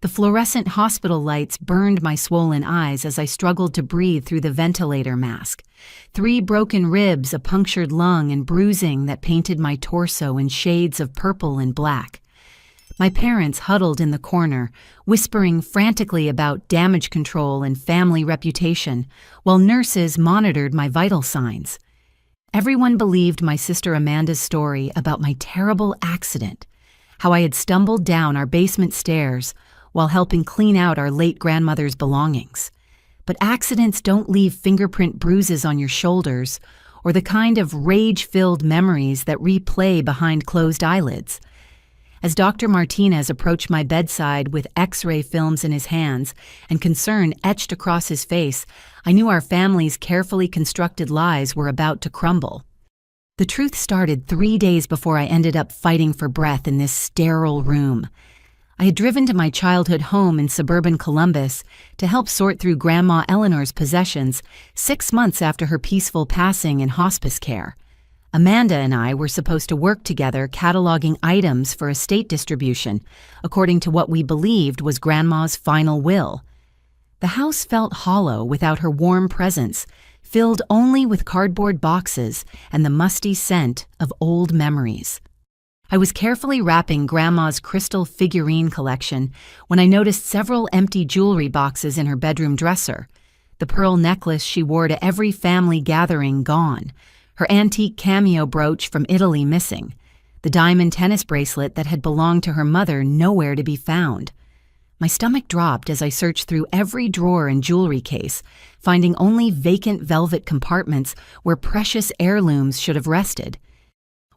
The fluorescent hospital lights burned my swollen eyes as I struggled to breathe through the ventilator mask. 3 broken ribs, a punctured lung, and bruising that painted my torso in shades of purple and black. My parents huddled in the corner, whispering frantically about damage control and family reputation, while nurses monitored my vital signs. Everyone believed my sister Amanda's story about my terrible accident, how I had stumbled down our basement stairs while helping clean out our late grandmother's belongings. But accidents don't leave fingerprint bruises on your shoulders or the kind of rage-filled memories that replay behind closed eyelids. As Dr. Martinez approached my bedside with X-ray films in his hands and concern etched across his face, I knew our family's carefully constructed lies were about to crumble. The truth started 3 days before I ended up fighting for breath in this sterile room. I had driven to my childhood home in suburban Columbus to help sort through Grandma Eleanor's possessions 6 months after her peaceful passing in hospice care. Amanda and I were supposed to work together cataloging items for estate distribution, according to what we believed was Grandma's final will. The house felt hollow without her warm presence, filled only with cardboard boxes and the musty scent of old memories. I was carefully wrapping Grandma's crystal figurine collection when I noticed several empty jewelry boxes in her bedroom dresser. The pearl necklace she wore to every family gathering gone, her antique cameo brooch from Italy missing, the diamond tennis bracelet that had belonged to her mother nowhere to be found. My stomach dropped as I searched through every drawer and jewelry case, finding only vacant velvet compartments where precious heirlooms should have rested.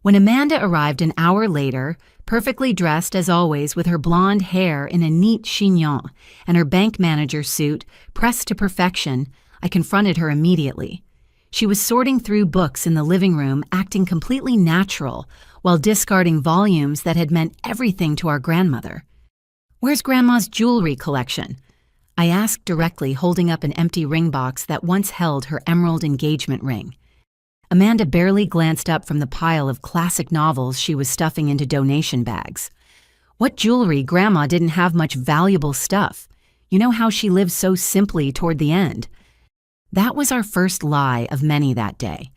When Amanda arrived an hour later, perfectly dressed as always with her blonde hair in a neat chignon and her bank manager suit pressed to perfection, I confronted her immediately. She was sorting through books in the living room, acting completely natural, while discarding volumes that had meant everything to our grandmother. "Where's Grandma's jewelry collection?" I asked directly, holding up an empty ring box that once held her emerald engagement ring. Amanda barely glanced up from the pile of classic novels she was stuffing into donation bags. "What jewelry? Grandma didn't have much valuable stuff. You know how she lived so simply toward the end." That was our first lie of many that day.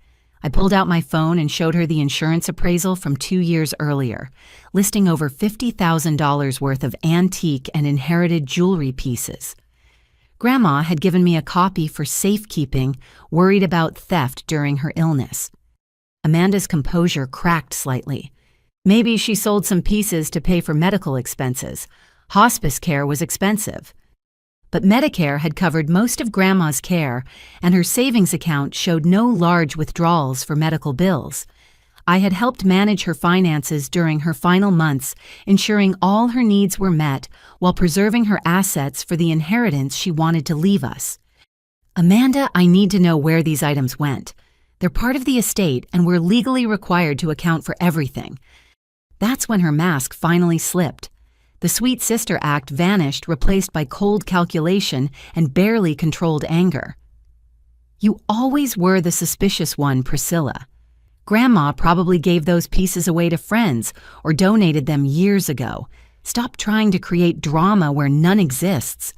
I pulled out my phone and showed her the insurance appraisal from 2 years earlier, listing over $50,000 worth of antique and inherited jewelry pieces. Grandma had given me a copy for safekeeping, worried about theft during her illness. Amanda's composure cracked slightly. Maybe she sold some pieces to pay for medical expenses. Hospice care was expensive. But Medicare had covered most of Grandma's care, and her savings account showed no large withdrawals for medical bills. I had helped manage her finances during her final months, ensuring all her needs were met while preserving her assets for the inheritance she wanted to leave us. "Amanda, I need to know where these items went. They're part of the estate, and we're legally required to account for everything." That's when her mask finally slipped. The sweet sister act vanished, replaced by cold calculation and barely controlled anger. "You always were the suspicious one, Priscilla. Grandma probably gave those pieces away to friends or donated them years ago. Stop trying to create drama where none exists."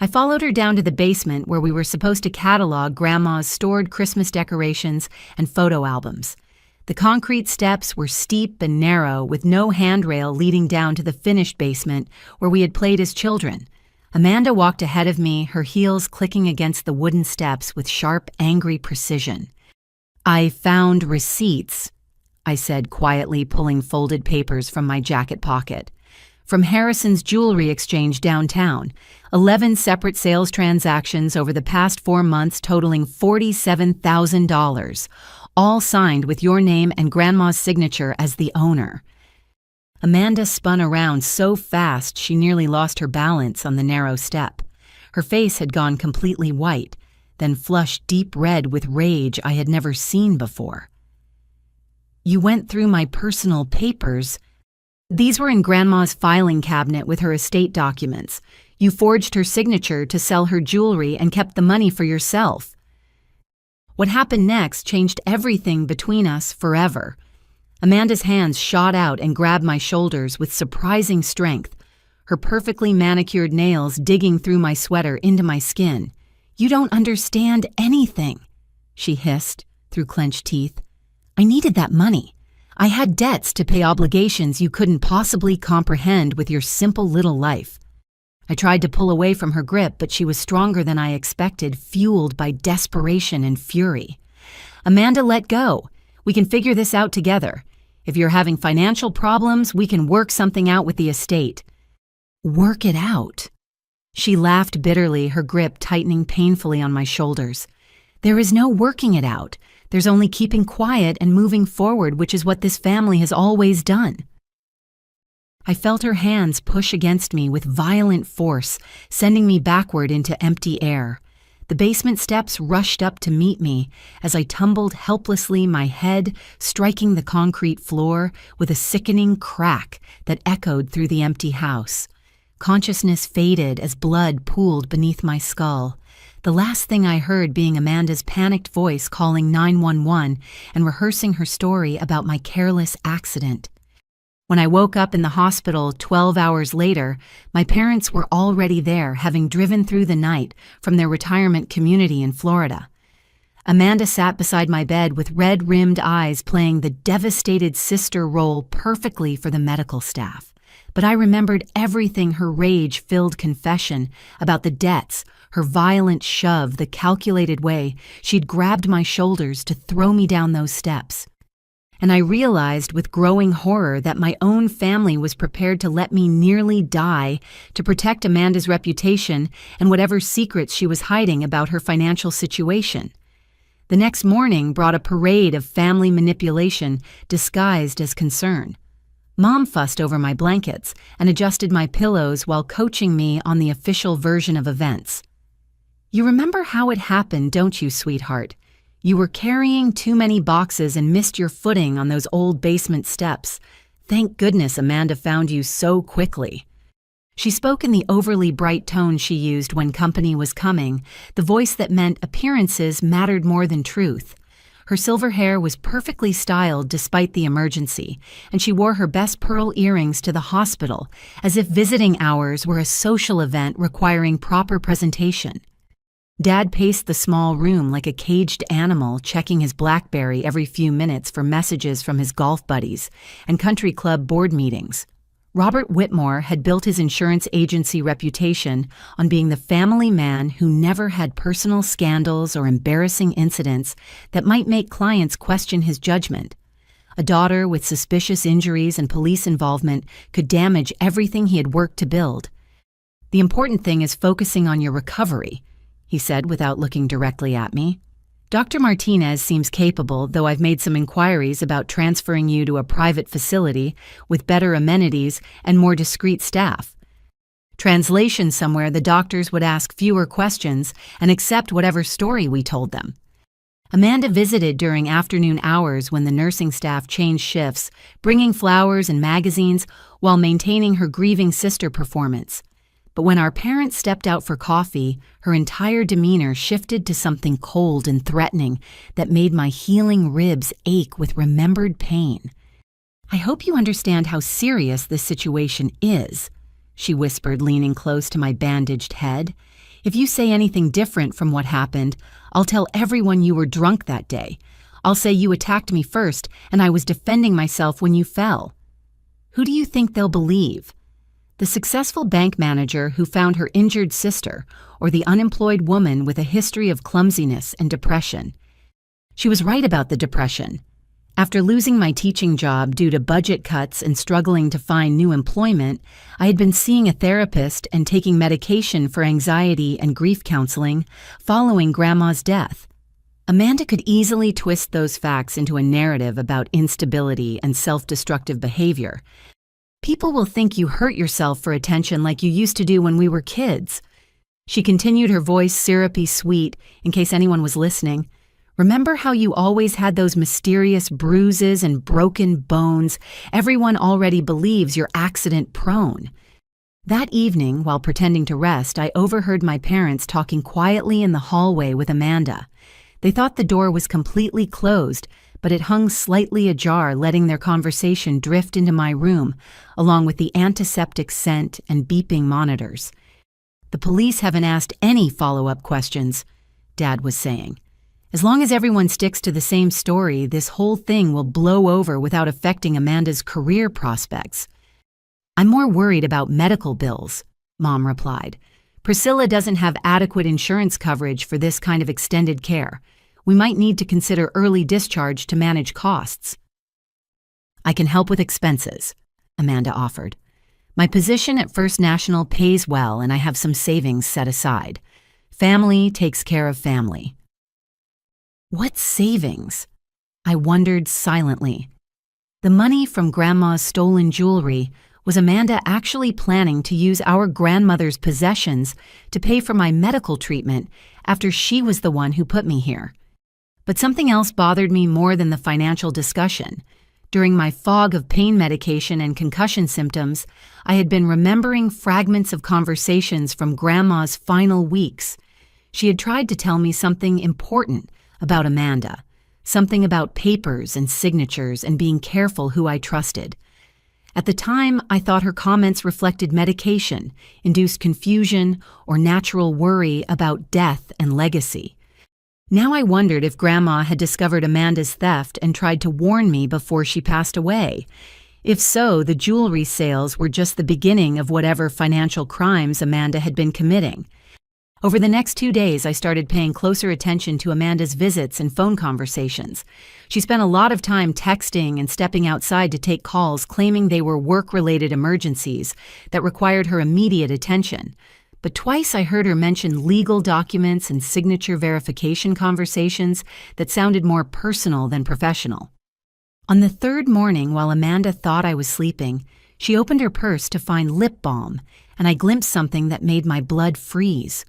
I followed her down to the basement where we were supposed to catalog Grandma's stored Christmas decorations and photo albums. The concrete steps were steep and narrow, with no handrail leading down to the finished basement where we had played as children. Amanda walked ahead of me, her heels clicking against the wooden steps with sharp, angry precision. "I found receipts," I said quietly, pulling folded papers from my jacket pocket. "From Harrison's jewelry exchange downtown. 11 separate sales transactions over the past 4 months totaling $47,000. All signed with your name and Grandma's signature as the owner." Amanda spun around so fast she nearly lost her balance on the narrow step. Her face had gone completely white, then flushed deep red with rage I had never seen before. "You went through my personal papers. These were in Grandma's filing cabinet with her estate documents. You forged her signature to sell her jewelry and kept the money for yourself." What happened next changed everything between us forever. Amanda's hands shot out and grabbed my shoulders with surprising strength. her perfectly manicured nails digging through my sweater into my skin. "You don't understand anything," she hissed through clenched teeth. "I needed that money. I had debts to pay, obligations you couldn't possibly comprehend with your simple little life." I tried to pull away from her grip, but she was stronger than I expected, fueled by desperation and fury. "Amanda, let go. We can figure this out together. If you're having financial problems, we can work something out with the estate." "Work it out?" She laughed bitterly, her grip tightening painfully on my shoulders. "There is no working it out. There's only keeping quiet and moving forward, which is what this family has always done." I felt her hands push against me with violent force, sending me backward into empty air. The basement steps rushed up to meet me as I tumbled helplessly, my head striking the concrete floor with a sickening crack that echoed through the empty house. Consciousness faded as blood pooled beneath my skull, the last thing I heard being Amanda's panicked voice calling 911 and rehearsing her story about my careless accident. When I woke up in the hospital 12 hours later, my parents were already there, having driven through the night from their retirement community in Florida. Amanda sat beside my bed with red-rimmed eyes, playing the devastated sister role perfectly for the medical staff. But I remembered everything: her rage-filled confession about the debts, her violent shove, the calculated way she'd grabbed my shoulders to throw me down those steps. And I realized with growing horror that my own family was prepared to let me nearly die to protect Amanda's reputation and whatever secrets she was hiding about her financial situation. The next morning brought a parade of family manipulation disguised as concern. Mom fussed over my blankets and adjusted my pillows while coaching me on the official version of events. "You remember how it happened, don't you, sweetheart? You were carrying too many boxes and missed your footing on those old basement steps. Thank goodness Amanda found you so quickly." She spoke in the overly bright tone she used when company was coming, the voice that meant appearances mattered more than truth. Her silver hair was perfectly styled despite the emergency, and she wore her best pearl earrings to the hospital, as if visiting hours were a social event requiring proper presentation. Dad paced the small room like a caged animal, checking his BlackBerry every few minutes for messages from his golf buddies and country club board meetings. Robert Whitmore had built his insurance agency reputation on being the family man who never had personal scandals or embarrassing incidents that might make clients question his judgment. A daughter with suspicious injuries and police involvement could damage everything he had worked to build. "The important thing is focusing on your recovery," he said without looking directly at me. "Dr. Martinez seems capable, though I've made some inquiries about transferring you to a private facility with better amenities and more discreet staff." Translation: somewhere the doctors would ask fewer questions and accept whatever story we told them. Amanda visited during afternoon hours when the nursing staff changed shifts, bringing flowers and magazines while maintaining her grieving sister performance. But when our parents stepped out for coffee, her entire demeanor shifted to something cold and threatening that made my healing ribs ache with remembered pain. "I hope you understand how serious this situation is," she whispered, leaning close to my bandaged head. "If you say anything different from what happened, I'll tell everyone you were drunk that day. I'll say you attacked me first and I was defending myself when you fell. Who do you think they'll believe? The successful bank manager who found her injured sister, or the unemployed woman with a history of clumsiness and depression?" She was right about the depression. After losing my teaching job due to budget cuts and struggling to find new employment, I had been seeing a therapist and taking medication for anxiety and grief counseling following Grandma's death. Amanda could easily twist those facts into a narrative about instability and self-destructive behavior. "People will think you hurt yourself for attention like you used to do when we were kids." She continued, her voice syrupy sweet, in case anyone was listening. "Remember how you always had those mysterious bruises and broken bones? Everyone already believes you're accident-prone." That evening, while pretending to rest, I overheard my parents talking quietly in the hallway with Amanda. They thought the door was completely closed, but it hung slightly ajar, letting their conversation drift into my room, along with the antiseptic scent and beeping monitors. "The police haven't asked any follow-up questions," Dad was saying. "As long as everyone sticks to the same story, this whole thing will blow over without affecting Amanda's career prospects." "I'm more worried about medical bills," Mom replied. "Priscilla doesn't have adequate insurance coverage for this kind of extended care. We might need to consider early discharge to manage costs." "I can help with expenses," Amanda offered. "My position at First National pays well, and I have some savings set aside. Family takes care of family." "What savings?" I wondered silently. The money from Grandma's stolen jewelry. Was Amanda actually planning to use our grandmother's possessions to pay for my medical treatment after she was the one who put me here? But something else bothered me more than the financial discussion. During my fog of pain medication and concussion symptoms, I had been remembering fragments of conversations from Grandma's final weeks. She had tried to tell me something important about Amanda, something about papers and signatures and being careful who I trusted. At the time, I thought her comments reflected medication, induced confusion, or natural worry about death and legacy. Now I wondered if Grandma had discovered Amanda's theft and tried to warn me before she passed away. If so, the jewelry sales were just the beginning of whatever financial crimes Amanda had been committing. Over the next 2 days, I started paying closer attention to Amanda's visits and phone conversations. She spent a lot of time texting and stepping outside to take calls, claiming they were work-related emergencies that required her immediate attention. But twice I heard her mention legal documents and signature verification conversations that sounded more personal than professional. On the third morning, while Amanda thought I was sleeping, she opened her purse to find lip balm, and I glimpsed something that made my blood freeze.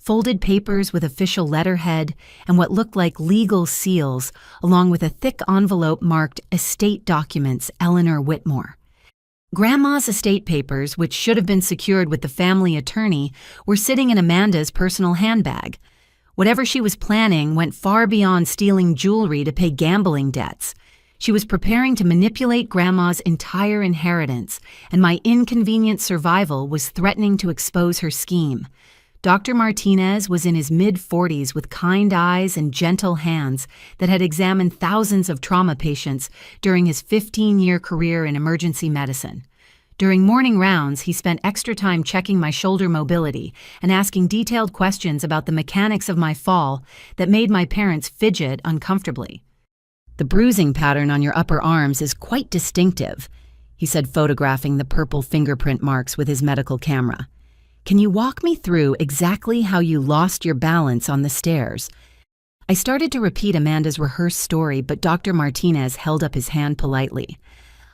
Folded papers with official letterhead and what looked like legal seals, along with a thick envelope marked Estate Documents, Eleanor Whitmore. Grandma's estate papers, which should have been secured with the family attorney, were sitting in Amanda's personal handbag. Whatever she was planning went far beyond stealing jewelry to pay gambling debts. She was preparing to manipulate Grandma's entire inheritance, and my inconvenient survival was threatening to expose her scheme. Dr. Martinez was in his mid-40s with kind eyes and gentle hands that had examined thousands of trauma patients during his 15-year career in emergency medicine. During morning rounds, he spent extra time checking my shoulder mobility and asking detailed questions about the mechanics of my fall that made my parents fidget uncomfortably. "The bruising pattern on your upper arms is quite distinctive," he said, photographing the purple fingerprint marks with his medical camera. "Can you walk me through exactly how you lost your balance on the stairs?" I started to repeat Amanda's rehearsed story, but Dr. Martinez held up his hand politely.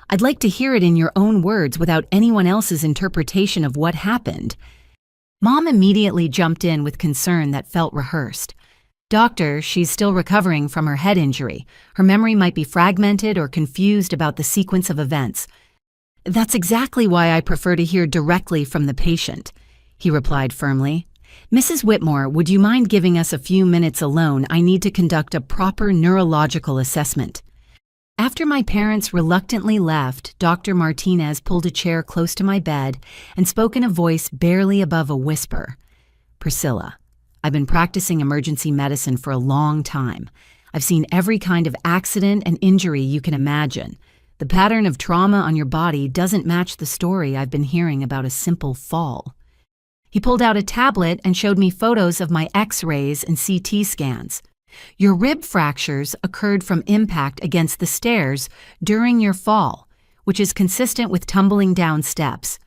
"I'd like to hear it in your own words without anyone else's interpretation of what happened." Mom immediately jumped in with concern that felt rehearsed. "Doctor, she's still recovering from her head injury. Her memory might be fragmented or confused about the sequence of events." "That's exactly why I prefer to hear directly from the patient," he replied firmly. "Mrs. Whitmore, would you mind giving us a few minutes alone? I need to conduct a proper neurological assessment." After my parents reluctantly left, Dr. Martinez pulled a chair close to my bed and spoke in a voice barely above a whisper. "Priscilla, I've been practicing emergency medicine for a long time. I've seen every kind of accident and injury you can imagine. The pattern of trauma on your body doesn't match the story I've been hearing about a simple fall." He pulled out a tablet and showed me photos of my X-rays and CT scans. "Your rib fractures occurred from impact against the stairs during your fall, which is consistent with tumbling down steps.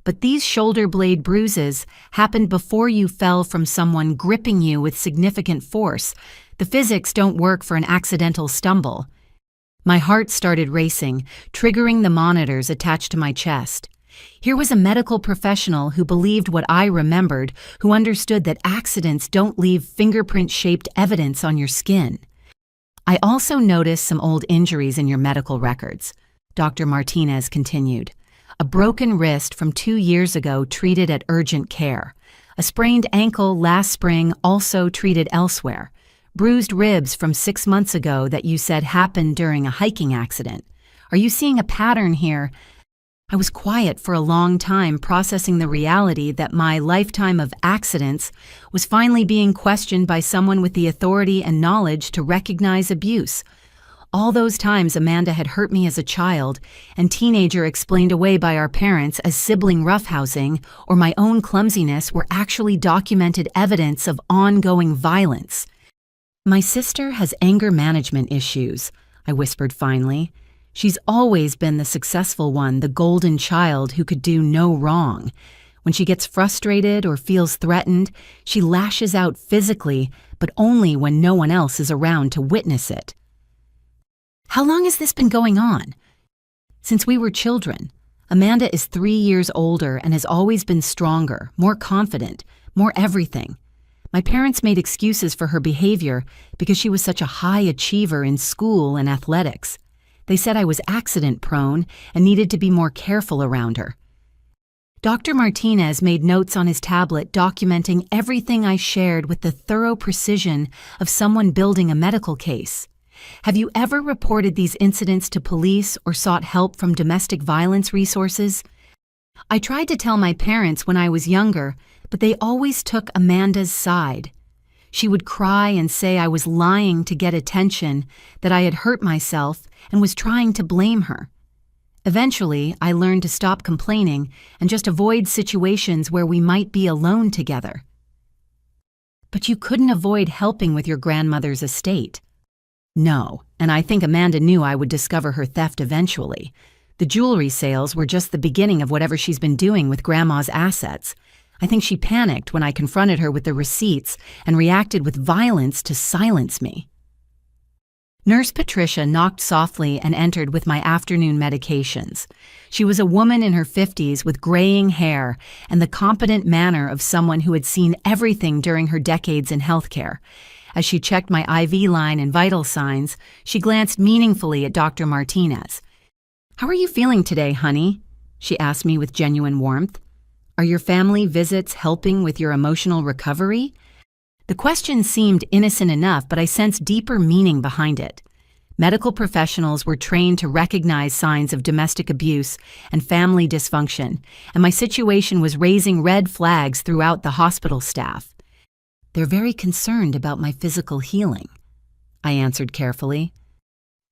But these shoulder blade bruises happened before you fell from someone gripping you with significant force. The physics don't work for an accidental stumble." My heart started racing, triggering the monitors attached to my chest. Here was a medical professional who believed what I remembered, who understood that accidents don't leave fingerprint-shaped evidence on your skin. "I also noticed some old injuries in your medical records," Dr. Martinez continued. "A broken wrist from 2 years ago treated at urgent care. A sprained ankle last spring also treated elsewhere. bruised ribs from 6 months ago that you said happened during a hiking accident. Are you seeing a pattern here?" I was quiet for a long time, processing the reality that my lifetime of accidents was finally being questioned by someone with the authority and knowledge to recognize abuse. All those times Amanda had hurt me as a child and teenager explained away by our parents as sibling roughhousing or my own clumsiness were actually documented evidence of ongoing violence. "My sister has anger management issues," I whispered finally. "She's always been the successful one, the golden child who could do no wrong. When she gets frustrated or feels threatened, she lashes out physically, but only when no one else is around to witness it." "How long has this been going on?" "Since we were children. Amanda is 3 years older and has always been stronger, more confident, more everything. My parents made excuses for her behavior because she was such a high achiever in school and athletics. They said I was accident-prone and needed to be more careful around her." Dr. Martinez made notes on his tablet documenting everything I shared with the thorough precision of someone building a medical case. "Have you ever reported these incidents to police or sought help from domestic violence resources?" "I tried to tell my parents when I was younger, but they always took Amanda's side. She would cry and say I was lying to get attention, that I had hurt myself and was trying to blame her. Eventually, I learned to stop complaining and just avoid situations where we might be alone together." "But you couldn't avoid helping with your grandmother's estate." "No, and I think Amanda knew I would discover her theft eventually. The jewelry sales were just the beginning of whatever she's been doing with Grandma's assets. I think she panicked when I confronted her with the receipts and reacted with violence to silence me." Nurse Patricia knocked softly and entered with my afternoon medications. She was a woman in her 50s with graying hair and the competent manner of someone who had seen everything during her decades in healthcare. As she checked my IV line and vital signs, she glanced meaningfully at Dr. Martinez. "How are you feeling today, honey?" she asked me with genuine warmth. "Are your family visits helping with your emotional recovery?" The question seemed innocent enough, but I sensed deeper meaning behind it. Medical professionals were trained to recognize signs of domestic abuse and family dysfunction, and my situation was raising red flags throughout the hospital staff. "They're very concerned about my physical healing," I answered carefully.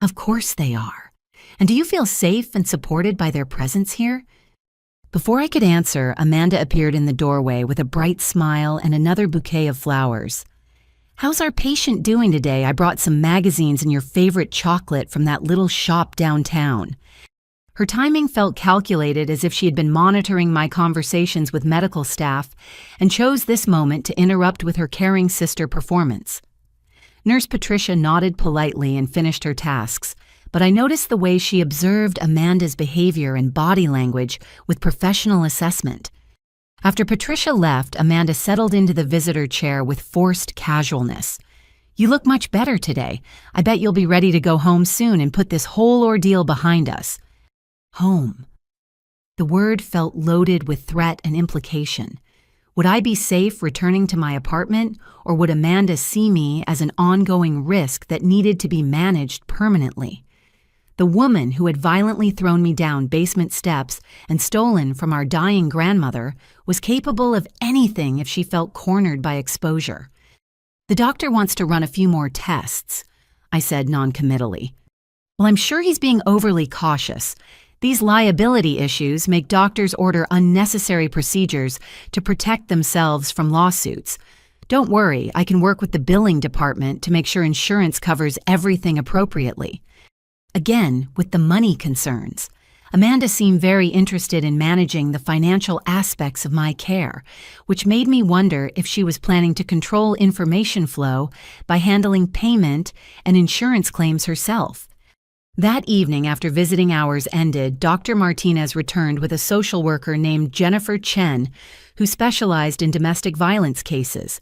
"Of course they are. And do you feel safe and supported by their presence here?" Before I could answer, Amanda appeared in the doorway with a bright smile and another bouquet of flowers. "How's our patient doing today? I brought some magazines and your favorite chocolate from that little shop downtown." Her timing felt calculated, as if she had been monitoring my conversations with medical staff and chose this moment to interrupt with her caring sister performance. Nurse Patricia nodded politely and finished her tasks, but I noticed the way she observed Amanda's behavior and body language with professional assessment. After Patricia left, Amanda settled into the visitor chair with forced casualness. "You look much better today. I bet you'll be ready to go home soon and put this whole ordeal behind us." Home. The word felt loaded with threat and implication. Would I be safe returning to my apartment, or would Amanda see me as an ongoing risk that needed to be managed permanently? The woman who had violently thrown me down basement steps and stolen from our dying grandmother was capable of anything if she felt cornered by exposure. "The doctor wants to run a few more tests," I said noncommittally. "Well, I'm sure he's being overly cautious. These liability issues make doctors order unnecessary procedures to protect themselves from lawsuits. Don't worry, I can work with the billing department to make sure insurance covers everything appropriately." Again, with the money concerns, Amanda seemed very interested in managing the financial aspects of my care, which made me wonder if she was planning to control information flow by handling payment and insurance claims herself. That evening, after visiting hours ended, Dr. Martinez returned with a social worker named Jennifer Chen, who specialized in domestic violence cases.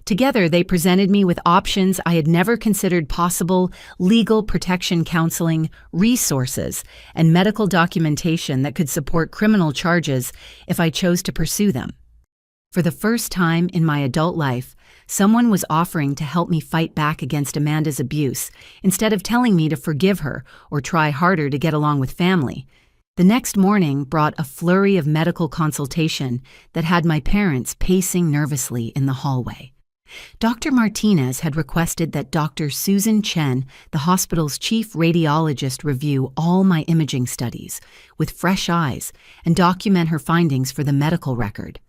Together, they presented me with options I had never considered possible: legal protection counseling, resources, and medical documentation that could support criminal charges if I chose to pursue them. For the first time in my adult life, someone was offering to help me fight back against Amanda's abuse instead of telling me to forgive her or try harder to get along with family. The next morning brought a flurry of medical consultation that had my parents pacing nervously in the hallway. Dr. Martinez had requested that Dr. Susan Chen, the hospital's chief radiologist, review all my imaging studies with fresh eyes and document her findings for the medical record.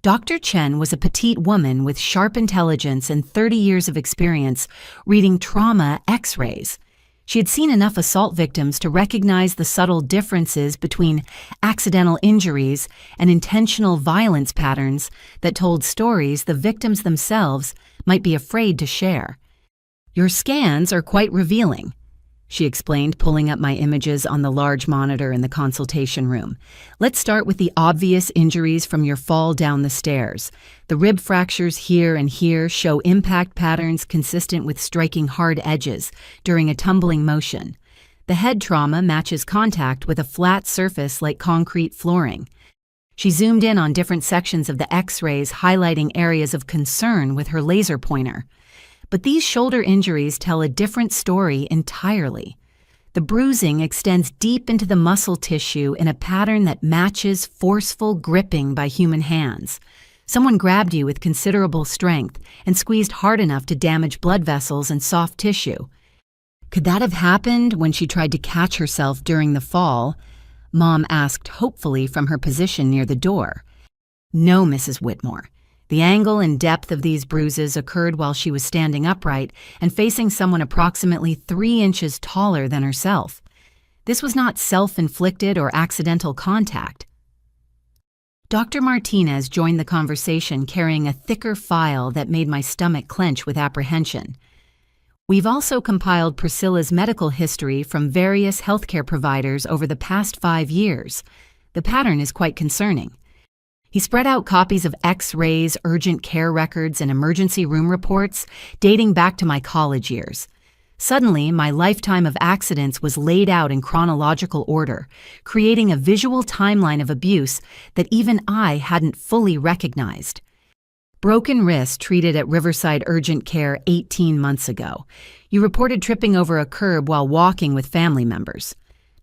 Dr. Chen was a petite woman with sharp intelligence and 30 years of experience reading trauma X-rays. She had seen enough assault victims to recognize the subtle differences between accidental injuries and intentional violence patterns that told stories the victims themselves might be afraid to share. "Your scans are quite revealing," she explained, pulling up my images on the large monitor in the consultation room. "Let's start with the obvious injuries from your fall down the stairs. The rib fractures here and here show impact patterns consistent with striking hard edges during a tumbling motion. The head trauma matches contact with a flat surface like concrete flooring." She zoomed in on different sections of the X-rays, highlighting areas of concern with her laser pointer. But these shoulder injuries tell a different story entirely. The bruising extends deep into the muscle tissue in a pattern that matches forceful gripping by human hands. Someone grabbed you with considerable strength and squeezed hard enough to damage blood vessels and soft tissue. Could that have happened when she tried to catch herself during the fall? Mom asked hopefully from her position near the door. No, Mrs. Whitmore. The angle and depth of these bruises occurred while she was standing upright and facing someone approximately 3 inches taller than herself. This was not self-inflicted or accidental contact. Dr. Martinez joined the conversation carrying a thicker file that made my stomach clench with apprehension. "We've also compiled Priscilla's medical history from various healthcare providers over the past 5 years. The pattern is quite concerning." He spread out copies of X-rays, urgent care records, and emergency room reports dating back to my college years. Suddenly, my lifetime of accidents was laid out in chronological order, creating a visual timeline of abuse that even I hadn't fully recognized. Broken wrist treated at Riverside Urgent Care 18 months ago. You reported tripping over a curb while walking with family members.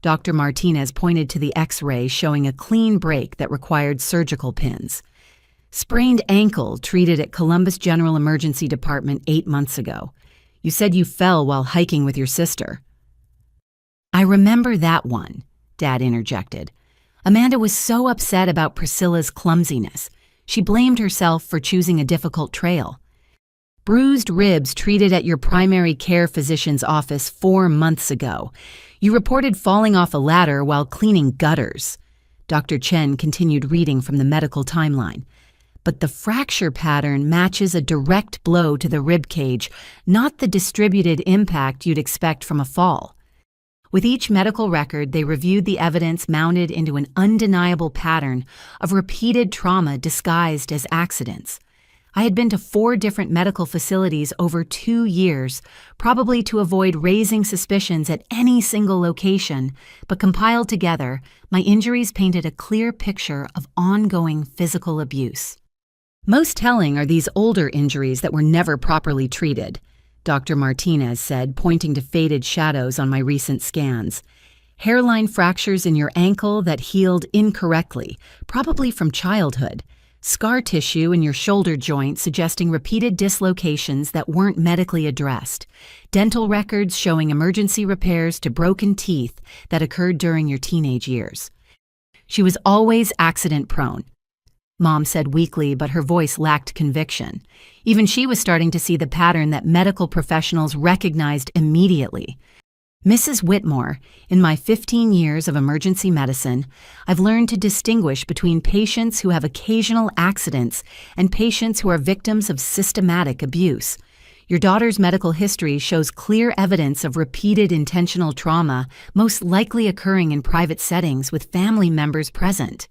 Dr. Martinez pointed to the X-ray showing a clean break that required surgical pins. Sprained ankle treated at Columbus General Emergency Department 8 months ago. You said you fell while hiking with your sister. "I remember that one," Dad interjected. "Amanda was so upset about Priscilla's clumsiness. She blamed herself for choosing a difficult trail." Bruised ribs treated at your primary care physician's office 4 months ago. You reported falling off a ladder while cleaning gutters. Dr. Chen continued reading from the medical timeline. But the fracture pattern matches a direct blow to the rib cage, not the distributed impact you'd expect from a fall. With each medical record, they reviewed the evidence mounted into an undeniable pattern of repeated trauma disguised as accidents. I had been to 4 different medical facilities over 2 years, probably to avoid raising suspicions at any single location, but compiled together, my injuries painted a clear picture of ongoing physical abuse. Most telling are these older injuries that were never properly treated, Dr. Martinez said, pointing to faded shadows on my recent scans. Hairline fractures in your ankle that healed incorrectly, probably from childhood. Scar tissue in your shoulder joint suggesting repeated dislocations that weren't medically addressed. Dental records showing emergency repairs to broken teeth that occurred during your teenage years. She was always accident-prone, Mom said weakly, but her voice lacked conviction. Even she was starting to see the pattern that medical professionals recognized immediately. Mrs. Whitmore, in my 15 years of emergency medicine, I've learned to distinguish between patients who have occasional accidents and patients who are victims of systematic abuse. Your daughter's medical history shows clear evidence of repeated intentional trauma, most likely occurring in private settings with family members present.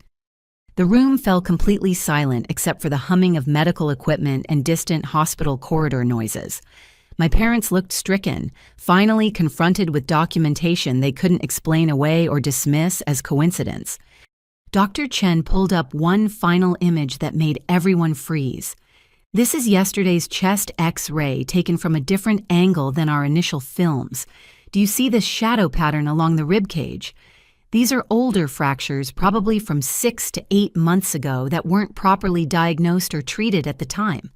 The room fell completely silent except for the humming of medical equipment and distant hospital corridor noises. My parents looked stricken, finally confronted with documentation they couldn't explain away or dismiss as coincidence. Dr. Chen pulled up one final image that made everyone freeze. This is yesterday's chest X-ray taken from a different angle than our initial films. Do you see this shadow pattern along the rib cage? These are older fractures, probably from 6 to 8 months ago, that weren't properly diagnosed or treated at the time.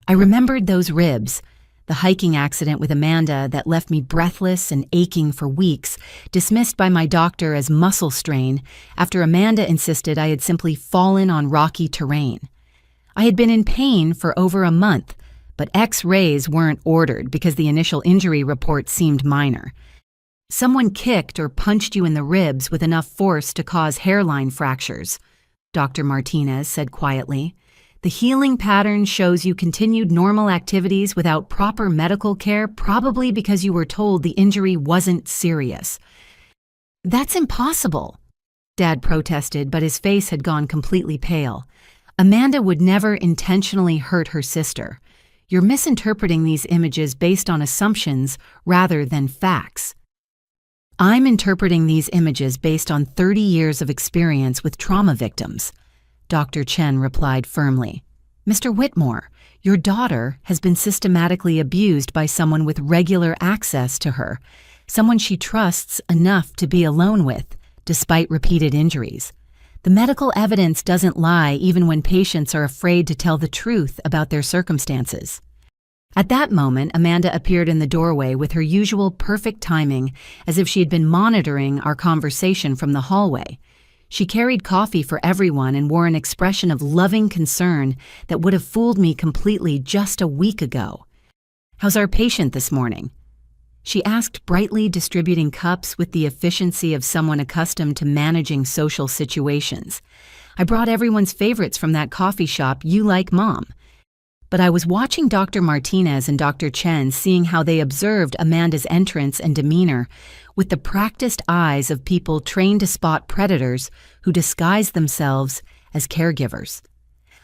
I remembered those ribs, the hiking accident with Amanda that left me breathless and aching for weeks, dismissed by my doctor as muscle strain after Amanda insisted I had simply fallen on rocky terrain. I had been in pain for over a month, but X-rays weren't ordered because the initial injury report seemed minor. Someone kicked or punched you in the ribs with enough force to cause hairline fractures, Dr. Martinez said quietly. The healing pattern shows you continued normal activities without proper medical care, probably because you were told the injury wasn't serious. That's impossible, Dad protested, but his face had gone completely pale. Amanda would never intentionally hurt her sister. You're misinterpreting these images based on assumptions rather than facts. I'm interpreting these images based on 30 years of experience with trauma victims, Dr. Chen replied firmly. Mr. Whitmore, your daughter has been systematically abused by someone with regular access to her, someone she trusts enough to be alone with, despite repeated injuries. The medical evidence doesn't lie even when patients are afraid to tell the truth about their circumstances. At that moment, Amanda appeared in the doorway with her usual perfect timing, as if she had been monitoring our conversation from the hallway. She carried coffee for everyone and wore an expression of loving concern that would have fooled me completely just a week ago. "How's our patient this morning?" she asked, brightly distributing cups with the efficiency of someone accustomed to managing social situations. "I brought everyone's favorites from that coffee shop you like, Mom." But I was watching Dr. Martinez and Dr. Chen, seeing how they observed Amanda's entrance and demeanor with the practiced eyes of people trained to spot predators who disguise themselves as caregivers.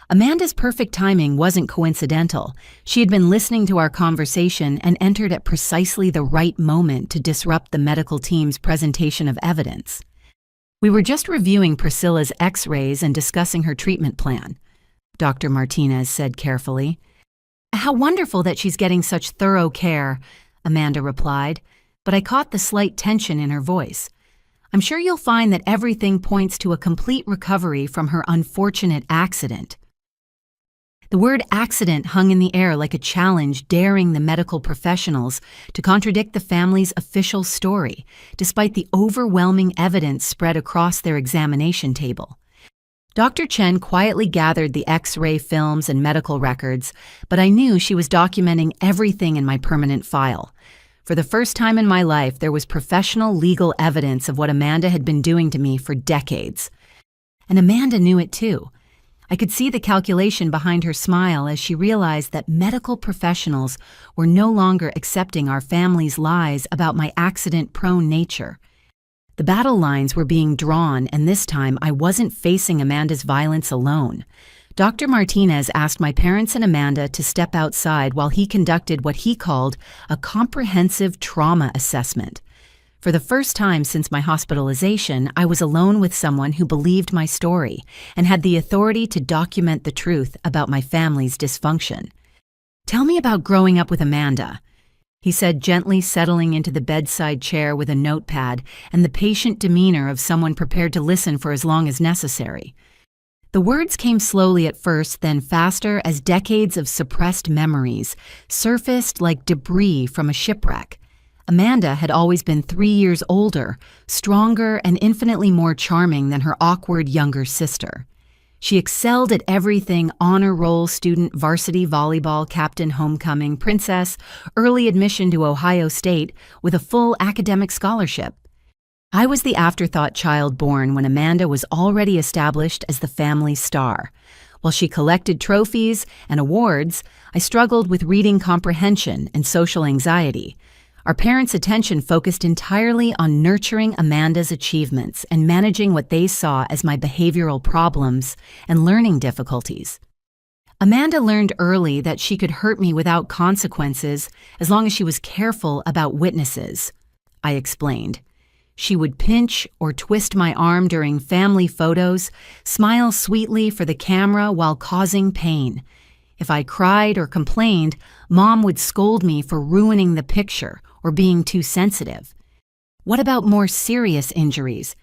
Amanda's perfect timing wasn't coincidental. She had been listening to our conversation and entered at precisely the right moment to disrupt the medical team's presentation of evidence. "We were just reviewing Priscilla's X-rays and discussing her treatment plan," Dr. Martinez said carefully. "How wonderful that she's getting such thorough care," Amanda replied, but I caught the slight tension in her voice. "I'm sure you'll find that everything points to a complete recovery from her unfortunate accident." The word accident hung in the air like a challenge, daring the medical professionals to contradict the family's official story, despite the overwhelming evidence spread across their examination table. Dr. Chen quietly gathered the X-ray films and medical records, but I knew she was documenting everything in my permanent file. For the first time in my life, there was professional legal evidence of what Amanda had been doing to me for decades. And Amanda knew it too. I could see the calculation behind her smile as she realized that medical professionals were no longer accepting our family's lies about my accident-prone nature. The battle lines were being drawn, and this time I wasn't facing Amanda's violence alone. Dr. Martinez asked my parents and Amanda to step outside while he conducted what he called a comprehensive trauma assessment. For the first time since my hospitalization, I was alone with someone who believed my story and had the authority to document the truth about my family's dysfunction. "Tell me about growing up with Amanda," he said, gently settling into the bedside chair with a notepad and the patient demeanor of someone prepared to listen for as long as necessary. The words came slowly at first, then faster as decades of suppressed memories surfaced like debris from a shipwreck. Amanda had always been 3 years older, stronger, and infinitely more charming than her awkward younger sister. She excelled at everything: honor roll student, varsity volleyball captain, homecoming princess, early admission to Ohio State with a full academic scholarship. I was the afterthought child born when Amanda was already established as the family star. While she collected trophies and awards, I struggled with reading comprehension and social anxiety. Our parents' attention focused entirely on nurturing Amanda's achievements and managing what they saw as my behavioral problems and learning difficulties. Amanda learned early that she could hurt me without consequences as long as she was careful about witnesses, I explained. She would pinch or twist my arm during family photos, smile sweetly for the camera while causing pain. If I cried or complained, Mom would scold me for ruining the picture or being too sensitive. What about more serious injuries?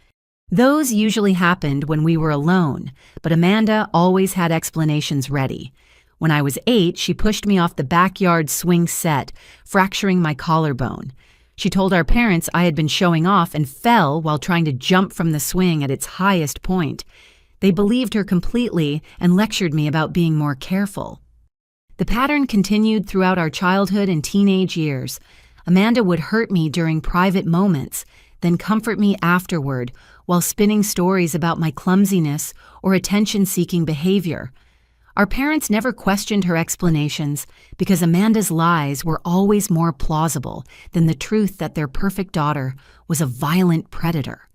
Those usually happened when we were alone, but Amanda always had explanations ready. When I was 8, she pushed me off the backyard swing set, fracturing my collarbone. She told our parents I had been showing off and fell while trying to jump from the swing at its highest point. They believed her completely and lectured me about being more careful. The pattern continued throughout our childhood and teenage years. Amanda would hurt me during private moments, then comfort me afterward while spinning stories about my clumsiness or attention-seeking behavior. Our parents never questioned her explanations because Amanda's lies were always more plausible than the truth that their perfect daughter was a violent predator.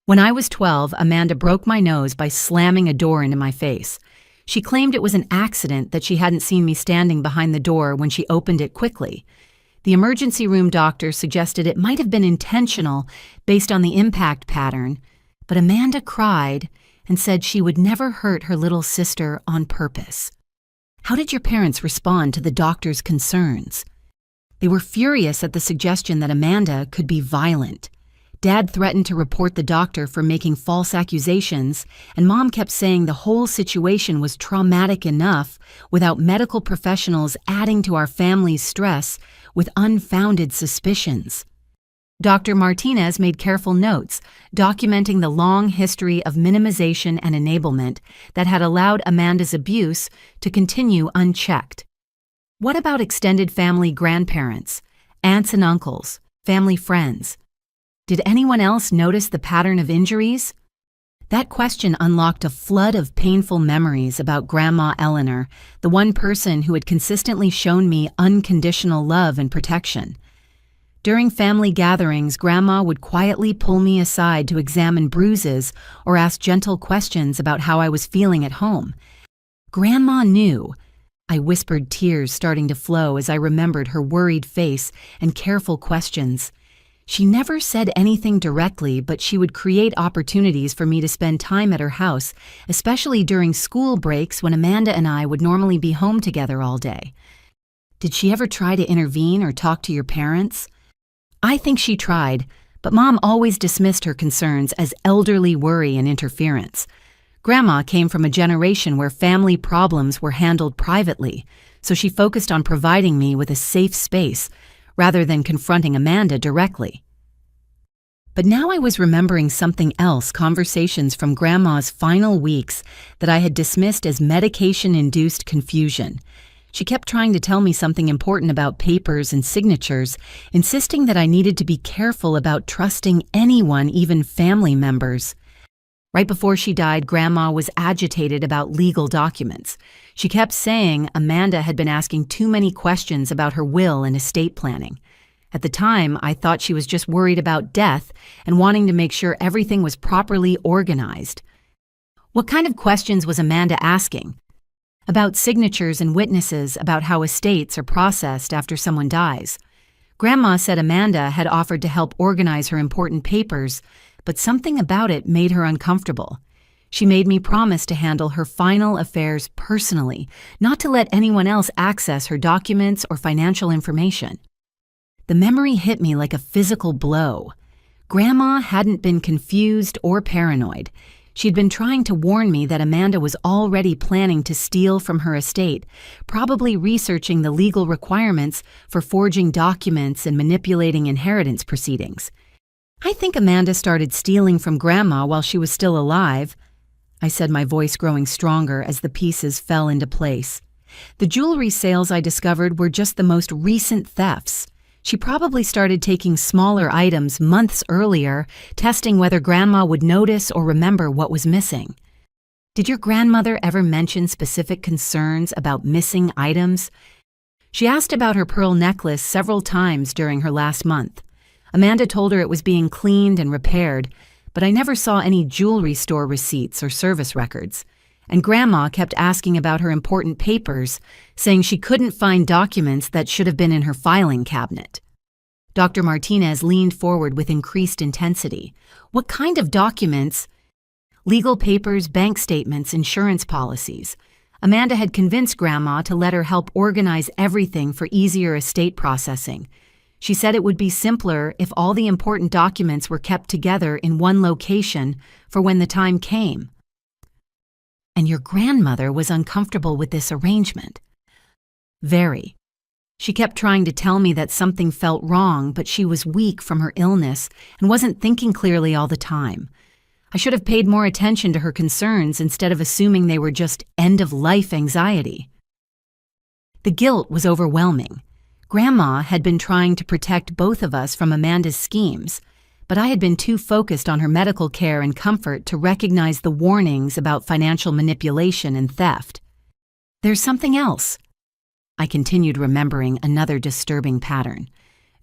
When I was 12, Amanda broke my nose by slamming a door into my face. She claimed it was an accident that she hadn't seen me standing behind the door when she opened it quickly. The emergency room doctor suggested it might have been intentional based on the impact pattern, but Amanda cried and said she would never hurt her little sister on purpose. How did your parents respond to the doctor's concerns? They were furious at the suggestion that Amanda could be violent. Dad threatened to report the doctor for making false accusations, and Mom kept saying the whole situation was traumatic enough without medical professionals adding to our family's stress with unfounded suspicions. Dr. Martinez made careful notes, documenting the long history of minimization and enablement that had allowed Amanda's abuse to continue unchecked. What about extended family grandparents, aunts and uncles, family friends? Did anyone else notice the pattern of injuries? That question unlocked a flood of painful memories about Grandma Eleanor, the one person who had consistently shown me unconditional love and protection. During family gatherings, Grandma would quietly pull me aside to examine bruises or ask gentle questions about how I was feeling at home. Grandma knew. I whispered, tears starting to flow as I remembered her worried face and careful questions. She never said anything directly, but she would create opportunities for me to spend time at her house, especially during school breaks when Amanda and I would normally be home together all day. Did she ever try to intervene or talk to your parents? I think she tried, but Mom always dismissed her concerns as elderly worry and interference. Grandma came from a generation where family problems were handled privately, so she focused on providing me with a safe space rather than confronting Amanda directly. But now I was remembering something else, conversations from Grandma's final weeks that I had dismissed as medication-induced confusion. She kept trying to tell me something important about papers and signatures, insisting that I needed to be careful about trusting anyone, even family members. Right before she died, Grandma was agitated about legal documents. She kept saying Amanda had been asking too many questions about her will and estate planning. At the time, I thought she was just worried about death and wanting to make sure everything was properly organized. What kind of questions was Amanda asking? About signatures and witnesses, about how estates are processed after someone dies. Grandma said Amanda had offered to help organize her important papers, but something about it made her uncomfortable. She made me promise to handle her final affairs personally, not to let anyone else access her documents or financial information. The memory hit me like a physical blow. Grandma hadn't been confused or paranoid. She'd been trying to warn me that Amanda was already planning to steal from her estate, probably researching the legal requirements for forging documents and manipulating inheritance proceedings. I think Amanda started stealing from Grandma while she was still alive, I said, my voice growing stronger as the pieces fell into place. The jewelry sales I discovered were just the most recent thefts. She probably started taking smaller items months earlier, testing whether Grandma would notice or remember what was missing. Did your grandmother ever mention specific concerns about missing items? She asked about her pearl necklace several times during her last month. Amanda told her it was being cleaned and repaired, but I never saw any jewelry store receipts or service records. And Grandma kept asking about her important papers, saying she couldn't find documents that should have been in her filing cabinet. Dr. Martinez leaned forward with increased intensity. What kind of documents? Legal papers, bank statements, insurance policies. Amanda had convinced Grandma to let her help organize everything for easier estate processing. She said it would be simpler if all the important documents were kept together in one location for when the time came. And your grandmother was uncomfortable with this arrangement. Very. She kept trying to tell me that something felt wrong, but she was weak from her illness and wasn't thinking clearly all the time. I should have paid more attention to her concerns instead of assuming they were just end-of-life anxiety. The guilt was overwhelming. Grandma had been trying to protect both of us from Amanda's schemes, but I had been too focused on her medical care and comfort to recognize the warnings about financial manipulation and theft. There's something else. I continued remembering another disturbing pattern.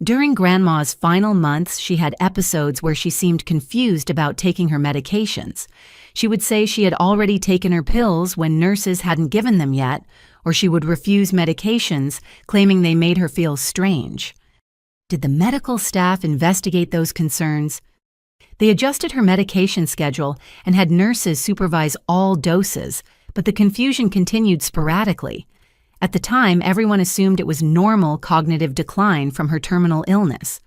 During Grandma's final months, she had episodes where she seemed confused about taking her medications. She would say she had already taken her pills when nurses hadn't given them yet, or she would refuse medications, claiming they made her feel strange. Did the medical staff investigate those concerns? They adjusted her medication schedule and had nurses supervise all doses, but the confusion continued sporadically. At the time, everyone assumed it was normal cognitive decline from her terminal illness.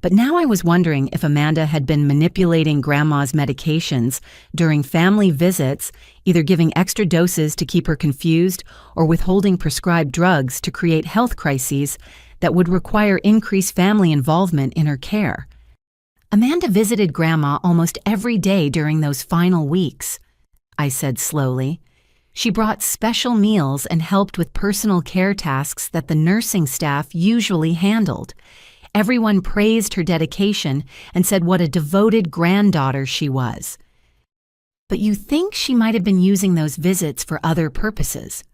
But now I was wondering if Amanda had been manipulating Grandma's medications during family visits, either giving extra doses to keep her confused or withholding prescribed drugs to create health crises that would require increased family involvement in her care. Amanda visited Grandma almost every day during those final weeks, I said slowly. She brought special meals and helped with personal care tasks that the nursing staff usually handled. Everyone praised her dedication and said what a devoted granddaughter she was. But you think she might have been using those visits for other purposes?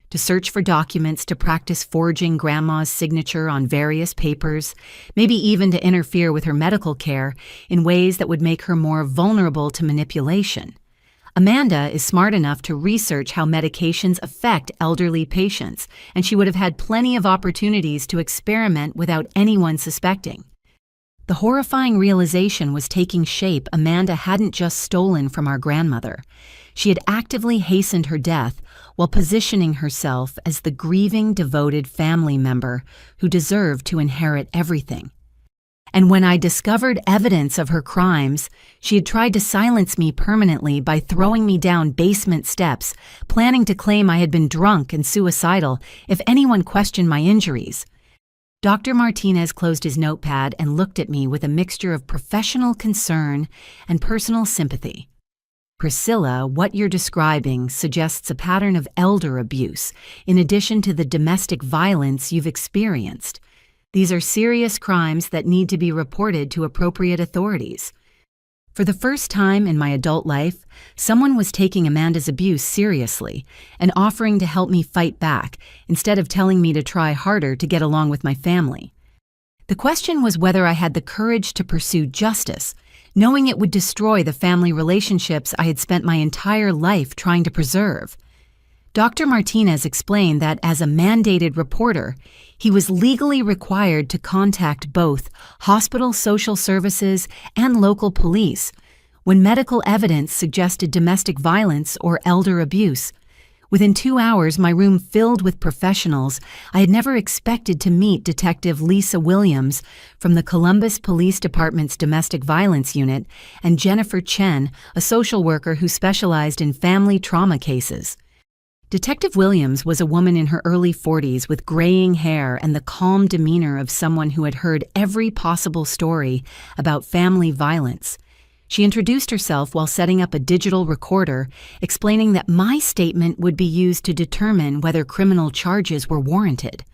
To search for documents to practice forging Grandma's signature on various papers, maybe even to interfere with her medical care in ways that would make her more vulnerable to manipulation. Amanda is smart enough to research how medications affect elderly patients, and she would have had plenty of opportunities to experiment without anyone suspecting. The horrifying realization was taking shape. Amanda hadn't just stolen from our grandmother. She had actively hastened her death while positioning herself as the grieving, devoted family member who deserved to inherit everything. And when I discovered evidence of her crimes, she had tried to silence me permanently by throwing me down basement steps, planning to claim I had been drunk and suicidal if anyone questioned my injuries. Dr. Martinez closed his notepad and looked at me with a mixture of professional concern and personal sympathy. Priscilla, what you're describing suggests a pattern of elder abuse, in addition to the domestic violence you've experienced. These are serious crimes that need to be reported to appropriate authorities. For the first time in my adult life, someone was taking Amanda's abuse seriously and offering to help me fight back instead of telling me to try harder to get along with my family. The question was whether I had the courage to pursue justice, knowing it would destroy the family relationships I had spent my entire life trying to preserve. Dr. Martinez explained that as a mandated reporter, he was legally required to contact both hospital social services and local police when medical evidence suggested domestic violence or elder abuse. Within 2 hours, my room filled with professionals. I had never expected to meet Detective Lisa Williams from the Columbus Police Department's Domestic Violence Unit and Jennifer Chen, a social worker who specialized in family trauma cases. Detective Williams was a woman in her early 40s with graying hair and the calm demeanor of someone who had heard every possible story about family violence. She introduced herself while setting up a digital recorder, explaining that my statement would be used to determine whether criminal charges were warranted.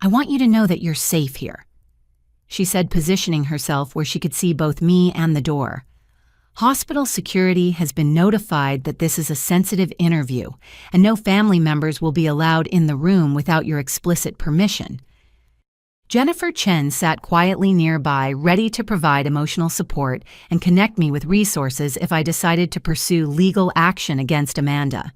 "I want you to know that you're safe here," she said, positioning herself where she could see both me and the door. "Hospital security has been notified that this is a sensitive interview, and no family members will be allowed in the room without your explicit permission." Jennifer Chen sat quietly nearby, ready to provide emotional support and connect me with resources if I decided to pursue legal action against Amanda.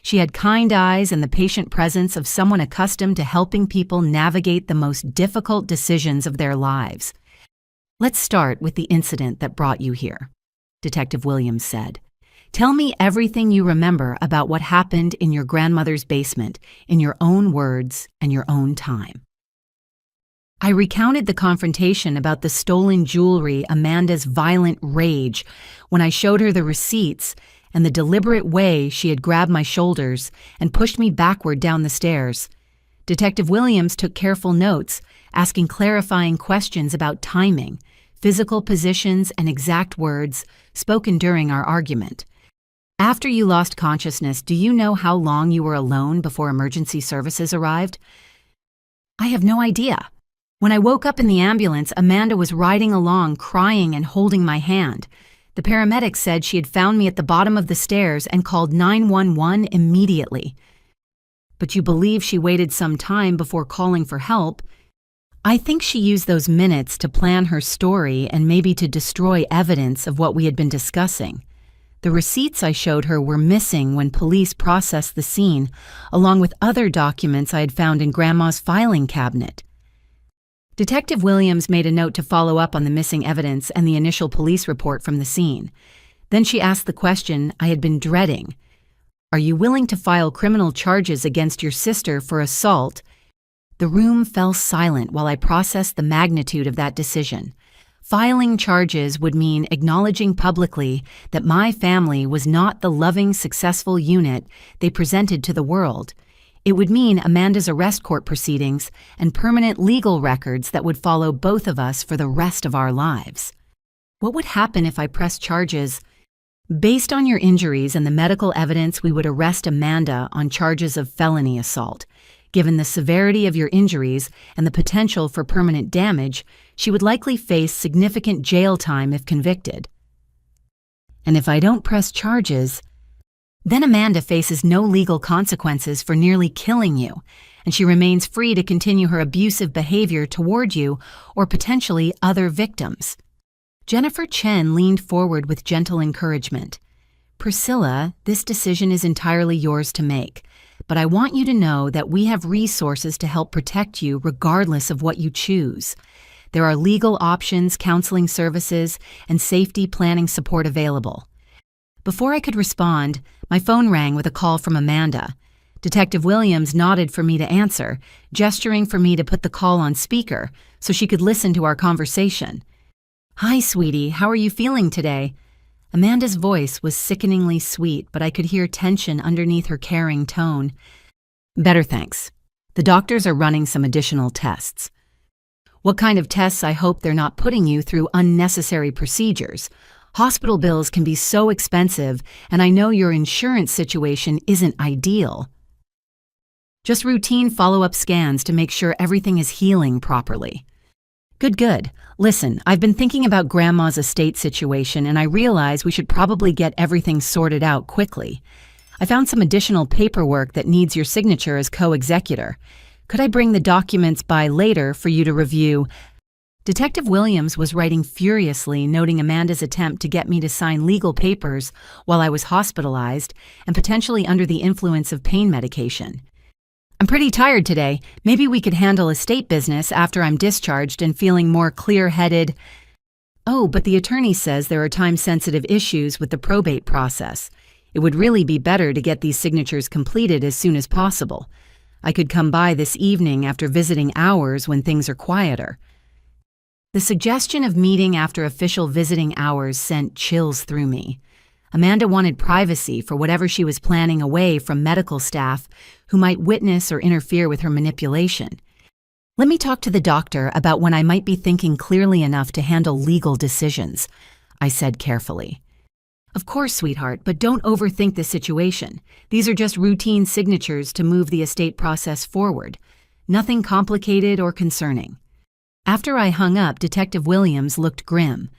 She had kind eyes and the patient presence of someone accustomed to helping people navigate the most difficult decisions of their lives. "Let's start with the incident that brought you here," Detective Williams said. "Tell me everything you remember about what happened in your grandmother's basement, in your own words and your own time." I recounted the confrontation about the stolen jewelry, Amanda's violent rage when I showed her the receipts, and the deliberate way she had grabbed my shoulders and pushed me backward down the stairs. Detective Williams took careful notes, asking clarifying questions about timing, physical positions, and exact words spoken during our argument. "After you lost consciousness, do you know how long you were alone before emergency services arrived?" "I have no idea. When I woke up in the ambulance, Amanda was riding along, crying and holding my hand. The paramedics said she had found me at the bottom of the stairs and called 911 immediately." "But you believe she waited some time before calling for help?" "I think she used those minutes to plan her story and maybe to destroy evidence of what we had been discussing. The receipts I showed her were missing when police processed the scene, along with other documents I had found in Grandma's filing cabinet." Detective Williams made a note to follow up on the missing evidence and the initial police report from the scene. Then she asked the question I had been dreading. "Are you willing to file criminal charges against your sister for assault?" The room fell silent while I processed the magnitude of that decision. Filing charges would mean acknowledging publicly that my family was not the loving, successful unit they presented to the world. It would mean Amanda's arrest court proceedings and permanent legal records that would follow both of us for the rest of our lives. What would happen if I pressed charges? "Based on your injuries and the medical evidence, we would arrest Amanda on charges of felony assault. Given the severity of your injuries and the potential for permanent damage, she would likely face significant jail time if convicted." "And if I don't press charges?" "Then Amanda faces no legal consequences for nearly killing you, and she remains free to continue her abusive behavior toward you or potentially other victims." Jennifer Chen leaned forward with gentle encouragement. "Priscilla, this decision is entirely yours to make, but I want you to know that we have resources to help protect you regardless of what you choose. There are legal options, counseling services, and safety planning support available." Before I could respond, my phone rang with a call from Amanda. Detective Williams nodded for me to answer, gesturing for me to put the call on speaker so she could listen to our conversation. "Hi, sweetie, how are you feeling today?" Amanda's voice was sickeningly sweet, but I could hear tension underneath her caring tone. "Better, thanks. The doctors are running some additional tests." "What kind of tests? I hope they're not putting you through unnecessary procedures. Hospital bills can be so expensive, and I know your insurance situation isn't ideal." "Just routine follow-up scans to make sure everything is healing properly." Good. Listen, I've been thinking about Grandma's estate situation, and I realize we should probably get everything sorted out quickly. I found some additional paperwork that needs your signature as co-executor. Could I bring the documents by later for you to review?" Detective Williams was writing furiously, noting Amanda's attempt to get me to sign legal papers while I was hospitalized and potentially under the influence of pain medication. "I'm pretty tired today. Maybe we could handle estate business after I'm discharged and feeling more clear-headed." "Oh, but the attorney says there are time-sensitive issues with the probate process. It would really be better to get these signatures completed as soon as possible. I could come by this evening after visiting hours when things are quieter." The suggestion of meeting after official visiting hours sent chills through me. Amanda wanted privacy for whatever she was planning away from medical staff who might witness or interfere with her manipulation. "Let me talk to the doctor about when I might be thinking clearly enough to handle legal decisions," I said carefully. "Of course, sweetheart, but don't overthink the situation. These are just routine signatures to move the estate process forward. Nothing complicated or concerning." After I hung up, Detective Williams looked grim.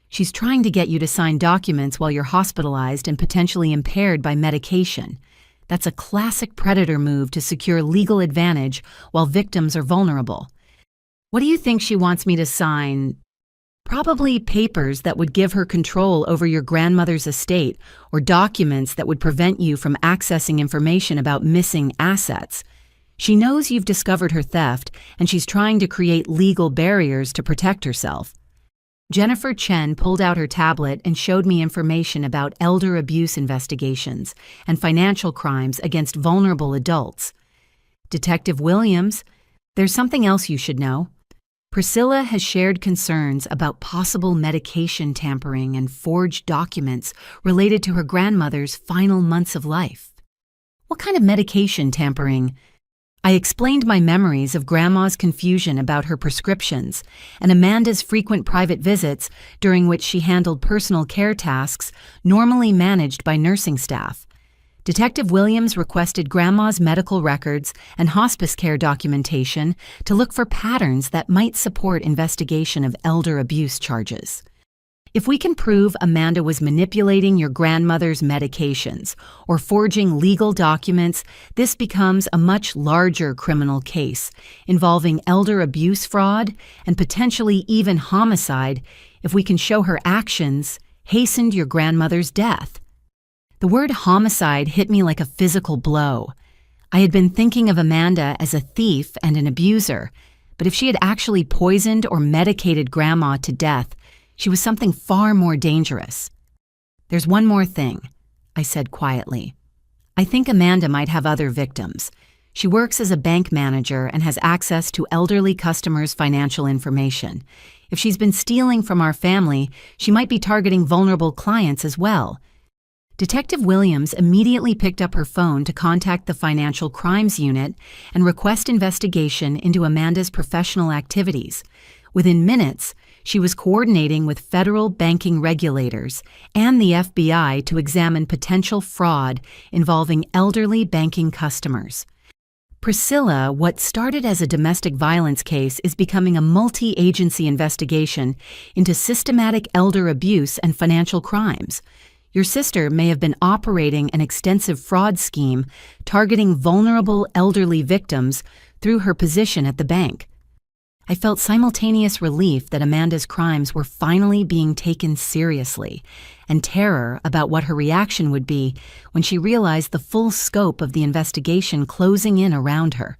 "She's trying to get you to sign documents while you're hospitalized and potentially impaired by medication. That's a classic predator move to secure legal advantage while victims are vulnerable. What do you think she wants me to sign?" Probably papers that would give her control over your grandmother's estate or documents that would prevent you from accessing information about missing assets. She knows you've discovered her theft, and she's trying to create legal barriers to protect herself. Jennifer Chen pulled out her tablet and showed me information about elder abuse investigations and financial crimes against vulnerable adults. Detective Williams, there's something else you should know. Priscilla has shared concerns about possible medication tampering and forged documents related to her grandmother's final months of life. What kind of medication tampering? I explained my memories of Grandma's confusion about her prescriptions and Amanda's frequent private visits during which she handled personal care tasks normally managed by nursing staff. Detective Williams requested Grandma's medical records and hospice care documentation to look for patterns that might support investigation of elder abuse charges. If we can prove Amanda was manipulating your grandmother's medications or forging legal documents, this becomes a much larger criminal case involving elder abuse fraud and potentially even homicide if we can show her actions hastened your grandmother's death. The word homicide hit me like a physical blow. I had been thinking of Amanda as a thief and an abuser, but if she had actually poisoned or medicated Grandma to death, she was something far more dangerous. There's one more thing, I said quietly. I think Amanda might have other victims. She works as a bank manager and has access to elderly customers' financial information. If she's been stealing from our family, she might be targeting vulnerable clients as well. Detective Williams immediately picked up her phone to contact the Financial Crimes Unit and request investigation into Amanda's professional activities. Within minutes, she was coordinating with federal banking regulators and the FBI to examine potential fraud involving elderly banking customers. Priscilla, what started as a domestic violence case is becoming a multi-agency investigation into systematic elder abuse and financial crimes. Your sister may have been operating an extensive fraud scheme targeting vulnerable elderly victims through her position at the bank. I felt simultaneous relief that Amanda's crimes were finally being taken seriously, and terror about what her reaction would be when she realized the full scope of the investigation closing in around her.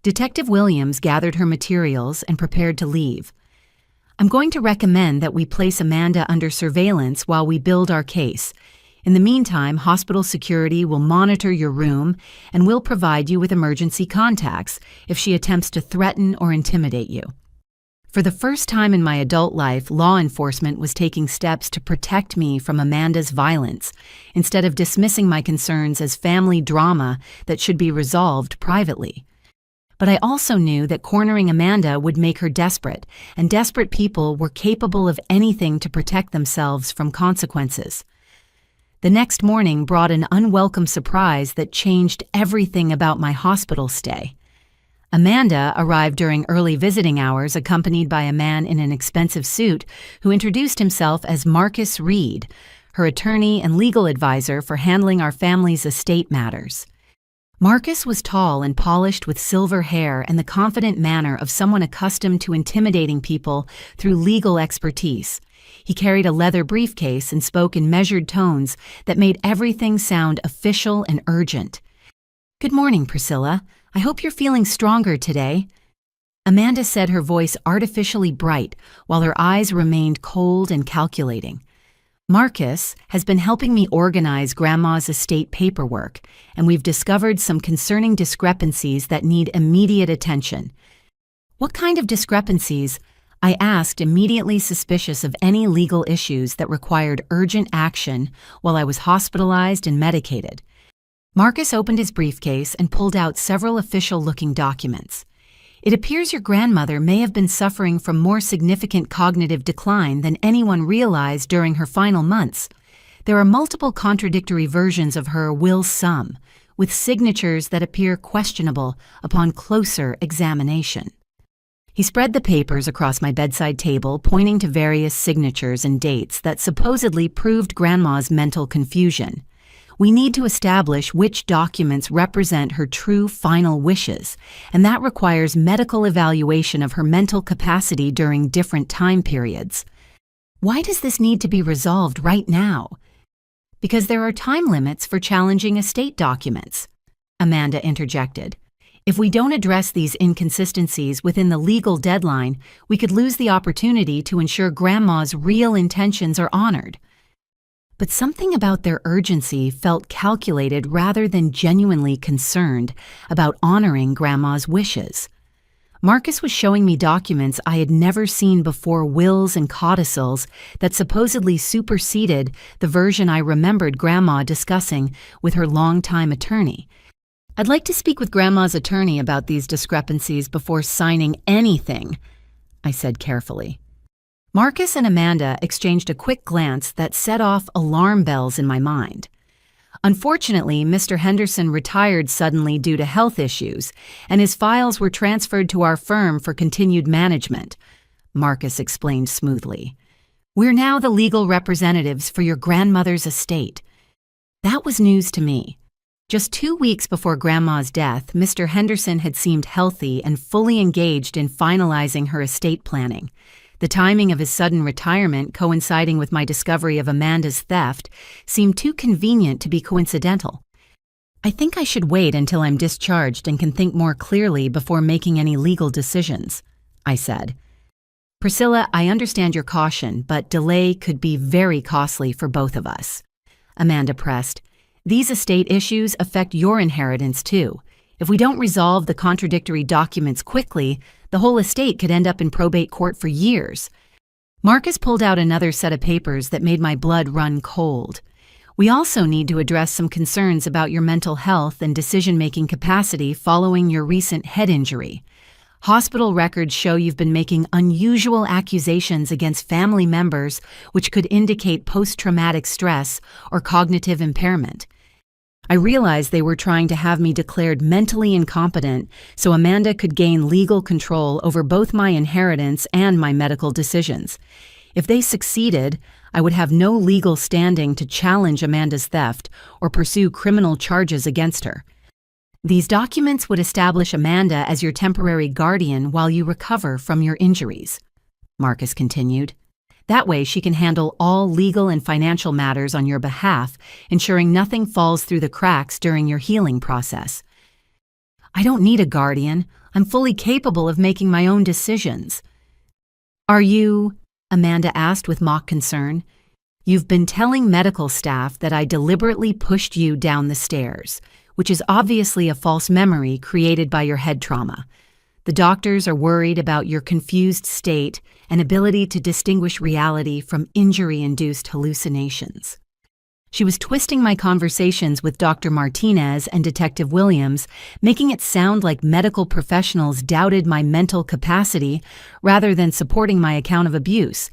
Detective Williams gathered her materials and prepared to leave. I'm going to recommend that we place Amanda under surveillance while we build our case. In the meantime, hospital security will monitor your room and will provide you with emergency contacts if she attempts to threaten or intimidate you. For the first time in my adult life, law enforcement was taking steps to protect me from Amanda's violence, instead of dismissing my concerns as family drama that should be resolved privately. But I also knew that cornering Amanda would make her desperate, and desperate people were capable of anything to protect themselves from consequences. The next morning brought an unwelcome surprise that changed everything about my hospital stay. Amanda arrived during early visiting hours accompanied by a man in an expensive suit who introduced himself as Marcus Reed, her attorney and legal advisor for handling our family's estate matters. Marcus was tall and polished with silver hair and the confident manner of someone accustomed to intimidating people through legal expertise. He carried a leather briefcase and spoke in measured tones that made everything sound official and urgent. "Good morning, Priscilla. I hope you're feeling stronger today." Amanda said, her voice artificially bright, while her eyes remained cold and calculating. "Marcus has been helping me organize Grandma's estate paperwork, and we've discovered some concerning discrepancies that need immediate attention." "What kind of discrepancies?" I asked, immediately suspicious of any legal issues that required urgent action while I was hospitalized and medicated. Marcus opened his briefcase and pulled out several official-looking documents. "It appears your grandmother may have been suffering from more significant cognitive decline than anyone realized during her final months. There are multiple contradictory versions of her will sum, with signatures that appear questionable upon closer examination." He spread the papers across my bedside table, pointing to various signatures and dates that supposedly proved Grandma's mental confusion. We need to establish which documents represent her true final wishes, and that requires medical evaluation of her mental capacity during different time periods. Why does this need to be resolved right now? Because there are time limits for challenging estate documents, Amanda interjected. If we don't address these inconsistencies within the legal deadline, we could lose the opportunity to ensure Grandma's real intentions are honored. But something about their urgency felt calculated rather than genuinely concerned about honoring Grandma's wishes. Marcus was showing me documents I had never seen before, wills and codicils that supposedly superseded the version I remembered Grandma discussing with her longtime attorney. I'd like to speak with Grandma's attorney about these discrepancies before signing anything, I said carefully. Marcus and Amanda exchanged a quick glance that set off alarm bells in my mind. Unfortunately, Mr. Henderson retired suddenly due to health issues, and his files were transferred to our firm for continued management, Marcus explained smoothly. We're now the legal representatives for your grandmother's estate. That was news to me. Just 2 weeks before Grandma's death, Mr. Henderson had seemed healthy and fully engaged in finalizing her estate planning. The timing of his sudden retirement, coinciding with my discovery of Amanda's theft, seemed too convenient to be coincidental. I think I should wait until I'm discharged and can think more clearly before making any legal decisions, I said. Priscilla, I understand your caution, but delay could be very costly for both of us. Amanda pressed. These estate issues affect your inheritance too. If we don't resolve the contradictory documents quickly, the whole estate could end up in probate court for years. Marcus pulled out another set of papers that made my blood run cold. We also need to address some concerns about your mental health and decision-making capacity following your recent head injury. Hospital records show you've been making unusual accusations against family members, which could indicate post-traumatic stress or cognitive impairment. I realized they were trying to have me declared mentally incompetent so Amanda could gain legal control over both my inheritance and my medical decisions. If they succeeded, I would have no legal standing to challenge Amanda's theft or pursue criminal charges against her. These documents would establish Amanda as your temporary guardian while you recover from your injuries, Marcus continued. That way she can handle all legal and financial matters on your behalf, ensuring nothing falls through the cracks during your healing process. I don't need a guardian. I'm fully capable of making my own decisions. Are you? Amanda asked with mock concern. You've been telling medical staff that I deliberately pushed you down the stairs, which is obviously a false memory created by your head trauma. The doctors are worried about your confused state and ability to distinguish reality from injury-induced hallucinations. She was twisting my conversations with Dr. Martinez and Detective Williams, making it sound like medical professionals doubted my mental capacity rather than supporting my account of abuse.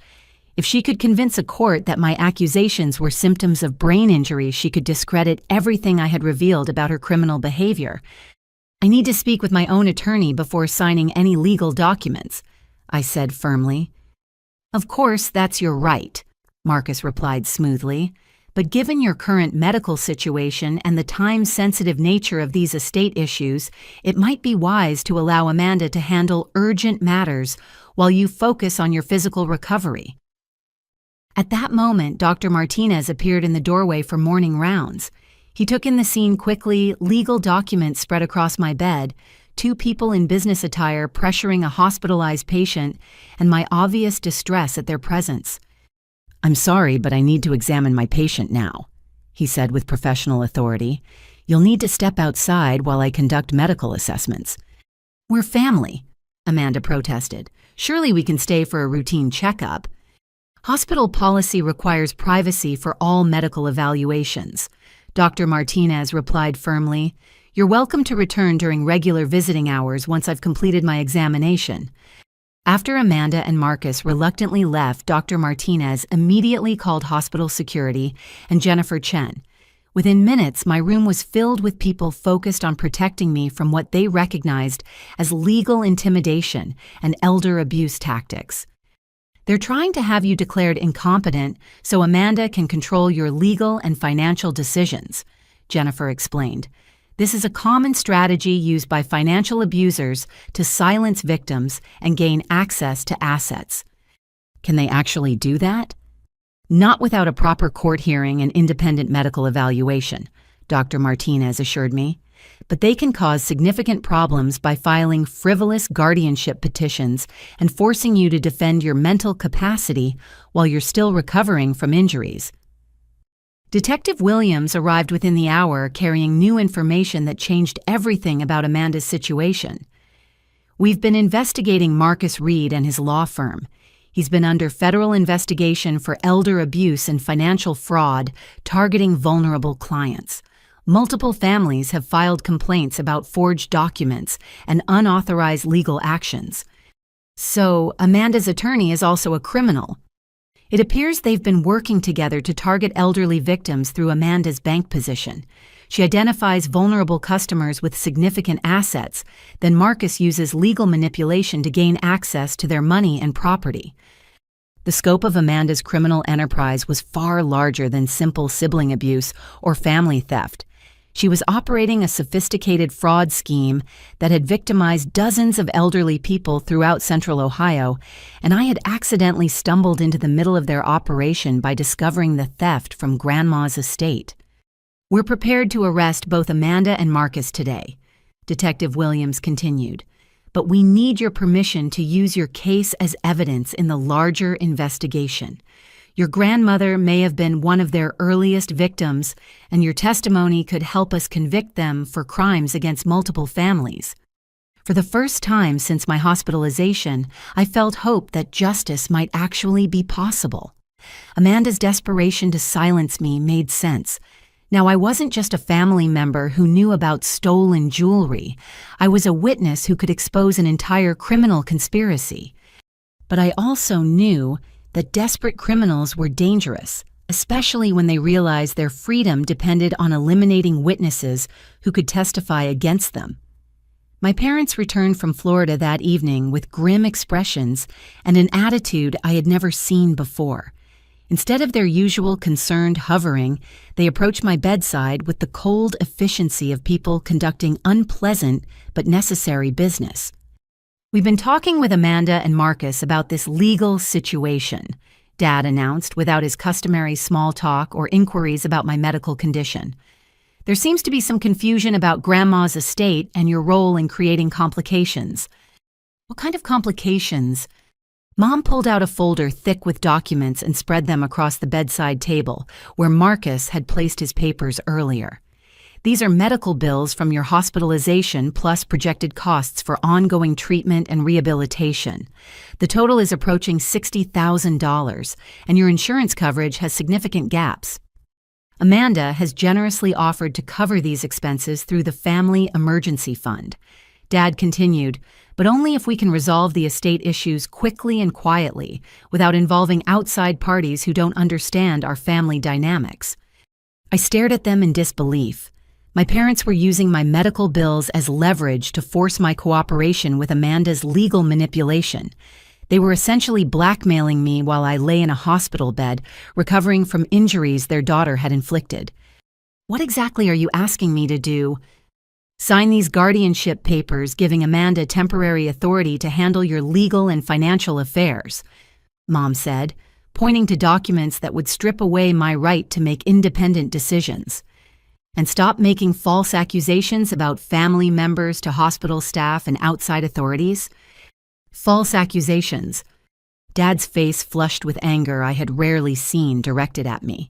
If she could convince a court that my accusations were symptoms of brain injury, she could discredit everything I had revealed about her criminal behavior. I need to speak with my own attorney before signing any legal documents, I said firmly. Of course, that's your right, Marcus replied smoothly. But given your current medical situation and the time-sensitive nature of these estate issues, it might be wise to allow Amanda to handle urgent matters while you focus on your physical recovery. At that moment, Dr. Martinez appeared in the doorway for morning rounds. He took in the scene quickly, legal documents spread across my bed, 2 people in business attire pressuring a hospitalized patient, and my obvious distress at their presence. I'm sorry, but I need to examine my patient now, he said with professional authority. You'll need to step outside while I conduct medical assessments. We're family, Amanda protested. Surely we can stay for a routine checkup. Hospital policy requires privacy for all medical evaluations. Dr. Martinez replied firmly, You're welcome to return during regular visiting hours once I've completed my examination. After Amanda and Marcus reluctantly left, Dr. Martinez immediately called hospital security and Jennifer Chen. Within minutes, my room was filled with people focused on protecting me from what they recognized as legal intimidation and elder abuse tactics. They're trying to have you declared incompetent so Amanda can control your legal and financial decisions, Jennifer explained. This is a common strategy used by financial abusers to silence victims and gain access to assets. Can they actually do that? Not without a proper court hearing and independent medical evaluation, Dr. Martinez assured me. But they can cause significant problems by filing frivolous guardianship petitions and forcing you to defend your mental capacity while you're still recovering from injuries. Detective Williams arrived within the hour carrying new information that changed everything about Amanda's situation. We've been investigating Marcus Reed and his law firm. He's been under federal investigation for elder abuse and financial fraud, targeting vulnerable clients. Multiple families have filed complaints about forged documents and unauthorized legal actions. So, Amanda's attorney is also a criminal. It appears they've been working together to target elderly victims through Amanda's bank position. She identifies vulnerable customers with significant assets, then Marcus uses legal manipulation to gain access to their money and property. The scope of Amanda's criminal enterprise was far larger than simple sibling abuse or family theft. She was operating a sophisticated fraud scheme that had victimized dozens of elderly people throughout Central Ohio, and I had accidentally stumbled into the middle of their operation by discovering the theft from Grandma's estate. We're prepared to arrest both Amanda and Marcus today, Detective Williams continued, but we need your permission to use your case as evidence in the larger investigation. Your grandmother may have been one of their earliest victims, and your testimony could help us convict them for crimes against multiple families. For the first time since my hospitalization, I felt hope that justice might actually be possible. Amanda's desperation to silence me made sense. Now, I wasn't just a family member who knew about stolen jewelry. I was a witness who could expose an entire criminal conspiracy. But I also knew that desperate criminals were dangerous, especially when they realized their freedom depended on eliminating witnesses who could testify against them. My parents returned from Florida that evening with grim expressions and an attitude I had never seen before. Instead of their usual concerned hovering, they approached my bedside with the cold efficiency of people conducting unpleasant but necessary business. We've been talking with Amanda and Marcus about this legal situation, Dad announced without his customary small talk or inquiries about my medical condition. There seems to be some confusion about Grandma's estate and your role in creating complications. What kind of complications? Mom pulled out a folder thick with documents and spread them across the bedside table, where Marcus had placed his papers earlier. These are medical bills from your hospitalization plus projected costs for ongoing treatment and rehabilitation. The total is approaching $60,000, and your insurance coverage has significant gaps. Amanda has generously offered to cover these expenses through the Family Emergency Fund. Dad continued, but only if we can resolve the estate issues quickly and quietly, without involving outside parties who don't understand our family dynamics. I stared at them in disbelief. My parents were using my medical bills as leverage to force my cooperation with Amanda's legal manipulation. They were essentially blackmailing me while I lay in a hospital bed, recovering from injuries their daughter had inflicted. What exactly are you asking me to do? Sign these guardianship papers giving Amanda temporary authority to handle your legal and financial affairs, Mom said, pointing to documents that would strip away my right to make independent decisions. And stop making false accusations about family members to hospital staff and outside authorities. False accusations. Dad's face flushed with anger I had rarely seen directed at me.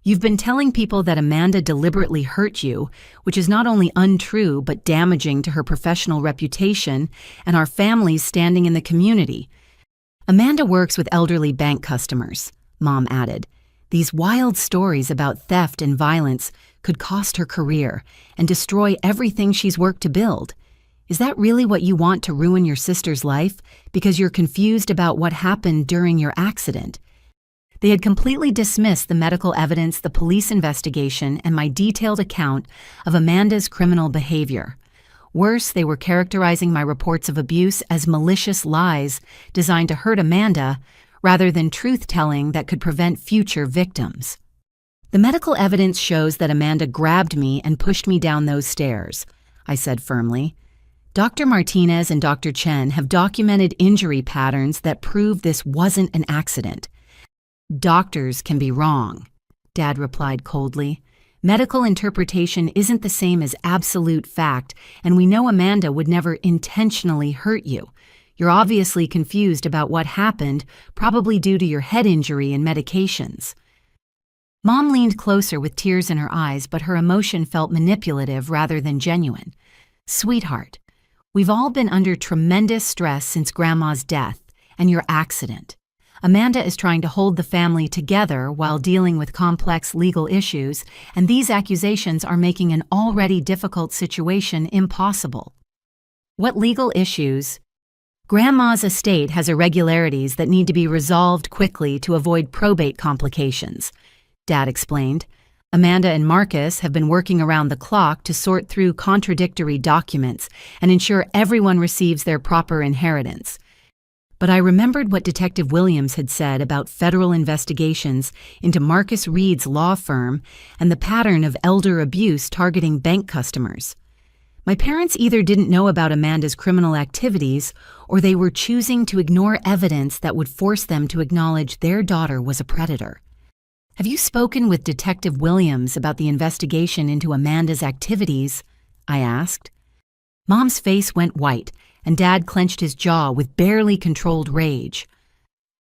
You've been telling people that Amanda deliberately hurt you, which is not only untrue but damaging to her professional reputation and our family's standing in the community. Amanda works with elderly bank customers, Mom added. These wild stories about theft and violence could cost her career and destroy everything she's worked to build. Is that really what you want to ruin your sister's life because you're confused about what happened during your accident? They had completely dismissed the medical evidence, the police investigation, and my detailed account of Amanda's criminal behavior. Worse, they were characterizing my reports of abuse as malicious lies designed to hurt Amanda rather than truth-telling that could prevent future victims. The medical evidence shows that Amanda grabbed me and pushed me down those stairs, I said firmly. Dr. Martinez and Dr. Chen have documented injury patterns that prove this wasn't an accident. Doctors can be wrong, Dad replied coldly. Medical interpretation isn't the same as absolute fact, and we know Amanda would never intentionally hurt you. You're obviously confused about what happened, probably due to your head injury and medications. Mom leaned closer with tears in her eyes, but her emotion felt manipulative rather than genuine. Sweetheart, we've all been under tremendous stress since Grandma's death and your accident. Amanda is trying to hold the family together while dealing with complex legal issues, and these accusations are making an already difficult situation impossible. What legal issues? Grandma's estate has irregularities that need to be resolved quickly to avoid probate complications, Dad explained. Amanda and Marcus have been working around the clock to sort through contradictory documents and ensure everyone receives their proper inheritance. But I remembered what Detective Williams had said about federal investigations into Marcus Reed's law firm and the pattern of elder abuse targeting bank customers. My parents either didn't know about Amanda's criminal activities or they were choosing to ignore evidence that would force them to acknowledge their daughter was a predator. Have you spoken with Detective Williams about the investigation into Amanda's activities? I asked. Mom's face went white, and Dad clenched his jaw with barely controlled rage.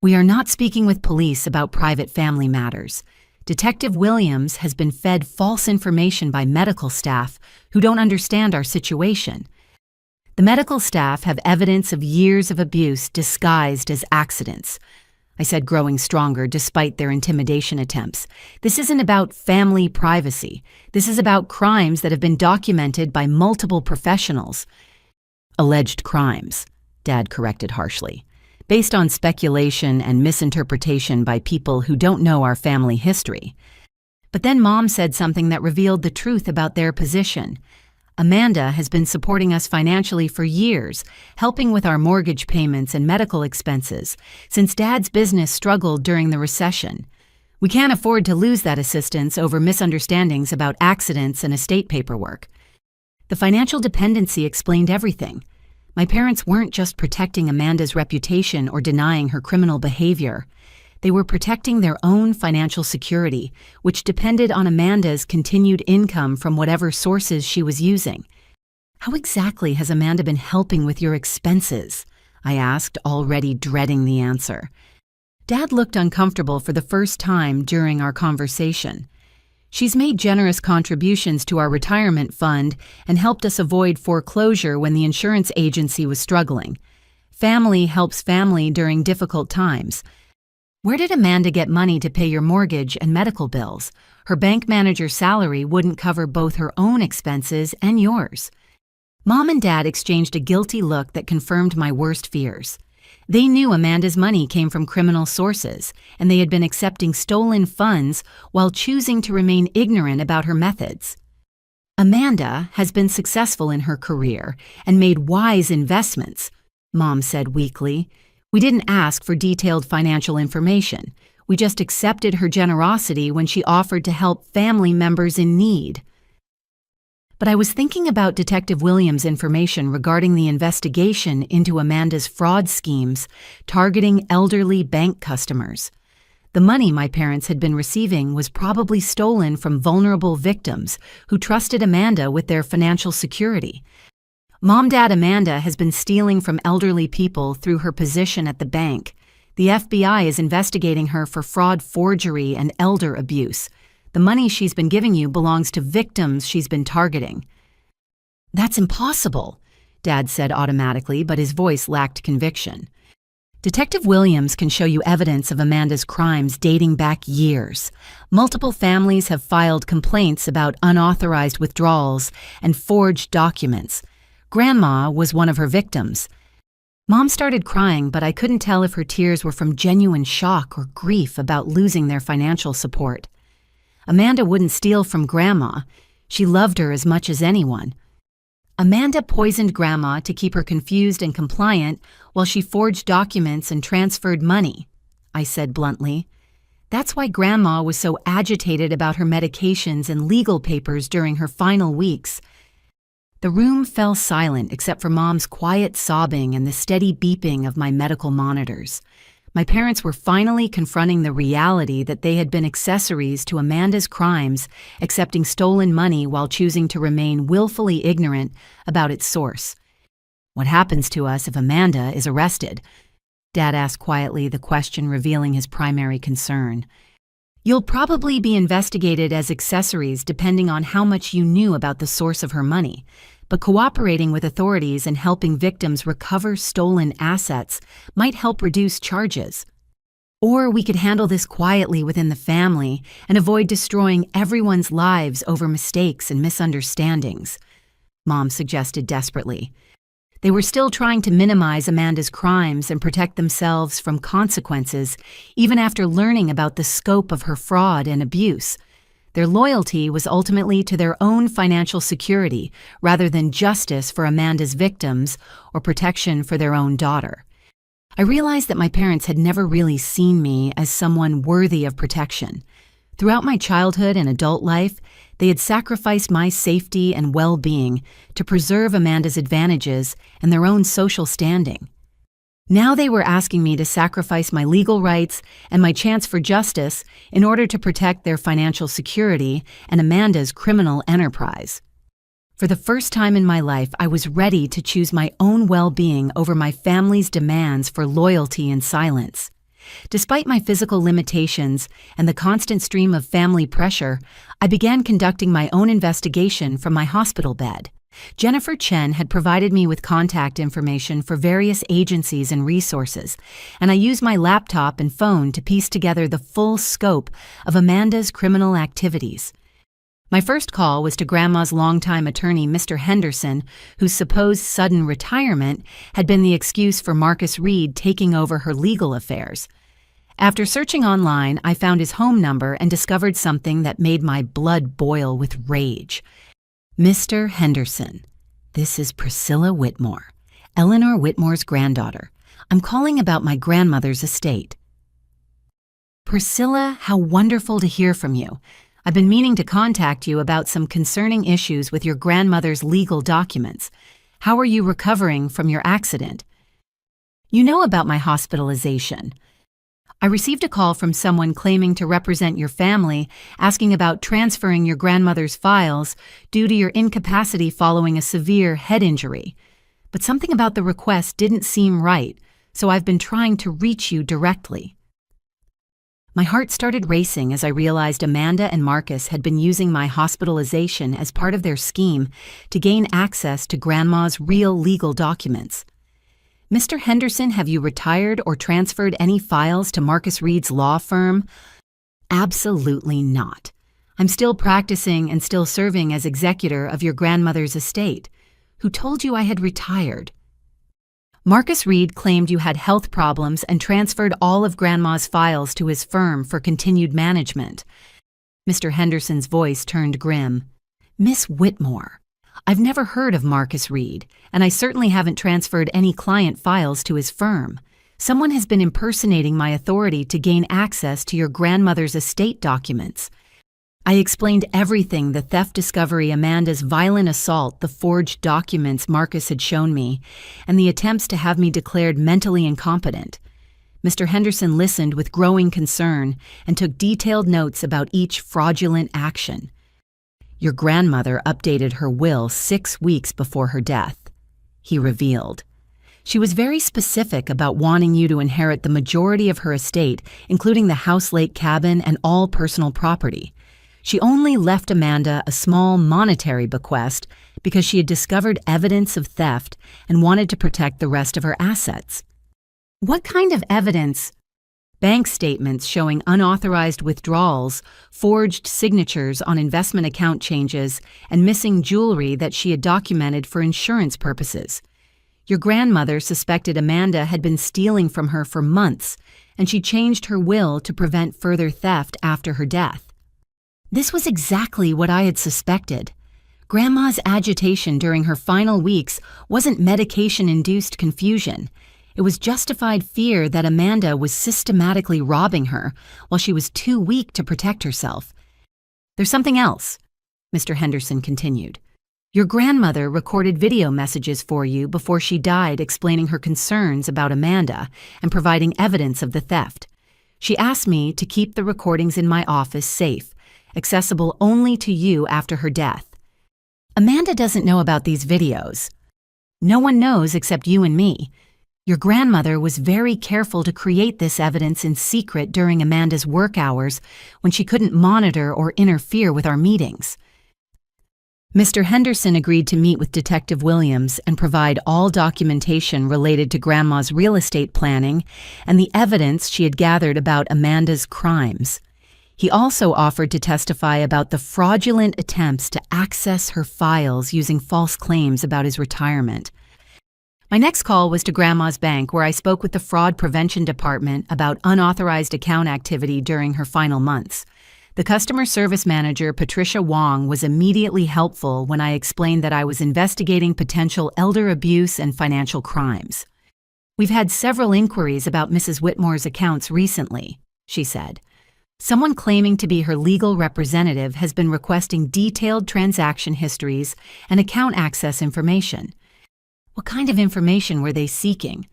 We are not speaking with police about private family matters. Detective Williams has been fed false information by medical staff who don't understand our situation. The medical staff have evidence of years of abuse disguised as accidents, I said, growing stronger despite their intimidation attempts. This isn't about family privacy. This is about crimes that have been documented by multiple professionals. Alleged crimes, Dad corrected harshly, based on speculation and misinterpretation by people who don't know our family history. But then Mom said something that revealed the truth about their position. Amanda has been supporting us financially for years, helping with our mortgage payments and medical expenses, since Dad's business struggled during the recession. We can't afford to lose that assistance over misunderstandings about accidents and estate paperwork. The financial dependency explained everything. My parents weren't just protecting Amanda's reputation or denying her criminal behavior. They were protecting their own financial security, which depended on Amanda's continued income from whatever sources she was using. How exactly has Amanda been helping with your expenses? I asked, already dreading the answer. Dad looked uncomfortable for the first time during our conversation. She's made generous contributions to our retirement fund and helped us avoid foreclosure when the insurance agency was struggling. Family helps family during difficult times. Where did Amanda get money to pay your mortgage and medical bills? Her bank manager's salary wouldn't cover both her own expenses and yours. Mom and Dad exchanged a guilty look that confirmed my worst fears. They knew Amanda's money came from criminal sources, and they had been accepting stolen funds while choosing to remain ignorant about her methods. Amanda has been successful in her career and made wise investments, Mom said weakly. We didn't ask for detailed financial information. We just accepted her generosity when she offered to help family members in need. But I was thinking about Detective Williams' information regarding the investigation into Amanda's fraud schemes targeting elderly bank customers. The money my parents had been receiving was probably stolen from vulnerable victims who trusted Amanda with their financial security. Mom, Dad, Amanda has been stealing from elderly people through her position at the bank. The FBI is investigating her for fraud, forgery, and elder abuse. The money she's been giving you belongs to victims she's been targeting. That's impossible, Dad said automatically, but his voice lacked conviction. Detective Williams can show you evidence of Amanda's crimes dating back years. Multiple families have filed complaints about unauthorized withdrawals and forged documents. Grandma was one of her victims. Mom started crying, but I couldn't tell if her tears were from genuine shock or grief about losing their financial support. Amanda wouldn't steal from Grandma. She loved her as much as anyone. Amanda poisoned Grandma to keep her confused and compliant while she forged documents and transferred money, I said bluntly. That's why Grandma was so agitated about her medications and legal papers during her final weeks. The room fell silent except for Mom's quiet sobbing and the steady beeping of my medical monitors. My parents were finally confronting the reality that they had been accessories to Amanda's crimes, accepting stolen money while choosing to remain willfully ignorant about its source. "What happens to us if Amanda is arrested?" Dad asked quietly, the question revealing his primary concern. "You'll probably be investigated as accessories depending on how much you knew about the source of her money, but cooperating with authorities and helping victims recover stolen assets might help reduce charges. Or we could handle this quietly within the family and avoid destroying everyone's lives over mistakes and misunderstandings," Mom suggested desperately. They were still trying to minimize Amanda's crimes and protect themselves from consequences, even after learning about the scope of her fraud and abuse. Their loyalty was ultimately to their own financial security rather than justice for Amanda's victims or protection for their own daughter. I realized that my parents had never really seen me as someone worthy of protection. Throughout my childhood and adult life, they had sacrificed my safety and well-being to preserve Amanda's advantages and their own social standing. Now they were asking me to sacrifice my legal rights and my chance for justice in order to protect their financial security and Amanda's criminal enterprise. For the first time in my life, I was ready to choose my own well-being over my family's demands for loyalty and silence. Despite my physical limitations and the constant stream of family pressure, I began conducting my own investigation from my hospital bed. Jennifer Chen had provided me with contact information for various agencies and resources, and I used my laptop and phone to piece together the full scope of Amanda's criminal activities. My first call was to Grandma's longtime attorney, Mr. Henderson, whose supposed sudden retirement had been the excuse for Marcus Reed taking over her legal affairs. After searching online, I found his home number and discovered something that made my blood boil with rage. "Mr. Henderson, this is Priscilla Whitmore, Eleanor Whitmore's granddaughter. I'm calling about my grandmother's estate." "Priscilla, how wonderful to hear from you. I've been meaning to contact you about some concerning issues with your grandmother's legal documents. How are you recovering from your accident? You know about my hospitalization. I received a call from someone claiming to represent your family, asking about transferring your grandmother's files due to your incapacity following a severe head injury. But something about the request didn't seem right, so I've been trying to reach you directly." My heart started racing as I realized Amanda and Marcus had been using my hospitalization as part of their scheme to gain access to Grandma's real legal documents. "Mr. Henderson, have you retired or transferred any files to Marcus Reed's law firm?" "Absolutely not. I'm still practicing and still serving as executor of your grandmother's estate. Who told you I had retired?" "Marcus Reed claimed you had health problems and transferred all of Grandma's files to his firm for continued management." Mr. Henderson's voice turned grim. "Miss Whitmore, I've never heard of Marcus Reed, and I certainly haven't transferred any client files to his firm. Someone has been impersonating my authority to gain access to your grandmother's estate documents." I explained everything: the theft discovery, Amanda's violent assault, the forged documents Marcus had shown me, and the attempts to have me declared mentally incompetent. Mr. Henderson listened with growing concern and took detailed notes about each fraudulent action. "Your grandmother updated her will 6 weeks before her death," he revealed. "She was very specific about wanting you to inherit the majority of her estate, including the House Lake cabin and all personal property. She only left Amanda a small monetary bequest because she had discovered evidence of theft and wanted to protect the rest of her assets." "What kind of evidence?" "Bank statements showing unauthorized withdrawals, forged signatures on investment account changes, and missing jewelry that she had documented for insurance purposes. Your grandmother suspected Amanda had been stealing from her for months, and she changed her will to prevent further theft after her death." This was exactly what I had suspected. Grandma's agitation during her final weeks wasn't medication-induced confusion. It was justified fear that Amanda was systematically robbing her while she was too weak to protect herself. "There's something else," Mr. Henderson continued. "Your grandmother recorded video messages for you before she died explaining her concerns about Amanda and providing evidence of the theft. She asked me to keep the recordings in my office safe, accessible only to you after her death. Amanda doesn't know about these videos. No one knows except you and me. Your grandmother was very careful to create this evidence in secret during Amanda's work hours when she couldn't monitor or interfere with our meetings." Mr. Henderson agreed to meet with Detective Williams and provide all documentation related to Grandma's real estate planning and the evidence she had gathered about Amanda's crimes. He also offered to testify about the fraudulent attempts to access her files using false claims about his retirement. My next call was to Grandma's bank, where I spoke with the Fraud Prevention Department about unauthorized account activity during her final months. The customer service manager, Patricia Wong, was immediately helpful when I explained that I was investigating potential elder abuse and financial crimes. "We've had several inquiries about Mrs. Whitmore's accounts recently," she said. "Someone claiming to be her legal representative has been requesting detailed transaction histories and account access information." "What kind of information were they seeking?"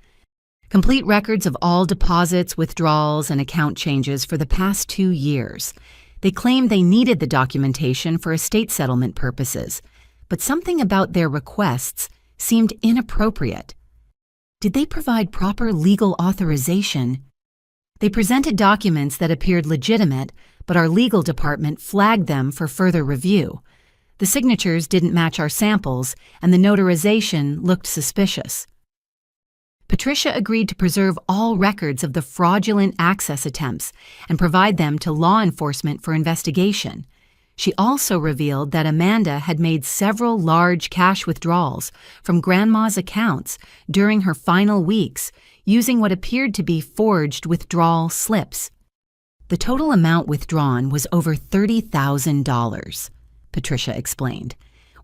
"Complete records of all deposits, withdrawals, and account changes for the past 2 years. They claimed they needed the documentation for estate settlement purposes, but something about their requests seemed inappropriate." "Did they provide proper legal authorization?" "They presented documents that appeared legitimate, but our legal department flagged them for further review. The signatures didn't match our samples, and the notarization looked suspicious." Patricia agreed to preserve all records of the fraudulent access attempts and provide them to law enforcement for investigation. She also revealed that Amanda had made several large cash withdrawals from Grandma's accounts during her final weeks using what appeared to be forged withdrawal slips. "The total amount withdrawn was over $30,000, Patricia explained.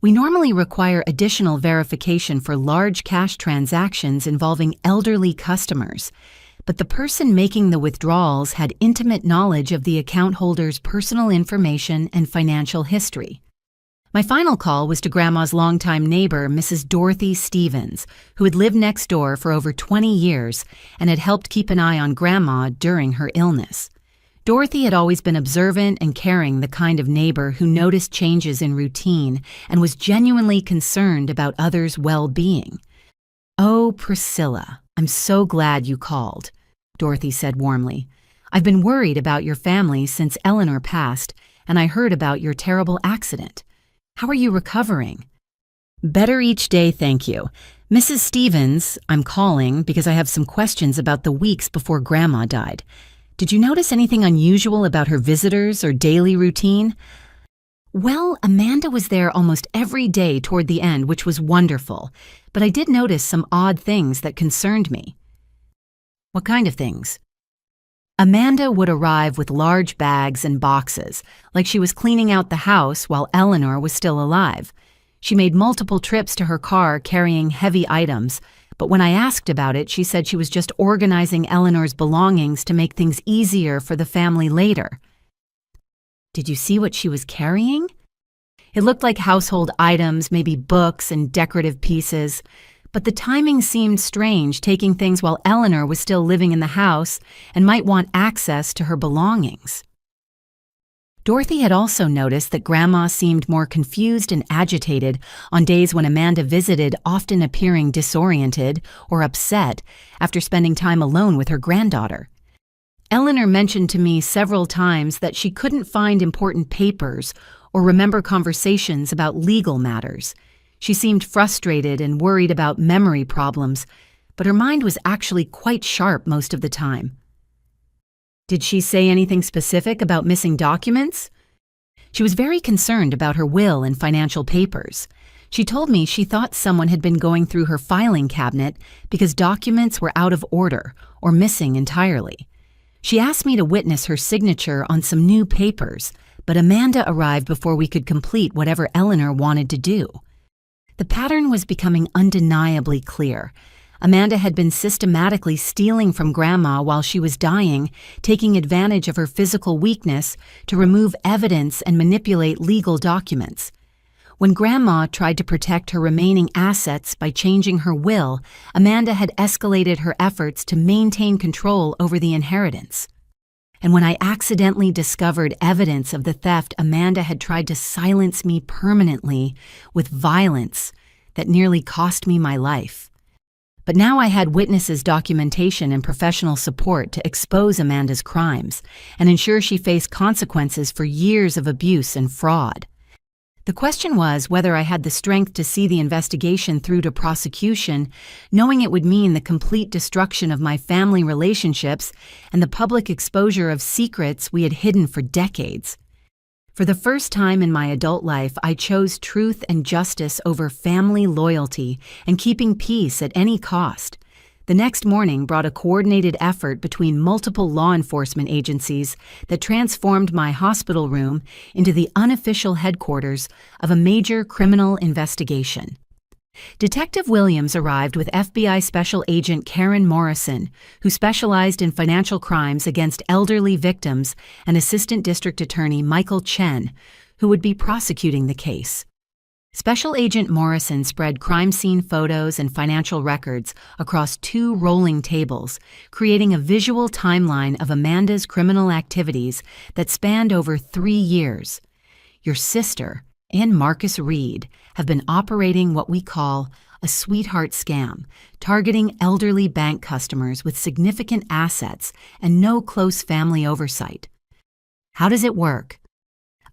"We normally require additional verification for large cash transactions involving elderly customers, but the person making the withdrawals had intimate knowledge of the account holder's personal information and financial history." My final call was to Grandma's longtime neighbor, Mrs. Dorothy Stevens, who had lived next door for over 20 years and had helped keep an eye on Grandma during her illness. Dorothy had always been observant and caring, the kind of neighbor who noticed changes in routine and was genuinely concerned about others' well-being. "Oh, Priscilla, I'm so glad you called," Dorothy said warmly. "I've been worried about your family since Eleanor passed, and I heard about your terrible accident. How are you recovering?" "Better each day, thank you. Mrs. Stevens, I'm calling because I have some questions about the weeks before Grandma died. Did you notice anything unusual about her visitors or daily routine?" "Well, Amanda was there almost every day toward the end, which was wonderful, but I did notice some odd things that concerned me." "What kind of things?" "Amanda would arrive with large bags and boxes, like she was cleaning out the house while Eleanor was still alive. She made multiple trips to her car carrying heavy items, but when I asked about it, she said she was just organizing Eleanor's belongings to make things easier for the family later." "Did you see what she was carrying?" "It looked like household items, maybe books and decorative pieces, but the timing seemed strange, taking things while Eleanor was still living in the house and might want access to her belongings." Dorothy had also noticed that Grandma seemed more confused and agitated on days when Amanda visited, often appearing disoriented or upset after spending time alone with her granddaughter. Eleanor mentioned to me several times that she couldn't find important papers or remember conversations about legal matters. She seemed frustrated and worried about memory problems, but her mind was actually quite sharp most of the time. "Did she say anything specific about missing documents?" "She was very concerned about her will and financial papers. She told me she thought someone had been going through her filing cabinet because documents were out of order or missing entirely. She asked me to witness her signature on some new papers, but Amanda arrived before we could complete whatever Eleanor wanted to do." The pattern was becoming undeniably clear. Amanda had been systematically stealing from Grandma while she was dying, taking advantage of her physical weakness to remove evidence and manipulate legal documents. When Grandma tried to protect her remaining assets by changing her will, Amanda had escalated her efforts to maintain control over the inheritance. And when I accidentally discovered evidence of the theft, Amanda had tried to silence me permanently with violence that nearly cost me my life. But now I had witnesses' documentation and professional support to expose Amanda's crimes and ensure she faced consequences for years of abuse and fraud. The question was whether I had the strength to see the investigation through to prosecution, knowing it would mean the complete destruction of my family relationships and the public exposure of secrets we had hidden for decades. For the first time in my adult life, I chose truth and justice over family loyalty and keeping peace at any cost. The next morning brought a coordinated effort between multiple law enforcement agencies that transformed my hospital room into the unofficial headquarters of a major criminal investigation. Detective Williams arrived with FBI Special Agent Karen Morrison, who specialized in financial crimes against elderly victims, and Assistant District Attorney Michael Chen, who would be prosecuting the case. Special Agent Morrison spread crime scene photos and financial records across 2 rolling tables, creating a visual timeline of Amanda's criminal activities that spanned over 3 years. Your sister and Marcus Reed have been operating what we call a sweetheart scam, targeting elderly bank customers with significant assets and no close family oversight. How does it work?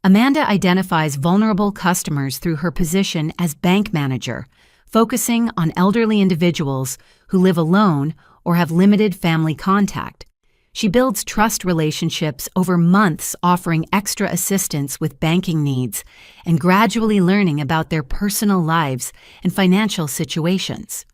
Amanda identifies vulnerable customers through her position as bank manager, focusing on elderly individuals who live alone or have limited family contact. She builds trust relationships over months, offering extra assistance with banking needs and gradually learning about their personal lives and financial situations.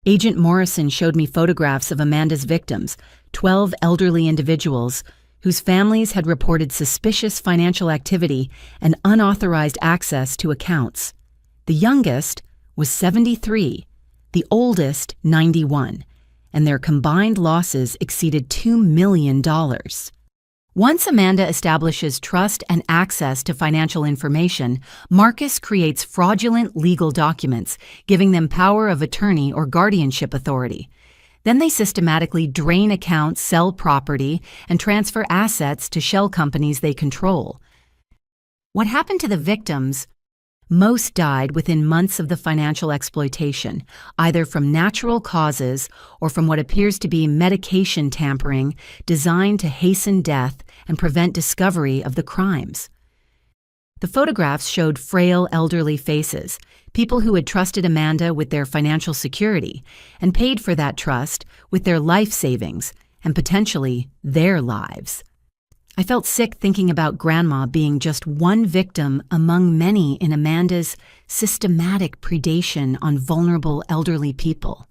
Agent Morrison showed me photographs of Amanda's victims, 12 elderly individuals whose families had reported suspicious financial activity and unauthorized access to accounts. The youngest was 73, the oldest 91, and their combined losses exceeded $2 million. Once Amanda establishes trust and access to financial information, Marcus creates fraudulent legal documents, giving them power of attorney or guardianship authority. Then they systematically drain accounts, sell property, and transfer assets to shell companies they control. What happened to the victims? Most died within months of the financial exploitation, either from natural causes or from what appears to be medication tampering designed to hasten death and prevent discovery of the crimes. The photographs showed frail elderly faces, people who had trusted Amanda with their financial security and paid for that trust with their life savings and potentially their lives. I felt sick thinking about Grandma being just one victim among many in Amanda's systematic predation on vulnerable elderly people.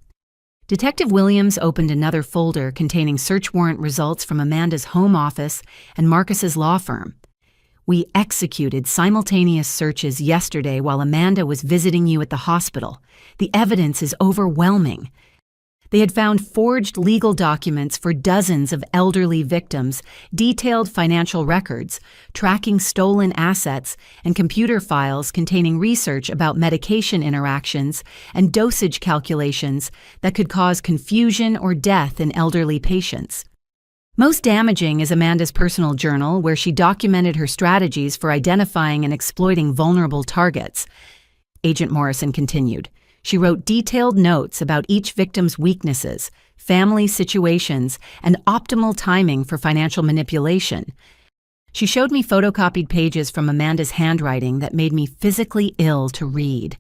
Detective Williams opened another folder containing search warrant results from Amanda's home office and Marcus's law firm. We executed simultaneous searches yesterday while Amanda was visiting you at the hospital. The evidence is overwhelming. They had found forged legal documents for dozens of elderly victims, detailed financial records, tracking stolen assets, and computer files containing research about medication interactions and dosage calculations that could cause confusion or death in elderly patients. Most damaging is Amanda's personal journal, where she documented her strategies for identifying and exploiting vulnerable targets. Agent Morrison continued. She wrote detailed notes about each victim's weaknesses, family situations, and optimal timing for financial manipulation. She showed me photocopied pages from Amanda's handwriting that made me physically ill to read.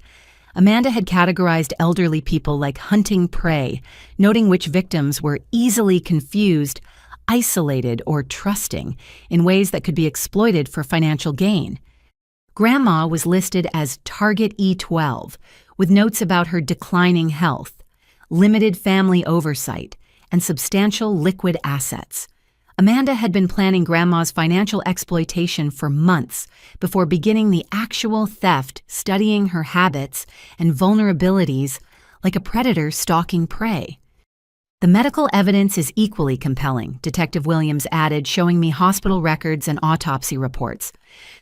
Amanda had categorized elderly people like hunting prey, noting which victims were easily confused, isolated, or trusting in ways that could be exploited for financial gain. Grandma was listed as Target E12, with notes about her declining health, limited family oversight, and substantial liquid assets. Amanda had been planning Grandma's financial exploitation for months before beginning the actual theft, studying her habits and vulnerabilities like a predator stalking prey. The medical evidence is equally compelling, Detective Williams added, showing me hospital records and autopsy reports.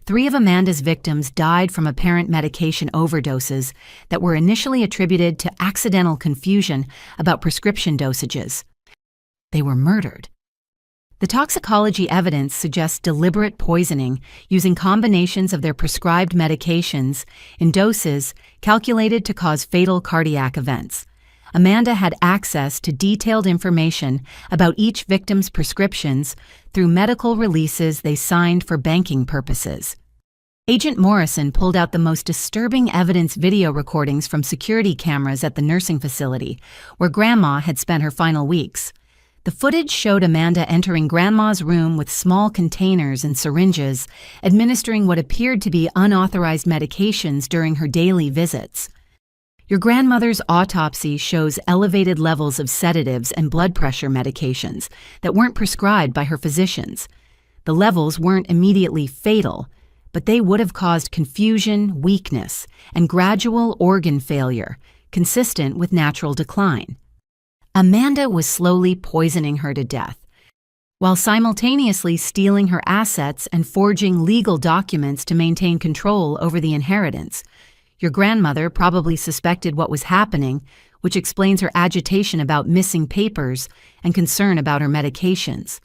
3 of Amanda's victims died from apparent medication overdoses that were initially attributed to accidental confusion about prescription dosages. They were murdered. The toxicology evidence suggests deliberate poisoning using combinations of their prescribed medications in doses calculated to cause fatal cardiac events. Amanda had access to detailed information about each victim's prescriptions through medical releases they signed for banking purposes. Agent Morrison pulled out the most disturbing evidence video recordings from security cameras at the nursing facility, where Grandma had spent her final weeks. The footage showed Amanda entering Grandma's room with small containers and syringes, administering what appeared to be unauthorized medications during her daily visits. Your grandmother's autopsy shows elevated levels of sedatives and blood pressure medications that weren't prescribed by her physicians. The levels weren't immediately fatal, but they would have caused confusion, weakness, and gradual organ failure, consistent with natural decline. Amanda was slowly poisoning her to death, while simultaneously stealing her assets and forging legal documents to maintain control over the inheritance. Your grandmother probably suspected what was happening, which explains her agitation about missing papers and concern about her medications.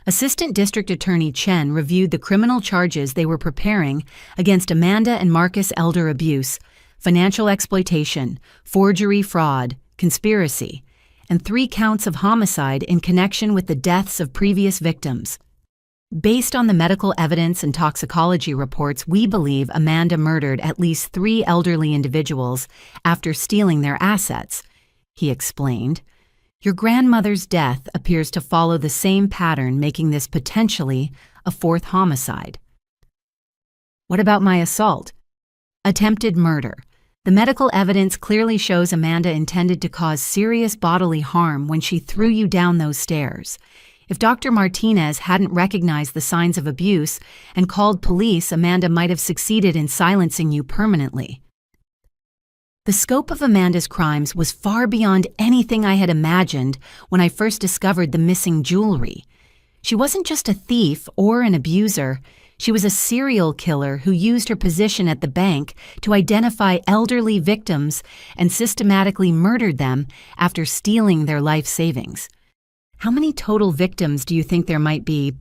Assistant District Attorney Chen reviewed the criminal charges they were preparing against Amanda and Marcus: elder abuse, financial exploitation, forgery, fraud, conspiracy, and 3 counts of homicide in connection with the deaths of previous victims. Based on the medical evidence and toxicology reports, we believe Amanda murdered at least 3 elderly individuals after stealing their assets, he explained. Your grandmother's death appears to follow the same pattern, making this potentially a 4th homicide. What about my assault? Attempted murder. The medical evidence clearly shows Amanda intended to cause serious bodily harm when she threw you down those stairs. If Dr. Martinez hadn't recognized the signs of abuse and called police, Amanda might have succeeded in silencing you permanently. The scope of Amanda's crimes was far beyond anything I had imagined when I first discovered the missing jewelry. She wasn't just a thief or an abuser. She was a serial killer who used her position at the bank to identify elderly victims and systematically murdered them after stealing their life savings. How many total victims do you think there might be?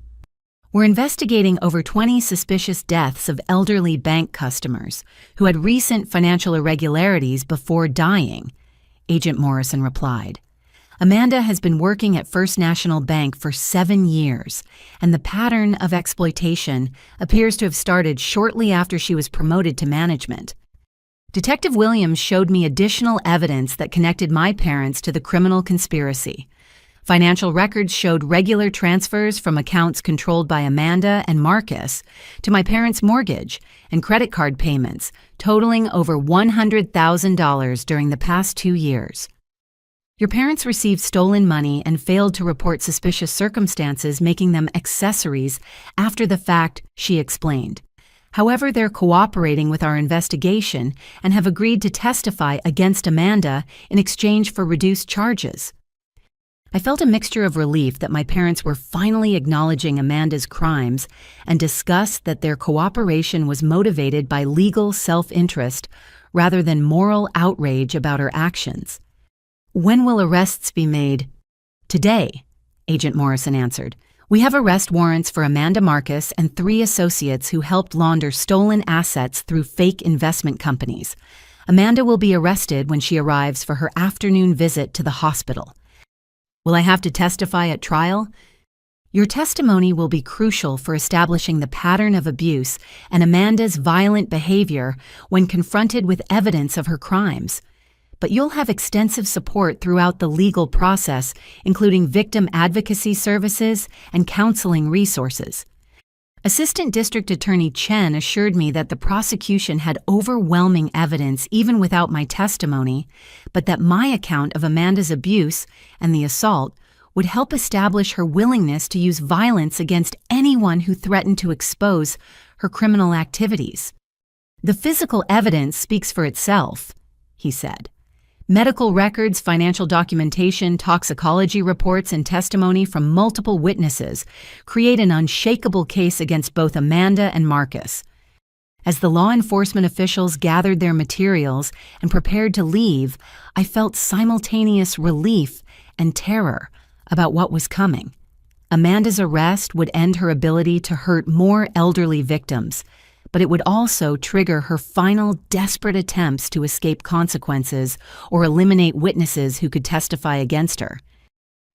We're investigating over 20 suspicious deaths of elderly bank customers who had recent financial irregularities before dying, Agent Morrison replied. Amanda has been working at First National Bank for 7 years, and the pattern of exploitation appears to have started shortly after she was promoted to management. Detective Williams showed me additional evidence that connected my parents to the criminal conspiracy. Financial records showed regular transfers from accounts controlled by Amanda and Marcus to my parents' mortgage and credit card payments, totaling over $100,000 during the past 2 years. Your parents received stolen money and failed to report suspicious circumstances, making them accessories after the fact, she explained. However, they're cooperating with our investigation and have agreed to testify against Amanda in exchange for reduced charges. I felt a mixture of relief that my parents were finally acknowledging Amanda's crimes and disgust that their cooperation was motivated by legal self-interest rather than moral outrage about her actions. When will arrests be made? Today, Agent Morrison answered. We have arrest warrants for Amanda Marcus and 3 associates who helped launder stolen assets through fake investment companies. Amanda will be arrested when she arrives for her afternoon visit to the hospital. Will I have to testify at trial? Your testimony will be crucial for establishing the pattern of abuse and Amanda's violent behavior when confronted with evidence of her crimes. But you'll have extensive support throughout the legal process, including victim advocacy services and counseling resources. Assistant District Attorney Chen assured me that the prosecution had overwhelming evidence even without my testimony, but that my account of Amanda's abuse and the assault would help establish her willingness to use violence against anyone who threatened to expose her criminal activities. The physical evidence speaks for itself, he said. Medical records, financial documentation, toxicology reports, and testimony from multiple witnesses create an unshakable case against both Amanda and Marcus. As the law enforcement officials gathered their materials and prepared to leave, I felt simultaneous relief and terror about what was coming. Amanda's arrest would end her ability to hurt more elderly victims, but it would also trigger her final desperate attempts to escape consequences or eliminate witnesses who could testify against her.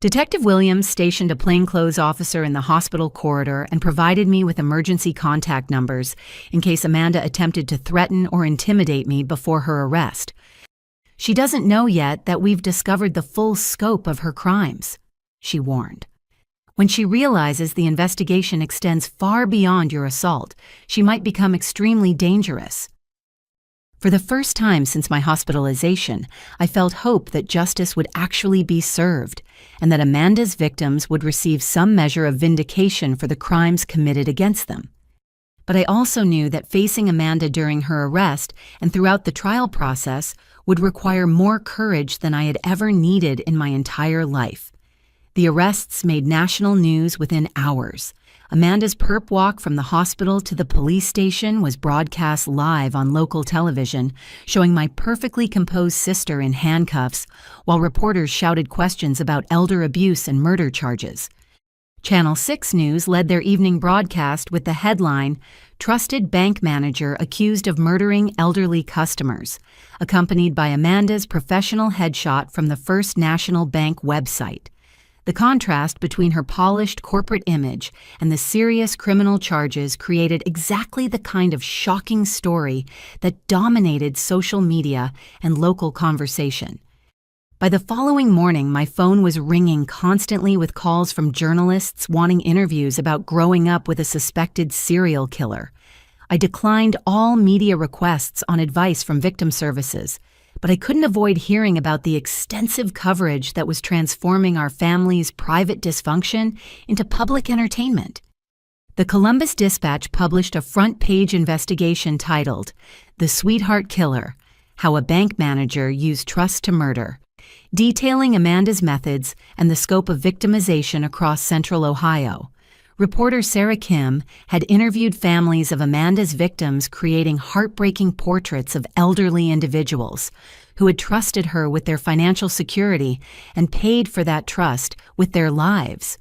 Detective Williams stationed a plainclothes officer in the hospital corridor and provided me with emergency contact numbers in case Amanda attempted to threaten or intimidate me before her arrest. "She doesn't know yet that we've discovered the full scope of her crimes," she warned. "When she realizes the investigation extends far beyond your assault, she might become extremely dangerous." For the first time since my hospitalization, I felt hope that justice would actually be served and that Amanda's victims would receive some measure of vindication for the crimes committed against them. But I also knew that facing Amanda during her arrest and throughout the trial process would require more courage than I had ever needed in my entire life. The arrests made national news within hours. Amanda's perp walk from the hospital to the police station was broadcast live on local television, showing my perfectly composed sister in handcuffs, while reporters shouted questions about elder abuse and murder charges. Channel 6 News led their evening broadcast with the headline, "Trusted Bank Manager Accused of Murdering Elderly Customers," accompanied by Amanda's professional headshot from the First National Bank website. The contrast between her polished corporate image and the serious criminal charges created exactly the kind of shocking story that dominated social media and local conversation. By the following morning, my phone was ringing constantly with calls from journalists wanting interviews about growing up with a suspected serial killer. I declined all media requests on advice from victim services, but I couldn't avoid hearing about the extensive coverage that was transforming our family's private dysfunction into public entertainment. The Columbus Dispatch published a front-page investigation titled, "The Sweetheart Killer: How a Bank Manager Used Trust to Murder," detailing Amanda's methods and the scope of victimization across central Ohio. Reporter Sarah Kim had interviewed families of Amanda's victims, creating heartbreaking portraits of elderly individuals who had trusted her with their financial security and paid for that trust with their lives.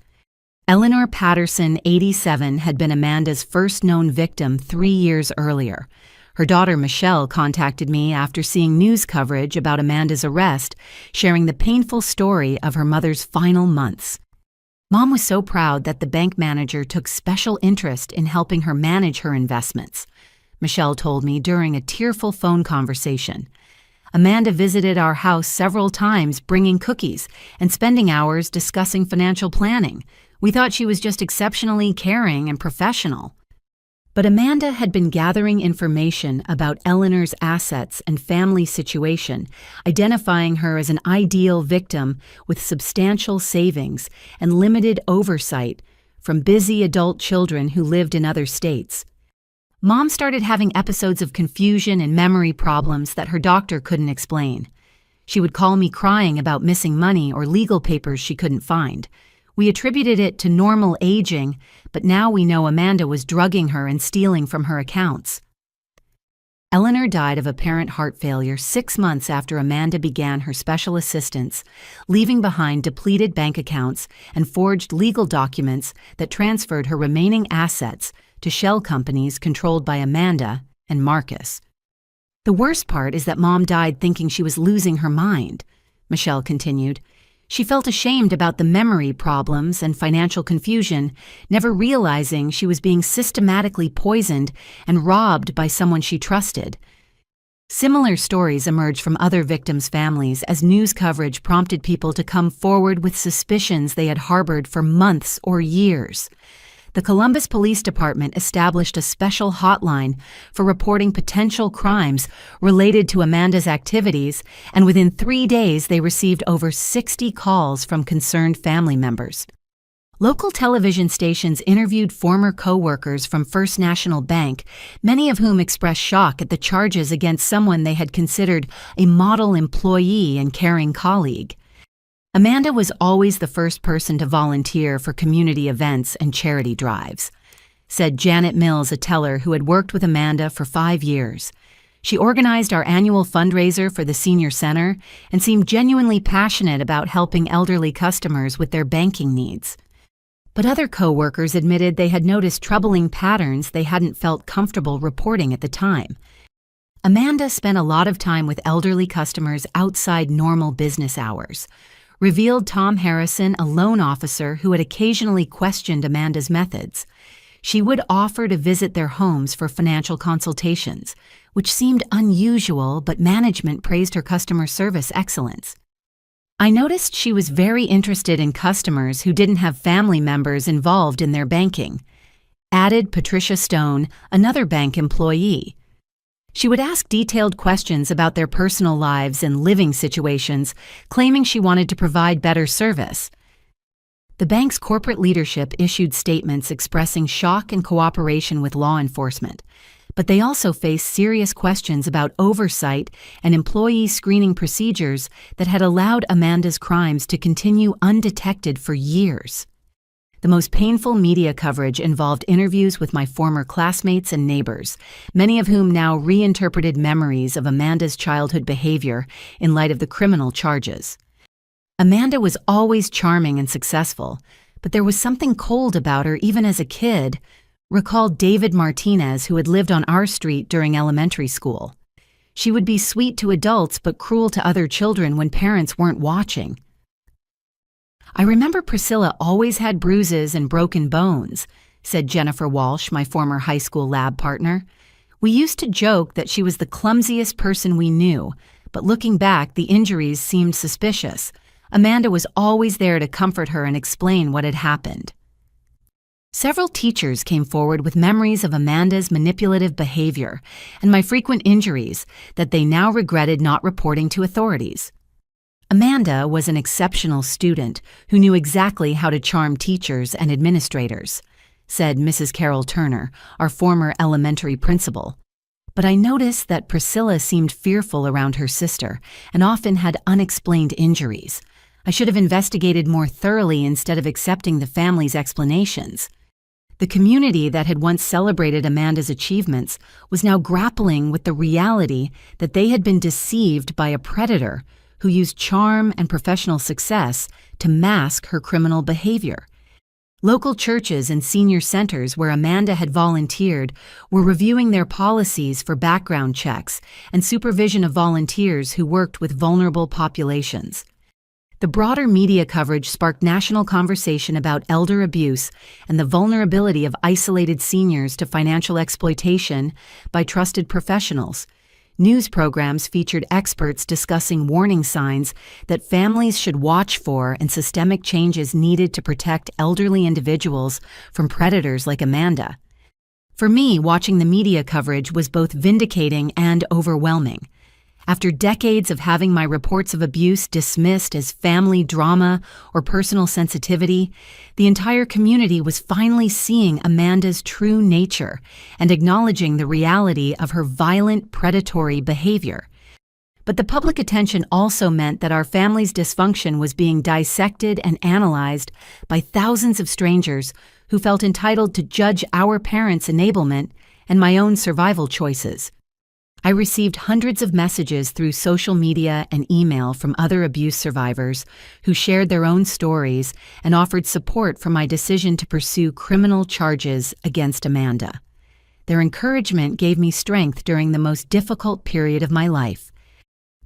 Eleanor Patterson, 87, had been Amanda's first known victim 3 years earlier. Her daughter Michelle contacted me after seeing news coverage about Amanda's arrest, sharing the painful story of her mother's final months. Mom was so proud that the bank manager took special interest in helping her manage her investments, Michelle told me during a tearful phone conversation. Amanda visited our house several times, bringing cookies and spending hours discussing financial planning. We thought she was just exceptionally caring and professional. But Amanda had been gathering information about Eleanor's assets and family situation, identifying her as an ideal victim with substantial savings and limited oversight from busy adult children who lived in other states. Mom started having episodes of confusion and memory problems that her doctor couldn't explain. She would call me crying about missing money or legal papers she couldn't find. We attributed it to normal aging, but now we know Amanda was drugging her and stealing from her accounts. Eleanor died of apparent heart failure 6 months after Amanda began her special assistance, leaving behind depleted bank accounts and forged legal documents that transferred her remaining assets to shell companies controlled by Amanda and Marcus. "The worst part is that Mom died thinking she was losing her mind," Michelle continued. "She felt ashamed about the memory problems and financial confusion, never realizing she was being systematically poisoned and robbed by someone she trusted." Similar stories emerged from other victims' families as news coverage prompted people to come forward with suspicions they had harbored for months or years. The Columbus Police Department established a special hotline for reporting potential crimes related to Amanda's activities, and within 3 days they received over 60 calls from concerned family members. Local television stations interviewed former co-workers from First National Bank, many of whom expressed shock at the charges against someone they had considered a model employee and caring colleague. Amanda was always the first person to volunteer for community events and charity drives, said Janet Mills, a teller who had worked with Amanda for 5 years. She organized our annual fundraiser for the senior center and seemed genuinely passionate about helping elderly customers with their banking needs. But other co-workers admitted they had noticed troubling patterns they hadn't felt comfortable reporting at the time. Amanda spent a lot of time with elderly customers outside normal business hours, revealed Tom Harrison, a loan officer who had occasionally questioned Amanda's methods. She would offer to visit their homes for financial consultations, which seemed unusual, but management praised her customer service excellence. I noticed she was very interested in customers who didn't have family members involved in their banking, added Patricia Stone, another bank employee. She would ask detailed questions about their personal lives and living situations, claiming she wanted to provide better service. The bank's corporate leadership issued statements expressing shock and cooperation with law enforcement, but they also faced serious questions about oversight and employee screening procedures that had allowed Amanda's crimes to continue undetected for years. The most painful media coverage involved interviews with my former classmates and neighbors, many of whom now reinterpreted memories of Amanda's childhood behavior in light of the criminal charges. Amanda was always charming and successful, but there was something cold about her even as a kid, recalled David Martinez, who had lived on our street during elementary school. She would be sweet to adults but cruel to other children when parents weren't watching. I remember Priscilla always had bruises and broken bones, said Jennifer Walsh, my former high school lab partner. We used to joke that she was the clumsiest person we knew, but looking back, the injuries seemed suspicious. Amanda was always there to comfort her and explain what had happened. Several teachers came forward with memories of Amanda's manipulative behavior and my frequent injuries that they now regretted not reporting to authorities. Amanda was an exceptional student who knew exactly how to charm teachers and administrators, said Mrs. Carol Turner, our former elementary principal. But I noticed that Priscilla seemed fearful around her sister and often had unexplained injuries. I should have investigated more thoroughly instead of accepting the family's explanations. The community that had once celebrated Amanda's achievements was now grappling with the reality that they had been deceived by a predator who used charm and professional success to mask her criminal behavior. Local churches and senior centers where Amanda had volunteered were reviewing their policies for background checks and supervision of volunteers who worked with vulnerable populations. The broader media coverage sparked national conversation about elder abuse and the vulnerability of isolated seniors to financial exploitation by trusted professionals. News programs featured experts discussing warning signs that families should watch for and systemic changes needed to protect elderly individuals from predators like Amanda. For me, watching the media coverage was both vindicating and overwhelming. After decades of having my reports of abuse dismissed as family drama or personal sensitivity, the entire community was finally seeing Amanda's true nature and acknowledging the reality of her violent, predatory behavior. But the public attention also meant that our family's dysfunction was being dissected and analyzed by thousands of strangers who felt entitled to judge our parents' enablement and my own survival choices. I received hundreds of messages through social media and email from other abuse survivors who shared their own stories and offered support for my decision to pursue criminal charges against Amanda. Their encouragement gave me strength during the most difficult period of my life.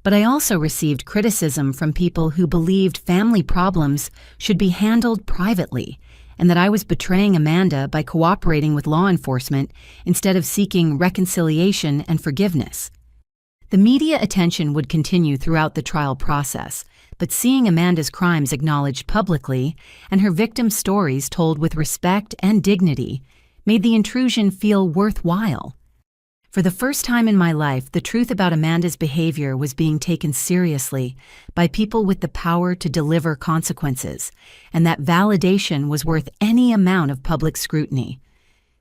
But I also received criticism from people who believed family problems should be handled privately, and that I was betraying Amanda by cooperating with law enforcement instead of seeking reconciliation and forgiveness. The media attention would continue throughout the trial process, but seeing Amanda's crimes acknowledged publicly and her victims' stories told with respect and dignity made the intrusion feel worthwhile. For the first time in my life, the truth about Amanda's behavior was being taken seriously by people with the power to deliver consequences, and that validation was worth any amount of public scrutiny.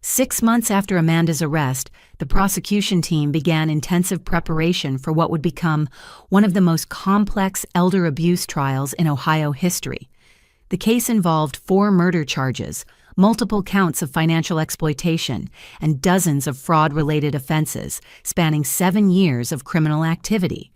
6 months after Amanda's arrest, the prosecution team began intensive preparation for what would become one of the most complex elder abuse trials in Ohio history. The case involved 4 murder charges, multiple counts of financial exploitation, and dozens of fraud-related offenses, spanning 7 years of criminal activity.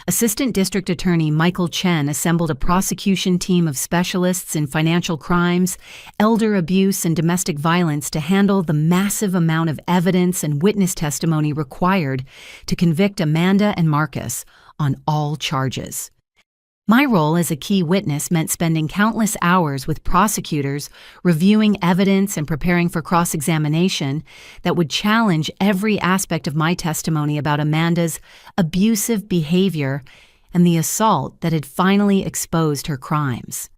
Assistant District Attorney Michael Chen assembled a prosecution team of specialists in financial crimes, elder abuse, and domestic violence to handle the massive amount of evidence and witness testimony required to convict Amanda and Marcus on all charges. My role as a key witness meant spending countless hours with prosecutors, reviewing evidence and preparing for cross-examination that would challenge every aspect of my testimony about Amanda's abusive behavior and the assault that had finally exposed her crimes.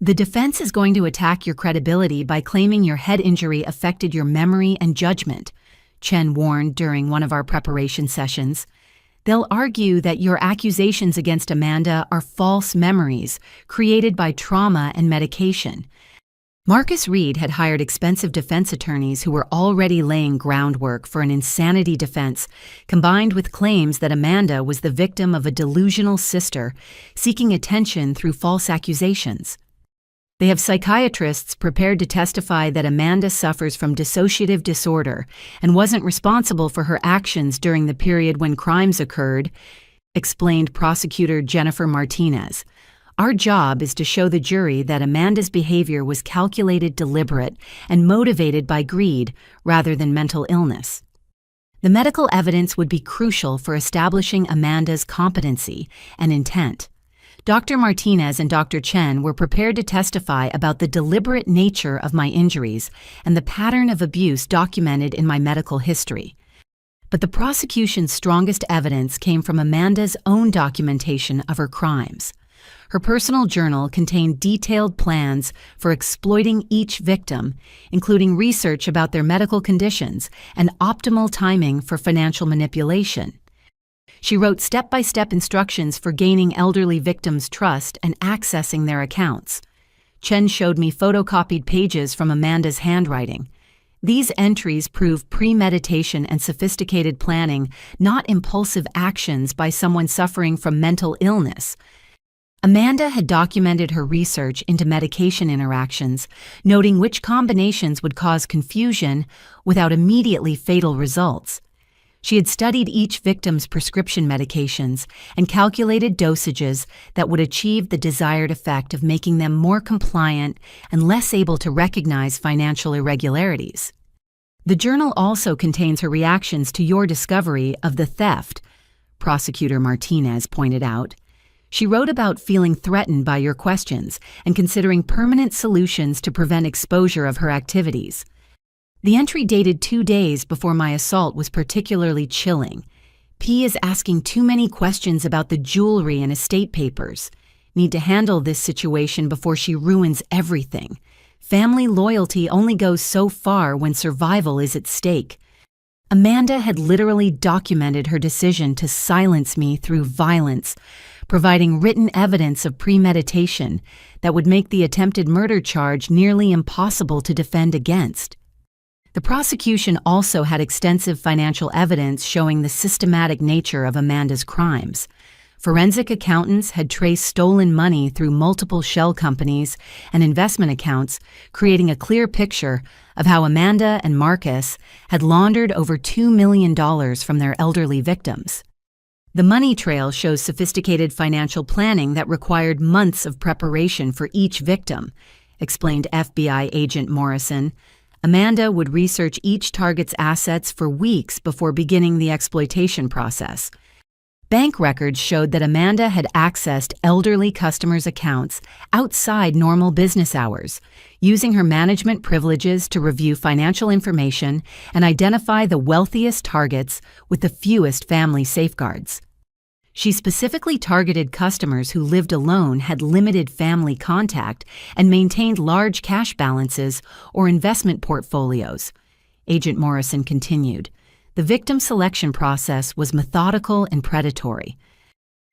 The defense is going to attack your credibility by claiming your head injury affected your memory and judgment, Chen warned during one of our preparation sessions. They'll argue that your accusations against Amanda are false memories created by trauma and medication. Marcus Reed had hired expensive defense attorneys who were already laying groundwork for an insanity defense, combined with claims that Amanda was the victim of a delusional sister seeking attention through false accusations. They have psychiatrists prepared to testify that Amanda suffers from dissociative disorder and wasn't responsible for her actions during the period when crimes occurred, explained prosecutor Jennifer Martinez. Our job is to show the jury that Amanda's behavior was calculated, deliberate, and motivated by greed rather than mental illness. The medical evidence would be crucial for establishing Amanda's competency and intent. Dr. Martinez and Dr. Chen were prepared to testify about the deliberate nature of my injuries and the pattern of abuse documented in my medical history. But the prosecution's strongest evidence came from Amanda's own documentation of her crimes. Her personal journal contained detailed plans for exploiting each victim, including research about their medical conditions and optimal timing for financial manipulation. She wrote step-by-step instructions for gaining elderly victims' trust and accessing their accounts. Chen showed me photocopied pages from Amanda's handwriting. These entries prove premeditation and sophisticated planning, not impulsive actions by someone suffering from mental illness. Amanda had documented her research into medication interactions, noting which combinations would cause confusion without immediately fatal results. She had studied each victim's prescription medications and calculated dosages that would achieve the desired effect of making them more compliant and less able to recognize financial irregularities. The journal also contains her reactions to your discovery of the theft, Prosecutor Martinez pointed out. She wrote about feeling threatened by your questions and considering permanent solutions to prevent exposure of her activities. The entry dated 2 days before my assault was particularly chilling. P is asking too many questions about the jewelry and estate papers. Need to handle this situation before she ruins everything. Family loyalty only goes so far when survival is at stake. Amanda had literally documented her decision to silence me through violence, providing written evidence of premeditation that would make the attempted murder charge nearly impossible to defend against. The prosecution also had extensive financial evidence showing the systematic nature of Amanda's crimes. Forensic accountants had traced stolen money through multiple shell companies and investment accounts, creating a clear picture of how Amanda and Marcus had laundered over $2 million from their elderly victims. The money trail shows sophisticated financial planning that required months of preparation for each victim, explained FBI agent Morrison. Amanda would research each target's assets for weeks before beginning the exploitation process. Bank records showed that Amanda had accessed elderly customers' accounts outside normal business hours, using her management privileges to review financial information and identify the wealthiest targets with the fewest family safeguards. She specifically targeted customers who lived alone, had limited family contact, and maintained large cash balances or investment portfolios. Agent Morrison continued. The victim selection process was methodical and predatory.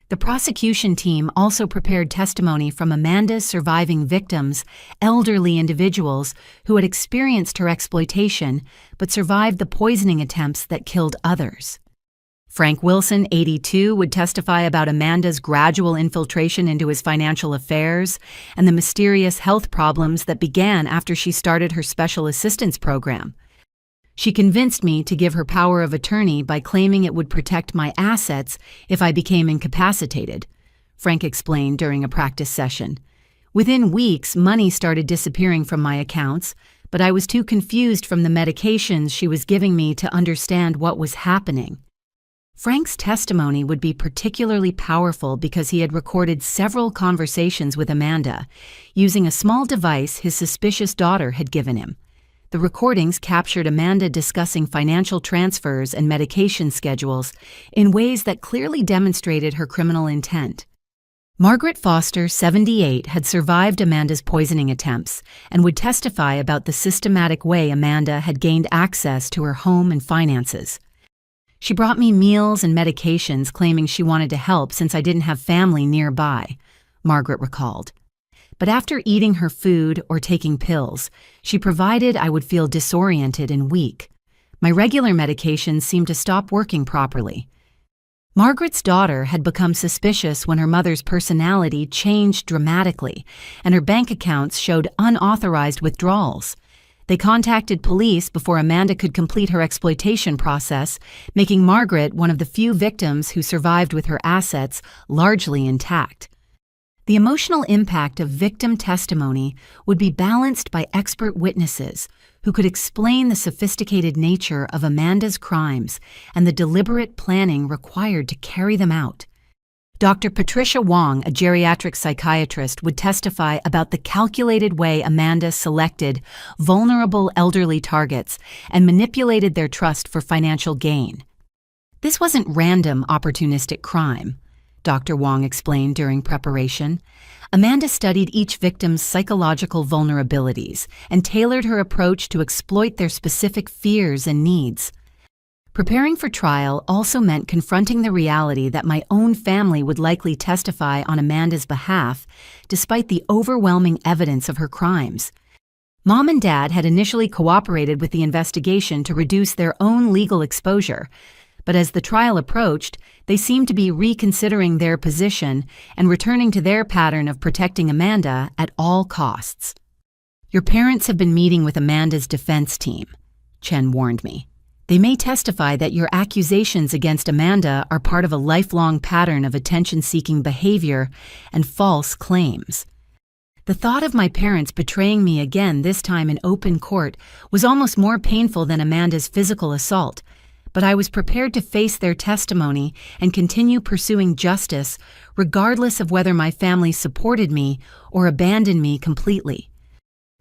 The prosecution team also prepared testimony from Amanda's surviving victims, elderly individuals who had experienced her exploitation but survived the poisoning attempts that killed others. Frank Wilson, 82, would testify about Amanda's gradual infiltration into his financial affairs and the mysterious health problems that began after she started her special assistance program. She convinced me to give her power of attorney by claiming it would protect my assets if I became incapacitated, Frank explained during a practice session. Within weeks, money started disappearing from my accounts, but I was too confused from the medications she was giving me to understand what was happening. Frank's testimony would be particularly powerful because he had recorded several conversations with Amanda, using a small device his suspicious daughter had given him. The recordings captured Amanda discussing financial transfers and medication schedules in ways that clearly demonstrated her criminal intent. Margaret Foster, 78, had survived Amanda's poisoning attempts and would testify about the systematic way Amanda had gained access to her home and finances. She brought me meals and medications claiming she wanted to help since I didn't have family nearby, Margaret recalled. But after eating her food or taking pills, she provided I would feel disoriented and weak. My regular medications seemed to stop working properly. Margaret's daughter had become suspicious when her mother's personality changed dramatically and her bank accounts showed unauthorized withdrawals. They contacted police before Amanda could complete her exploitation process, making Margaret one of the few victims who survived with her assets largely intact. The emotional impact of victim testimony would be balanced by expert witnesses who could explain the sophisticated nature of Amanda's crimes and the deliberate planning required to carry them out. Dr. Patricia Wong, a geriatric psychiatrist, would testify about the calculated way Amanda selected vulnerable elderly targets and manipulated their trust for financial gain. This wasn't random, opportunistic crime, Dr. Wong explained during preparation. Amanda studied each victim's psychological vulnerabilities and tailored her approach to exploit their specific fears and needs. Preparing for trial also meant confronting the reality that my own family would likely testify on Amanda's behalf, despite the overwhelming evidence of her crimes. Mom and Dad had initially cooperated with the investigation to reduce their own legal exposure, but as the trial approached, they seemed to be reconsidering their position and returning to their pattern of protecting Amanda at all costs. "Your parents have been meeting with Amanda's defense team," Chen warned me. "They may testify that your accusations against Amanda are part of a lifelong pattern of attention-seeking behavior and false claims." The thought of my parents betraying me again, this time in open court, was almost more painful than Amanda's physical assault, but I was prepared to face their testimony and continue pursuing justice regardless of whether my family supported me or abandoned me completely.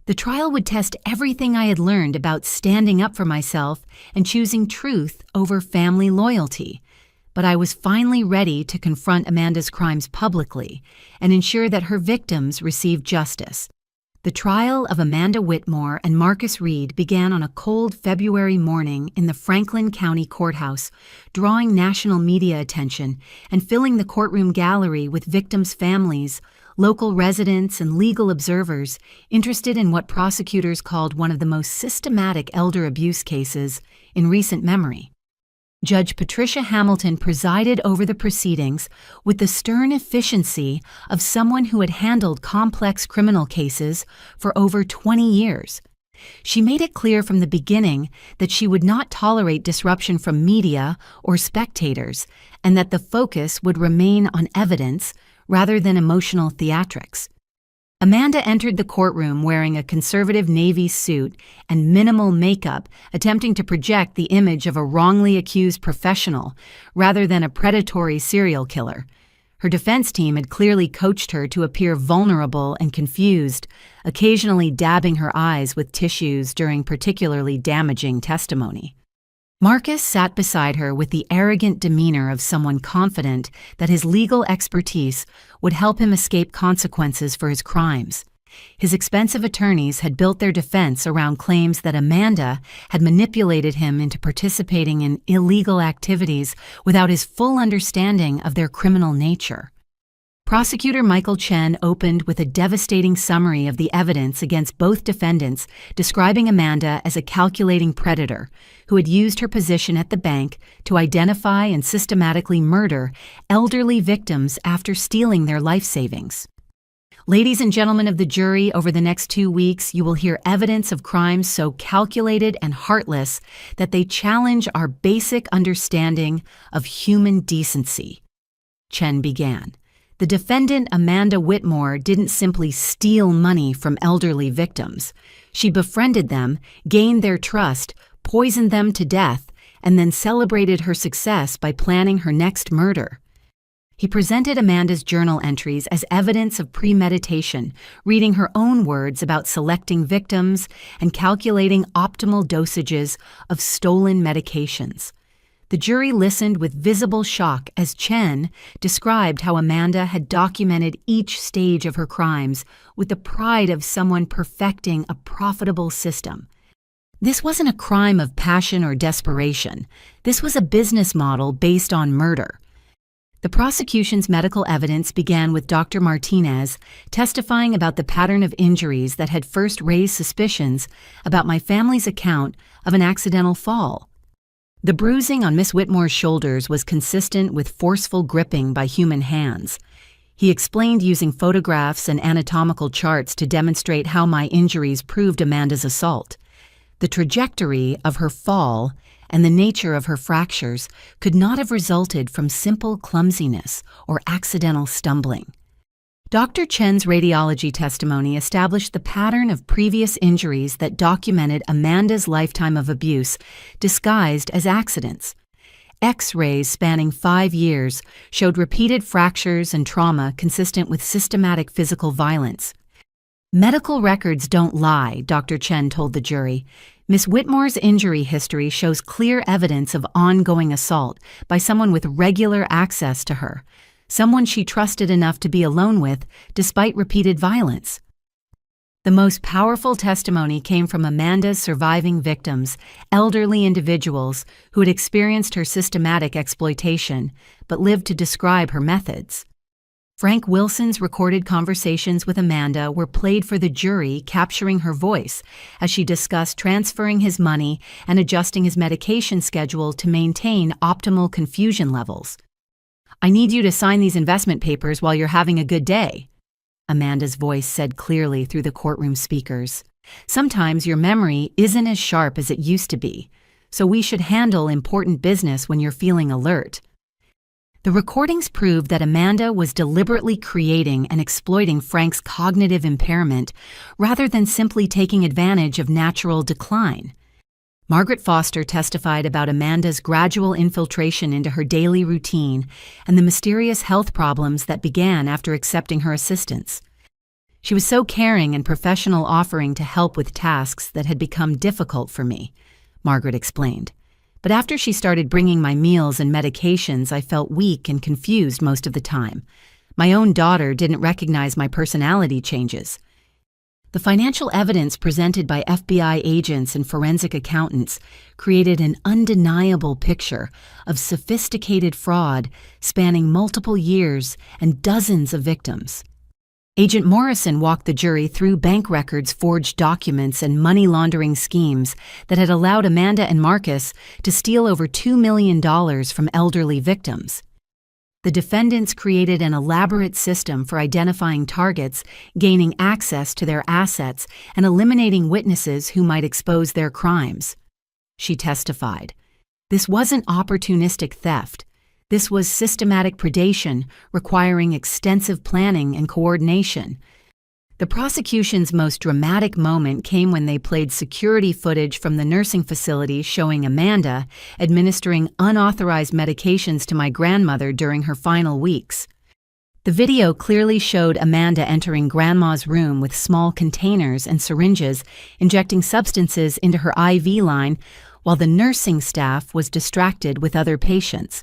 The trial would test everything I had learned about standing up for myself and choosing truth over family loyalty, but I was finally ready to confront Amanda's crimes publicly and ensure that her victims received justice. The trial of Amanda Whitmore and Marcus Reed began on a cold February morning in the Franklin County Courthouse, drawing national media attention and filling the courtroom gallery with victims' families, local residents, and legal observers interested in what prosecutors called one of the most systematic elder abuse cases in recent memory. Judge Patricia Hamilton presided over the proceedings with the stern efficiency of someone who had handled complex criminal cases for over 20 years. She made it clear from the beginning that she would not tolerate disruption from media or spectators, and that the focus would remain on evidence rather than emotional theatrics. Amanda entered the courtroom wearing a conservative navy suit and minimal makeup, attempting to project the image of a wrongly accused professional rather than a predatory serial killer. Her defense team had clearly coached her to appear vulnerable and confused, occasionally dabbing her eyes with tissues during particularly damaging testimony. Marcus sat beside her with the arrogant demeanor of someone confident that his legal expertise would help him escape consequences for his crimes. His expensive attorneys had built their defense around claims that Amanda had manipulated him into participating in illegal activities without his full understanding of their criminal nature. Prosecutor Michael Chen opened with a devastating summary of the evidence against both defendants, describing Amanda as a calculating predator who had used her position at the bank to identify and systematically murder elderly victims after stealing their life savings. Ladies and gentlemen of the jury, over the next 2 weeks, you will hear evidence of crimes so calculated and heartless that they challenge our basic understanding of human decency. Chen began. The defendant, Amanda Whitmore, didn't simply steal money from elderly victims. She befriended them, gained their trust, poisoned them to death, and then celebrated her success by planning her next murder. He presented Amanda's journal entries as evidence of premeditation, reading her own words about selecting victims and calculating optimal dosages of stolen medications. The jury listened with visible shock as Chen described how Amanda had documented each stage of her crimes with the pride of someone perfecting a profitable system. This wasn't a crime of passion or desperation. This was a business model based on murder. The prosecution's medical evidence began with Dr. Martinez testifying about the pattern of injuries that had first raised suspicions about my family's account of an accidental fall. The bruising on Miss Whitmore's shoulders was consistent with forceful gripping by human hands. He explained using photographs and anatomical charts to demonstrate how my injuries proved Amanda's assault. The trajectory of her fall and the nature of her fractures could not have resulted from simple clumsiness or accidental stumbling. Dr. Chen's radiology testimony established the pattern of previous injuries that documented Amanda's lifetime of abuse, disguised as accidents. X-rays spanning 5 years showed repeated fractures and trauma consistent with systematic physical violence. Medical records don't lie, Dr. Chen told the jury. Miss Whitmore's injury history shows clear evidence of ongoing assault by someone with regular access to her, someone she trusted enough to be alone with despite repeated violence. The most powerful testimony came from Amanda's surviving victims, elderly individuals who had experienced her systematic exploitation but lived to describe her methods. Frank Wilson's recorded conversations with Amanda were played for the jury, capturing her voice as she discussed transferring his money and adjusting his medication schedule to maintain optimal confusion levels. "I need you to sign these investment papers while you're having a good day," Amanda's voice said clearly through the courtroom speakers. "Sometimes your memory isn't as sharp as it used to be, so we should handle important business when you're feeling alert." The recordings proved that Amanda was deliberately creating and exploiting Frank's cognitive impairment rather than simply taking advantage of natural decline. Margaret Foster testified about Amanda's gradual infiltration into her daily routine and the mysterious health problems that began after accepting her assistance. She was so caring and professional, offering to help with tasks that had become difficult for me, Margaret explained. But after she started bringing my meals and medications, I felt weak and confused most of the time. My own daughter didn't recognize my personality changes. The financial evidence presented by FBI agents and forensic accountants created an undeniable picture of sophisticated fraud spanning multiple years and dozens of victims. Agent Morrison walked the jury through bank records, forged documents, and money laundering schemes that had allowed Amanda and Marcus to steal over $2 million from elderly victims. The defendants created an elaborate system for identifying targets, gaining access to their assets, and eliminating witnesses who might expose their crimes. She testified. This wasn't opportunistic theft. This was systematic predation requiring extensive planning and coordination. The prosecution's most dramatic moment came when they played security footage from the nursing facility showing Amanda administering unauthorized medications to my grandmother during her final weeks. The video clearly showed Amanda entering Grandma's room with small containers and syringes, injecting substances into her IV line while the nursing staff was distracted with other patients.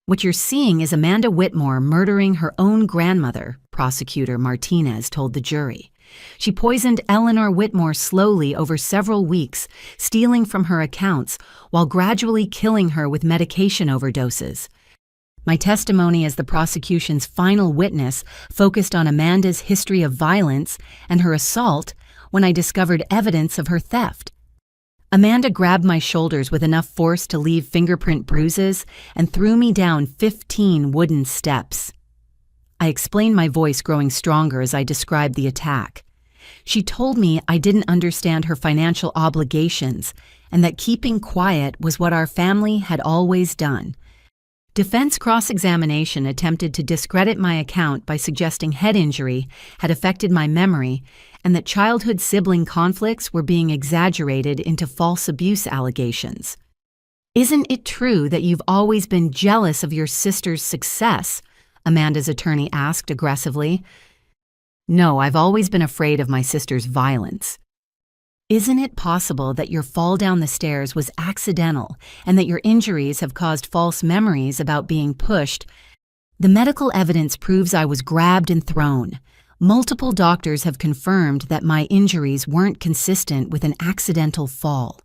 "What you're seeing is Amanda Whitmore murdering her own grandmother," Prosecutor Martinez told the jury. "She poisoned Eleanor Whitmore slowly over several weeks, stealing from her accounts while gradually killing her with medication overdoses." My testimony as the prosecution's final witness focused on Amanda's history of violence and her assault when I discovered evidence of her theft. Amanda grabbed my shoulders with enough force to leave fingerprint bruises and threw me down 15 wooden steps. I explained, my voice growing stronger as I described the attack. She told me I didn't understand her financial obligations and that keeping quiet was what our family had always done. Defense cross-examination attempted to discredit my account by suggesting head injury had affected my memory and that childhood sibling conflicts were being exaggerated into false abuse allegations. "Isn't it true that you've always been jealous of your sister's success?" Amanda's attorney asked aggressively. "No, I've always been afraid of my sister's violence." "Isn't it possible that your fall down the stairs was accidental and that your injuries have caused false memories about being pushed?" "The medical evidence proves I was grabbed and thrown. Multiple doctors have confirmed that my injuries weren't consistent with an accidental fall."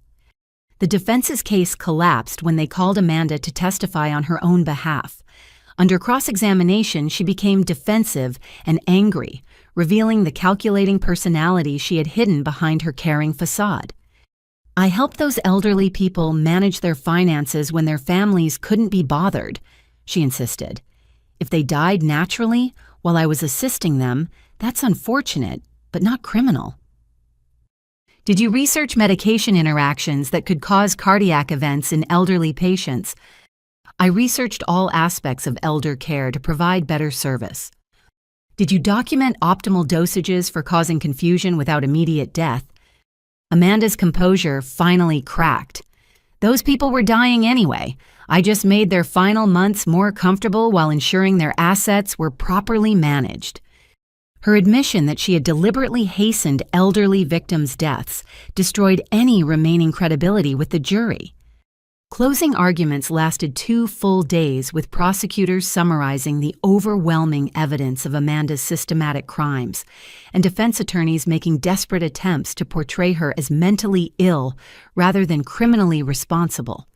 The defense's case collapsed when they called Amanda to testify on her own behalf. Under cross-examination, she became defensive and angry, revealing the calculating personality she had hidden behind her caring facade. "I helped those elderly people manage their finances when their families couldn't be bothered," she insisted. "If they died naturally while I was assisting them, that's unfortunate, but not criminal." "Did you research medication interactions that could cause cardiac events in elderly patients?" "I researched all aspects of elder care to provide better service." "Did you document optimal dosages for causing confusion without immediate death?" Amanda's composure finally cracked. "Those people were dying anyway. I just made their final months more comfortable while ensuring their assets were properly managed." Her admission that she had deliberately hastened elderly victims' deaths destroyed any remaining credibility with the jury. Closing arguments lasted 2 full days, with prosecutors summarizing the overwhelming evidence of Amanda's systematic crimes, and defense attorneys making desperate attempts to portray her as mentally ill rather than criminally responsible.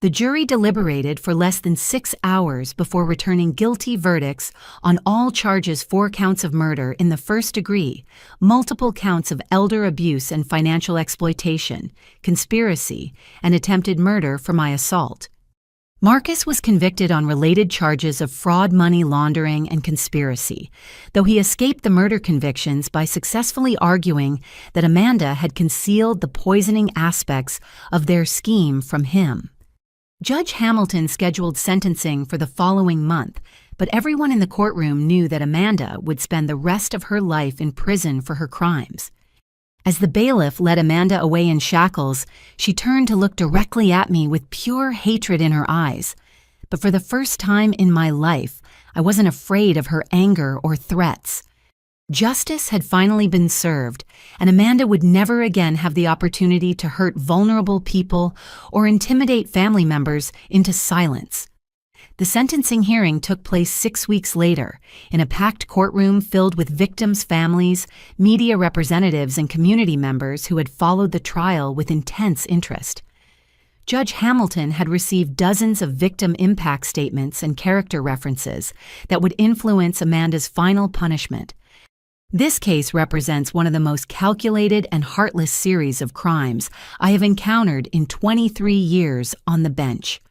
The jury deliberated for less than 6 hours before returning guilty verdicts on all charges: 4 counts of murder in the first degree, multiple counts of elder abuse and financial exploitation, conspiracy, and attempted murder for my assault. Marcus was convicted on related charges of fraud, money laundering, and conspiracy, though he escaped the murder convictions by successfully arguing that Amanda had concealed the poisoning aspects of their scheme from him. Judge Hamilton scheduled sentencing for the following month, but everyone in the courtroom knew that Amanda would spend the rest of her life in prison for her crimes. As the bailiff led Amanda away in shackles, she turned to look directly at me with pure hatred in her eyes. But for the first time in my life, I wasn't afraid of her anger or threats. Justice had finally been served, and Amanda would never again have the opportunity to hurt vulnerable people or intimidate family members into silence. The sentencing hearing took place 6 weeks later, in a packed courtroom filled with victims' families, media representatives, and community members who had followed the trial with intense interest. Judge Hamilton had received dozens of victim impact statements and character references that would influence Amanda's final punishment. This case represents one of the most calculated and heartless series of crimes I have encountered in 23 years on the bench.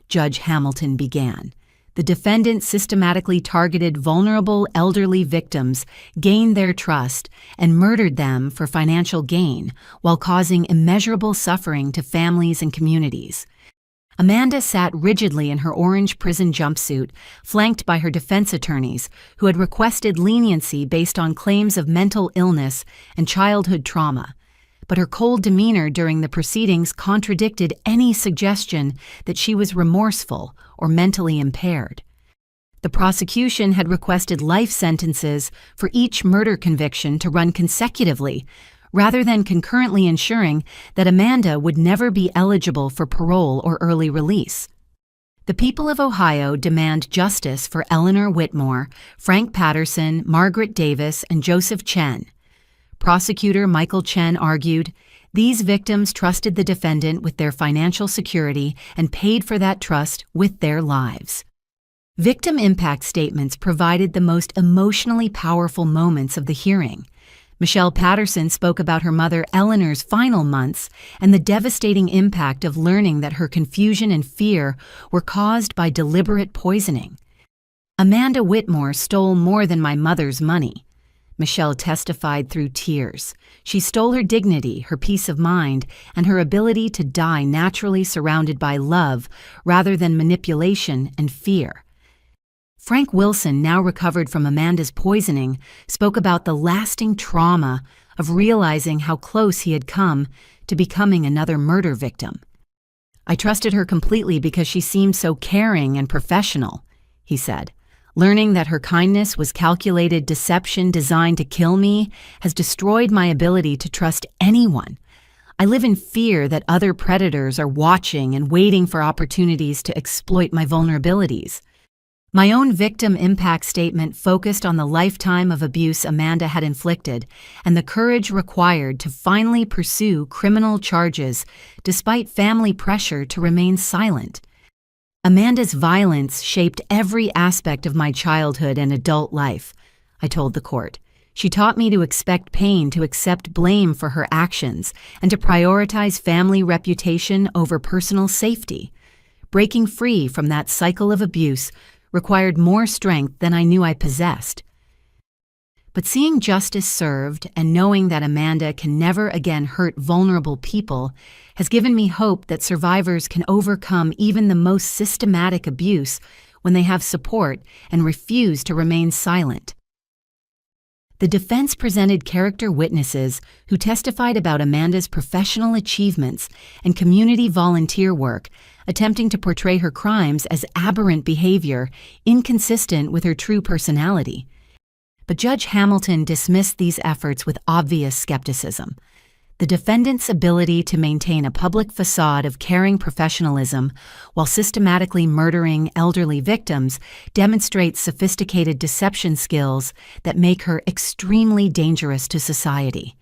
Judge Hamilton began. The defendant systematically targeted vulnerable elderly victims, gained their trust, and murdered them for financial gain while causing immeasurable suffering to families and communities. Amanda sat rigidly in her orange prison jumpsuit, flanked by her defense attorneys, who had requested leniency based on claims of mental illness and childhood trauma. But her cold demeanor during the proceedings contradicted any suggestion that she was remorseful or mentally impaired. The prosecution had requested life sentences for each murder conviction to run consecutively, rather than concurrently ensuring that Amanda would never be eligible for parole or early release. The people of Ohio demand justice for Eleanor Whitmore, Frank Patterson, Margaret Davis, and Joseph Chen. Prosecutor Michael Chen argued, "These victims trusted the defendant with their financial security and paid for that trust with their lives." Victim impact statements provided the most emotionally powerful moments of the hearing. Michelle Patterson spoke about her mother Eleanor's final months and the devastating impact of learning that her confusion and fear were caused by deliberate poisoning. "Amanda Whitmore stole more than my mother's money," Michelle testified through tears. "She stole her dignity, her peace of mind, and her ability to die naturally surrounded by love rather than manipulation and fear." Frank Wilson, now recovered from Amanda's poisoning, spoke about the lasting trauma of realizing how close he had come to becoming another murder victim. "I trusted her completely because she seemed so caring and professional," he said. "Learning that her kindness was calculated deception designed to kill me has destroyed my ability to trust anyone. I live in fear that other predators are watching and waiting for opportunities to exploit my vulnerabilities." My own victim impact statement focused on the lifetime of abuse Amanda had inflicted and the courage required to finally pursue criminal charges despite family pressure to remain silent. "Amanda's violence shaped every aspect of my childhood and adult life," I told the court. "She taught me to expect pain, to accept blame for her actions, and to prioritize family reputation over personal safety. Breaking free from that cycle of abuse required more strength than I knew I possessed." But seeing justice served and knowing that Amanda can never again hurt vulnerable people has given me hope that survivors can overcome even the most systematic abuse when they have support and refuse to remain silent. The defense presented character witnesses who testified about Amanda's professional achievements and community volunteer work, attempting to portray her crimes as aberrant behavior inconsistent with her true personality. But Judge Hamilton dismissed these efforts with obvious skepticism. The defendant's ability to maintain a public facade of caring professionalism while systematically murdering elderly victims demonstrates sophisticated deception skills that make her extremely dangerous to society.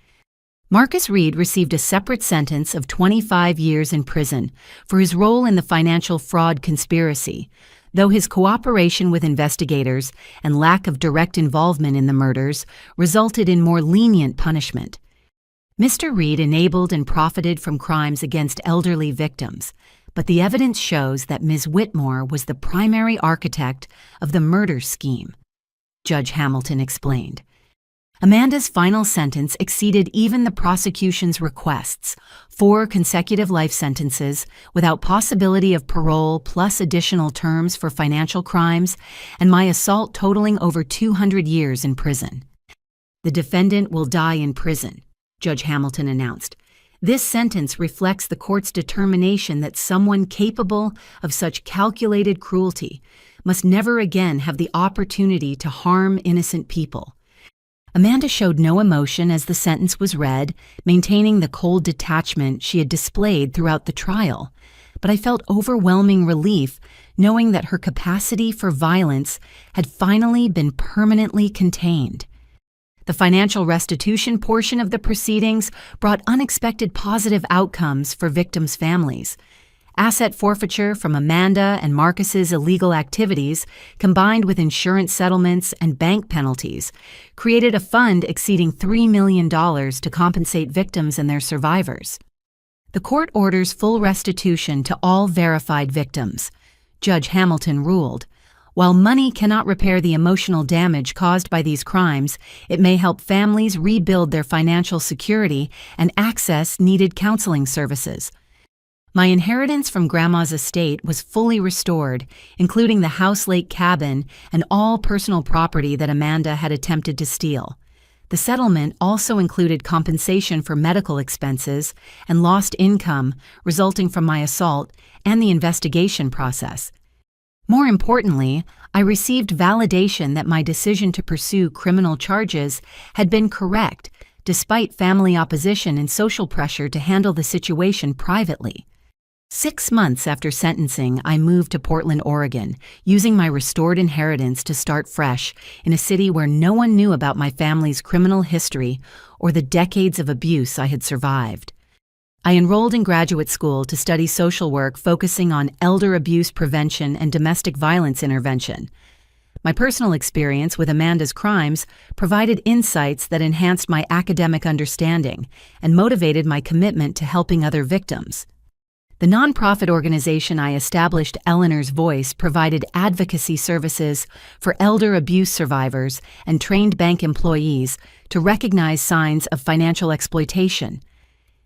Marcus Reed received a separate sentence of 25 years in prison for his role in the financial fraud conspiracy, though his cooperation with investigators and lack of direct involvement in the murders resulted in more lenient punishment. Mr. Reed enabled and profited from crimes against elderly victims, but the evidence shows that Ms. Whitmore was the primary architect of the murder scheme, Judge Hamilton explained. Amanda's final sentence exceeded even the prosecution's requests, 4 consecutive life sentences without possibility of parole plus additional terms for financial crimes, and my assault totaling over 200 years in prison. "The defendant will die in prison," Judge Hamilton announced. "This sentence reflects the court's determination that someone capable of such calculated cruelty must never again have the opportunity to harm innocent people." Amanda showed no emotion as the sentence was read, maintaining the cold detachment she had displayed throughout the trial. But I felt overwhelming relief knowing that her capacity for violence had finally been permanently contained. The financial restitution portion of the proceedings brought unexpected positive outcomes for victims' families. Asset forfeiture from Amanda and Marcus's illegal activities, combined with insurance settlements and bank penalties, created a fund exceeding $3 million to compensate victims and their survivors. The court orders full restitution to all verified victims, Judge Hamilton ruled. While money cannot repair the emotional damage caused by these crimes, it may help families rebuild their financial security and access needed counseling services. My inheritance from Grandma's estate was fully restored, including the House Lake cabin and all personal property that Amanda had attempted to steal. The settlement also included compensation for medical expenses and lost income resulting from my assault and the investigation process. More importantly, I received validation that my decision to pursue criminal charges had been correct, despite family opposition and social pressure to handle the situation privately. 6 months after sentencing, I moved to Portland, Oregon, using my restored inheritance to start fresh in a city where no one knew about my family's criminal history or the decades of abuse I had survived. I enrolled in graduate school to study social work focusing on elder abuse prevention and domestic violence intervention. My personal experience with Amanda's crimes provided insights that enhanced my academic understanding and motivated my commitment to helping other victims. The nonprofit organization I established, Eleanor's Voice, provided advocacy services for elder abuse survivors and trained bank employees to recognize signs of financial exploitation.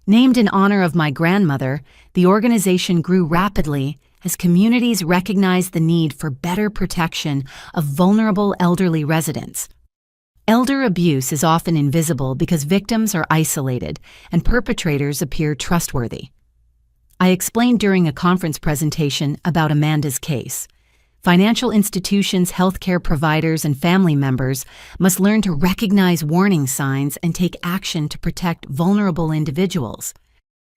Named in honor of my grandmother, the organization grew rapidly as communities recognized the need for better protection of vulnerable elderly residents. Elder abuse is often invisible because victims are isolated and perpetrators appear trustworthy. I explained during a conference presentation about Amanda's case. Financial institutions, healthcare providers, and family members must learn to recognize warning signs and take action to protect vulnerable individuals.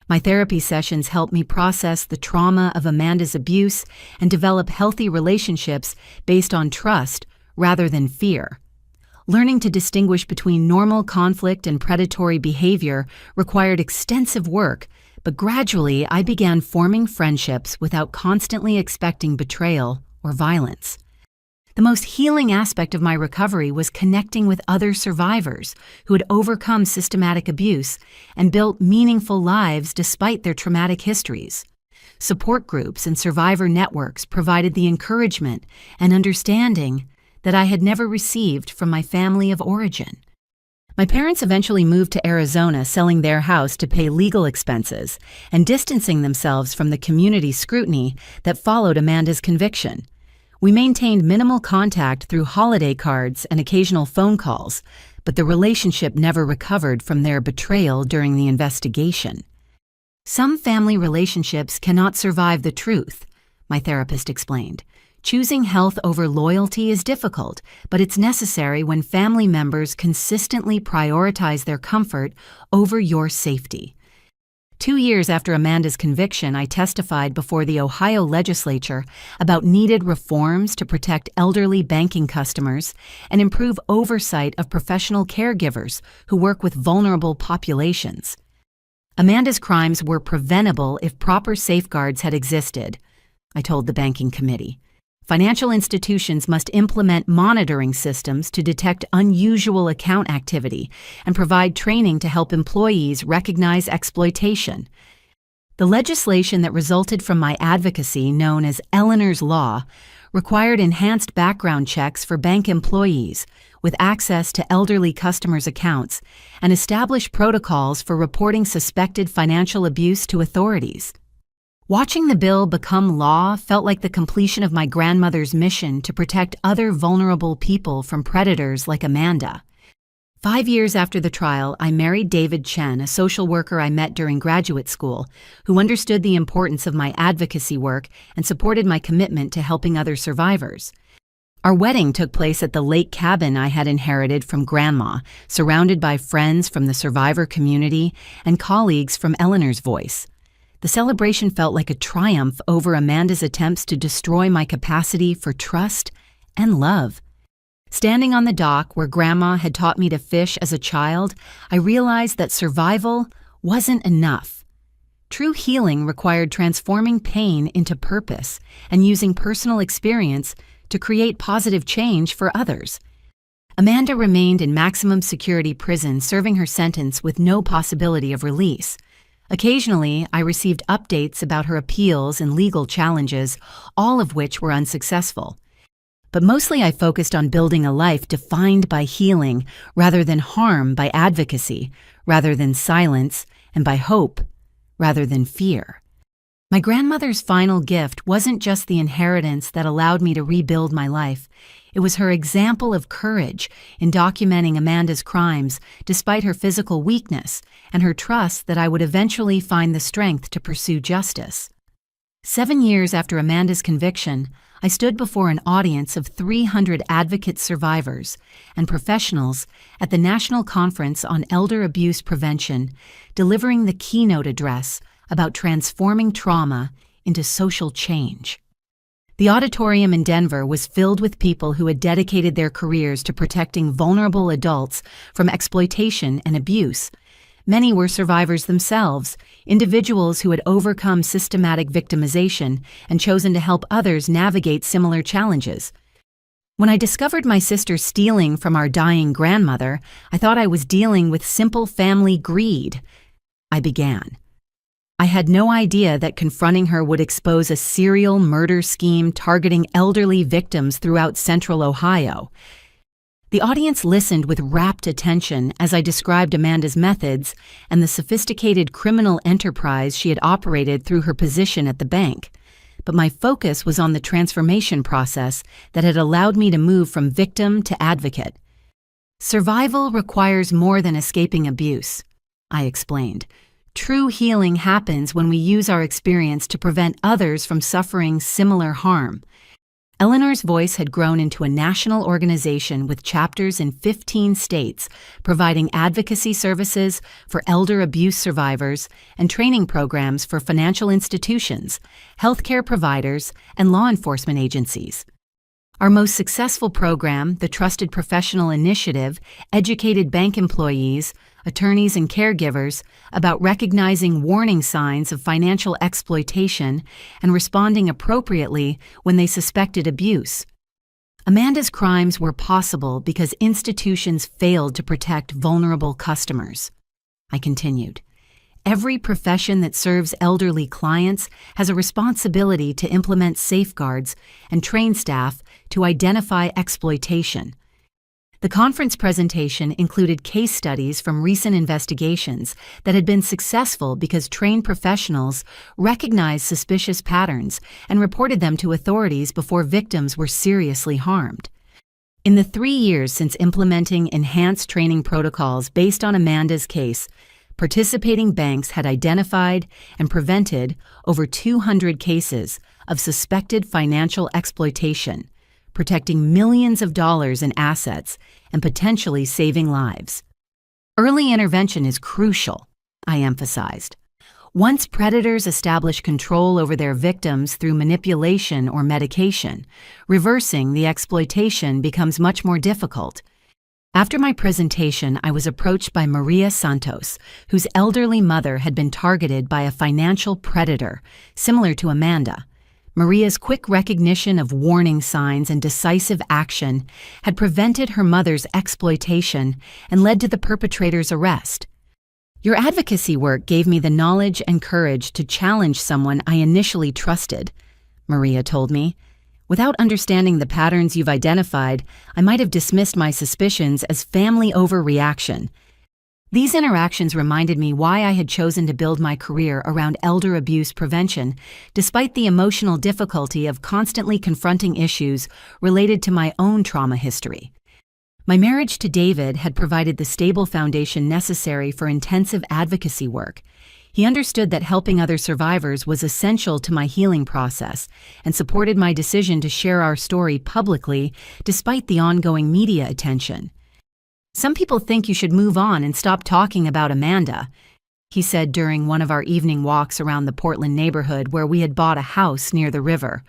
My therapy sessions helped me process the trauma of Amanda's abuse and develop healthy relationships based on trust rather than fear. Learning to distinguish between normal conflict and predatory behavior required extensive work, but gradually I began forming friendships without constantly expecting betrayal or violence. The most healing aspect of my recovery was connecting with other survivors who had overcome systematic abuse and built meaningful lives despite their traumatic histories. Support groups and survivor networks provided the encouragement and understanding that I had never received from my family of origin. My parents eventually moved to Arizona, selling their house to pay legal expenses and distancing themselves from the community scrutiny that followed Amanda's conviction. We maintained minimal contact through holiday cards and occasional phone calls, but the relationship never recovered from their betrayal during the investigation. Some family relationships cannot survive the truth, my therapist explained. Choosing health over loyalty is difficult, but it's necessary when family members consistently prioritize their comfort over your safety. 2 years after Amanda's conviction, I testified before the Ohio legislature about needed reforms to protect elderly banking customers and improve oversight of professional caregivers who work with vulnerable populations. Amanda's crimes were preventable if proper safeguards had existed, I told the banking committee. Financial institutions must implement monitoring systems to detect unusual account activity and provide training to help employees recognize exploitation. The legislation that resulted from my advocacy, known as Eleanor's Law, required enhanced background checks for bank employees with access to elderly customers' accounts and established protocols for reporting suspected financial abuse to authorities. Watching the bill become law felt like the completion of my grandmother's mission to protect other vulnerable people from predators like Amanda. 5 years after the trial, I married David Chen, a social worker I met during graduate school, who understood the importance of my advocacy work and supported my commitment to helping other survivors. Our wedding took place at the lake cabin I had inherited from Grandma, surrounded by friends from the survivor community and colleagues from Eleanor's Voice. The celebration felt like a triumph over Amanda's attempts to destroy my capacity for trust and love. Standing on the dock where Grandma had taught me to fish as a child, I realized that survival wasn't enough. True healing required transforming pain into purpose and using personal experience to create positive change for others. Amanda remained in maximum security prison, serving her sentence with no possibility of release. Occasionally, I received updates about her appeals and legal challenges, all of which were unsuccessful. But mostly I focused on building a life defined by healing rather than harm, by advocacy rather than silence, and by hope rather than fear. My grandmother's final gift wasn't just the inheritance that allowed me to rebuild my life. It was her example of courage in documenting Amanda's crimes despite her physical weakness and her trust that I would eventually find the strength to pursue justice. 7 years after Amanda's conviction, I stood before an audience of 300 advocate survivors and professionals at the National Conference on Elder Abuse Prevention, delivering the keynote address about transforming trauma into social change. The auditorium in Denver was filled with people who had dedicated their careers to protecting vulnerable adults from exploitation and abuse. Many were survivors themselves, individuals who had overcome systematic victimization and chosen to help others navigate similar challenges. When I discovered my sister stealing from our dying grandmother, I thought I was dealing with simple family greed. I began. I had no idea that confronting her would expose a serial murder scheme targeting elderly victims throughout central Ohio. The audience listened with rapt attention as I described Amanda's methods and the sophisticated criminal enterprise she had operated through her position at the bank. But my focus was on the transformation process that had allowed me to move from victim to advocate. Survival requires more than escaping abuse, I explained. True healing happens when we use our experience to prevent others from suffering similar harm. Eleanor's voice had grown into a national organization with chapters in 15 states, providing advocacy services for elder abuse survivors and training programs for financial institutions, healthcare providers, and law enforcement agencies. Our most successful program, the Trusted Professional Initiative, educated bank employees, attorneys, and caregivers about recognizing warning signs of financial exploitation and responding appropriately when they suspected abuse. Amanda's crimes were possible because institutions failed to protect vulnerable customers. I continued. Every profession that serves elderly clients has a responsibility to implement safeguards and train staff to identify exploitation. The conference presentation included case studies from recent investigations that had been successful because trained professionals recognized suspicious patterns and reported them to authorities before victims were seriously harmed. In the 3 years since implementing enhanced training protocols based on Amanda's case, participating banks had identified and prevented over 200 cases of suspected financial exploitation, protecting millions of dollars in assets and potentially saving lives. Early intervention is crucial, I emphasized. Once predators establish control over their victims through manipulation or medication, reversing the exploitation becomes much more difficult. After my presentation, I was approached by Maria Santos, whose elderly mother had been targeted by a financial predator, similar to Amanda. Maria's quick recognition of warning signs and decisive action had prevented her mother's exploitation and led to the perpetrator's arrest. Your advocacy work gave me the knowledge and courage to challenge someone I initially trusted, Maria told me. Without understanding the patterns you've identified, I might have dismissed my suspicions as family overreaction. These interactions reminded me why I had chosen to build my career around elder abuse prevention, despite the emotional difficulty of constantly confronting issues related to my own trauma history. My marriage to David had provided the stable foundation necessary for intensive advocacy work. He understood that helping other survivors was essential to my healing process and supported my decision to share our story publicly despite the ongoing media attention. "Some people think you should move on and stop talking about Amanda," he said during one of our evening walks around the Portland neighborhood where we had bought a house near the river.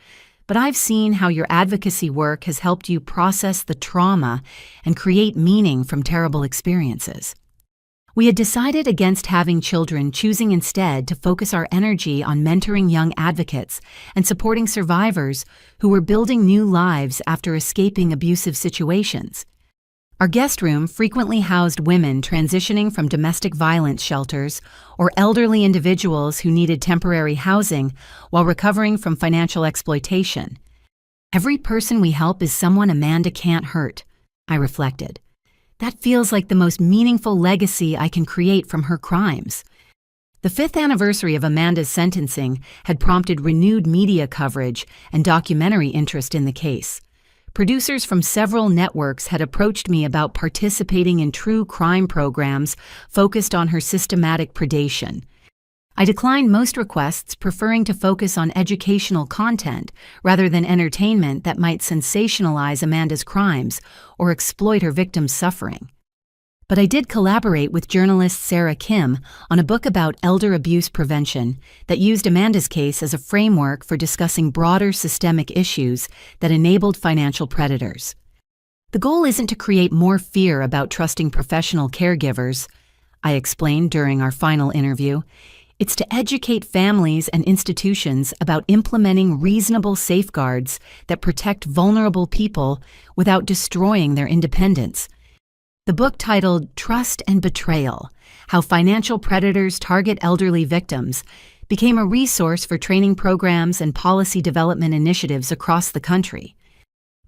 "But I've seen how your advocacy work has helped you process the trauma and create meaning from terrible experiences." We had decided against having children, choosing instead to focus our energy on mentoring young advocates and supporting survivors who were building new lives after escaping abusive situations. Our guest room frequently housed women transitioning from domestic violence shelters or elderly individuals who needed temporary housing while recovering from financial exploitation. Every person we help is someone Amanda can't hurt, I reflected. That feels like the most meaningful legacy I can create from her crimes. The 5th anniversary of Amanda's sentencing had prompted renewed media coverage and documentary interest in the case. Producers from several networks had approached me about participating in true crime programs focused on her systematic predation. I declined most requests, preferring to focus on educational content rather than entertainment that might sensationalize Amanda's crimes or exploit her victims' suffering. But I did collaborate with journalist Sarah Kim on a book about elder abuse prevention that used Amanda's case as a framework for discussing broader systemic issues that enabled financial predators. The goal isn't to create more fear about trusting professional caregivers, I explained during our final interview. It's to educate families and institutions about implementing reasonable safeguards that protect vulnerable people without destroying their independence. The book titled Trust and Betrayal: How Financial Predators Target Elderly Victims became a resource for training programs and policy development initiatives across the country.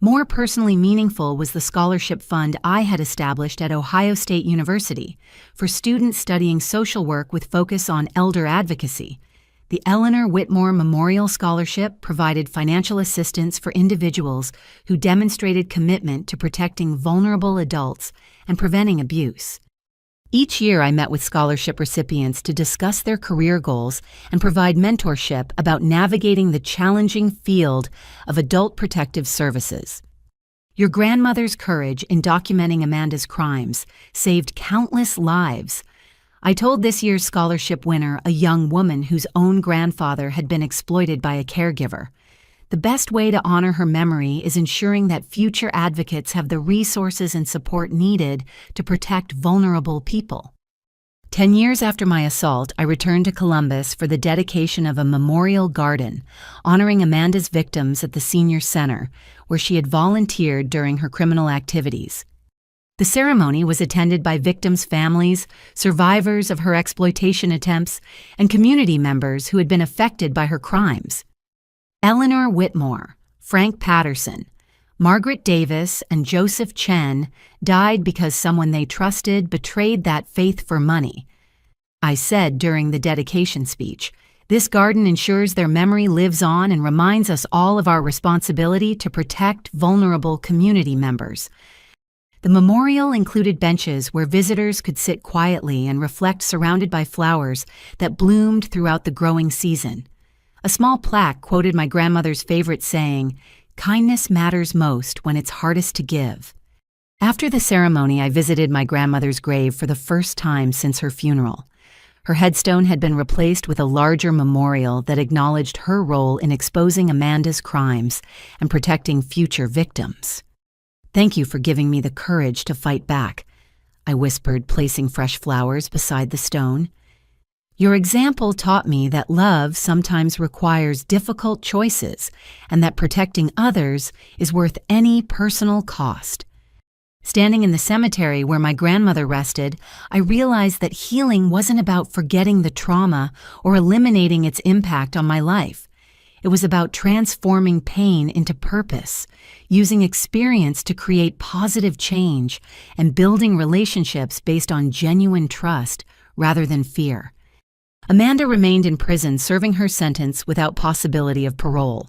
More personally meaningful was the scholarship fund I had established at Ohio State University for students studying social work with focus on elder advocacy. The Eleanor Whitmore Memorial Scholarship provided financial assistance for individuals who demonstrated commitment to protecting vulnerable adults and preventing abuse. Each year I met with scholarship recipients to discuss their career goals and provide mentorship about navigating the challenging field of adult protective services. Your grandmother's courage in documenting Amanda's crimes saved countless lives. I told this year's scholarship winner, a young woman whose own grandfather had been exploited by a caregiver. The best way to honor her memory is ensuring that future advocates have the resources and support needed to protect vulnerable people. 10 years after my assault, I returned to Columbus for the dedication of a memorial garden, honoring Amanda's victims at the Senior Center, where she had volunteered during her criminal activities. The ceremony was attended by victims' families, survivors of her exploitation attempts, and community members who had been affected by her crimes. Eleanor Whitmore, Frank Patterson, Margaret Davis, and Joseph Chen died because someone they trusted betrayed that faith for money. I said during the dedication speech, "This garden ensures their memory lives on and reminds us all of our responsibility to protect vulnerable community members." The memorial included benches where visitors could sit quietly and reflect, surrounded by flowers that bloomed throughout the growing season. A small plaque quoted my grandmother's favorite saying, "Kindness matters most when it's hardest to give." After the ceremony, I visited my grandmother's grave for the first time since her funeral. Her headstone had been replaced with a larger memorial that acknowledged her role in exposing Amanda's crimes and protecting future victims. "Thank you for giving me the courage to fight back," I whispered, placing fresh flowers beside the stone. "Your example taught me that love sometimes requires difficult choices and that protecting others is worth any personal cost." Standing in the cemetery where my grandmother rested, I realized that healing wasn't about forgetting the trauma or eliminating its impact on my life. It was about transforming pain into purpose, using experience to create positive change, and building relationships based on genuine trust rather than fear. Amanda remained in prison serving her sentence without possibility of parole.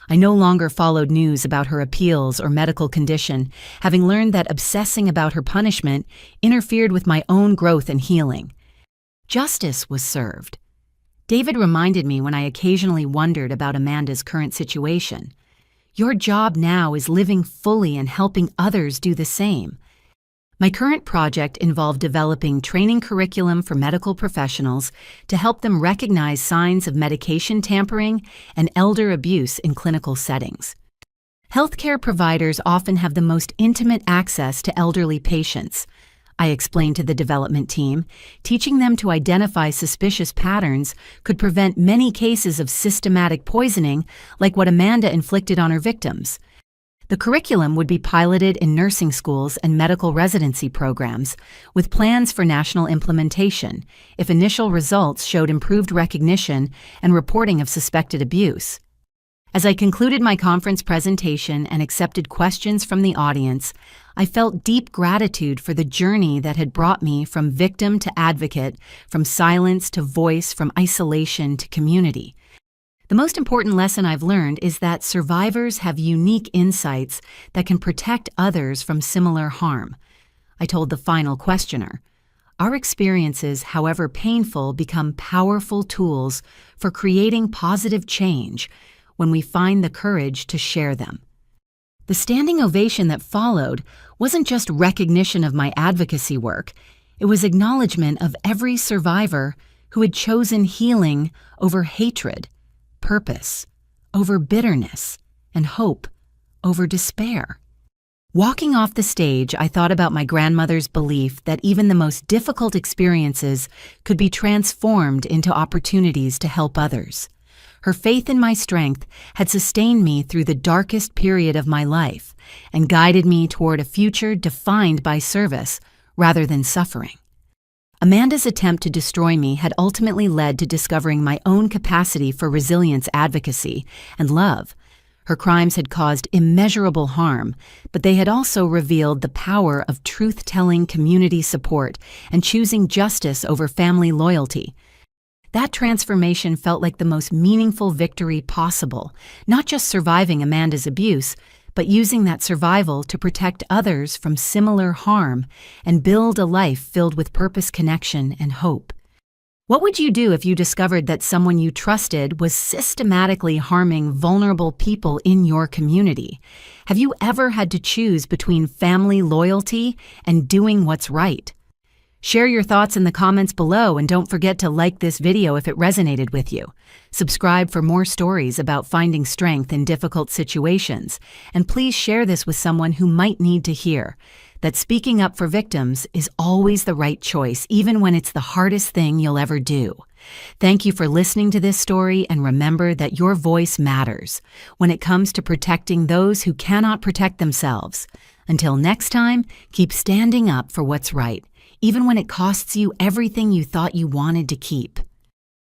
I no longer followed news about her appeals or medical condition, having learned that obsessing about her punishment interfered with my own growth and healing. Justice was served. David reminded me when I occasionally wondered about Amanda's current situation. "Your job now is living fully and helping others do the same." My current project involved developing training curriculum for medical professionals to help them recognize signs of medication tampering and elder abuse in clinical settings. Healthcare providers often have the most intimate access to elderly patients, I explained to the development team. Teaching them to identify suspicious patterns could prevent many cases of systematic poisoning like what Amanda inflicted on her victims. The curriculum would be piloted in nursing schools and medical residency programs, with plans for national implementation if initial results showed improved recognition and reporting of suspected abuse. As I concluded my conference presentation and accepted questions from the audience, I felt deep gratitude for the journey that had brought me from victim to advocate, from silence to voice, from isolation to community. The most important lesson I've learned is that survivors have unique insights that can protect others from similar harm. I told the final questioner, "Our experiences, however painful, become powerful tools for creating positive change when we find the courage to share them." The standing ovation that followed wasn't just recognition of my advocacy work, it was acknowledgement of every survivor who had chosen healing over hatred, purpose over bitterness, and hope over despair. Walking off the stage, I thought about my grandmother's belief that even the most difficult experiences could be transformed into opportunities to help others. Her faith in my strength had sustained me through the darkest period of my life and guided me toward a future defined by service rather than suffering. Amanda's attempt to destroy me had ultimately led to discovering my own capacity for resilience, advocacy, and love. Her crimes had caused immeasurable harm, but they had also revealed the power of truth-telling, community support, and choosing justice over family loyalty. That transformation felt like the most meaningful victory possible, not just surviving Amanda's abuse, but using that survival to protect others from similar harm and build a life filled with purpose, connection, and hope. What would you do if you discovered that someone you trusted was systematically harming vulnerable people in your community? Have you ever had to choose between family loyalty and doing what's right? Share your thoughts in the comments below, and don't forget to like this video if it resonated with you. Subscribe for more stories about finding strength in difficult situations, and please share this with someone who might need to hear that speaking up for victims is always the right choice, even when it's the hardest thing you'll ever do. Thank you for listening to this story, and remember that your voice matters when it comes to protecting those who cannot protect themselves. Until next time, keep standing up for what's right, even when it costs you everything you thought you wanted to keep.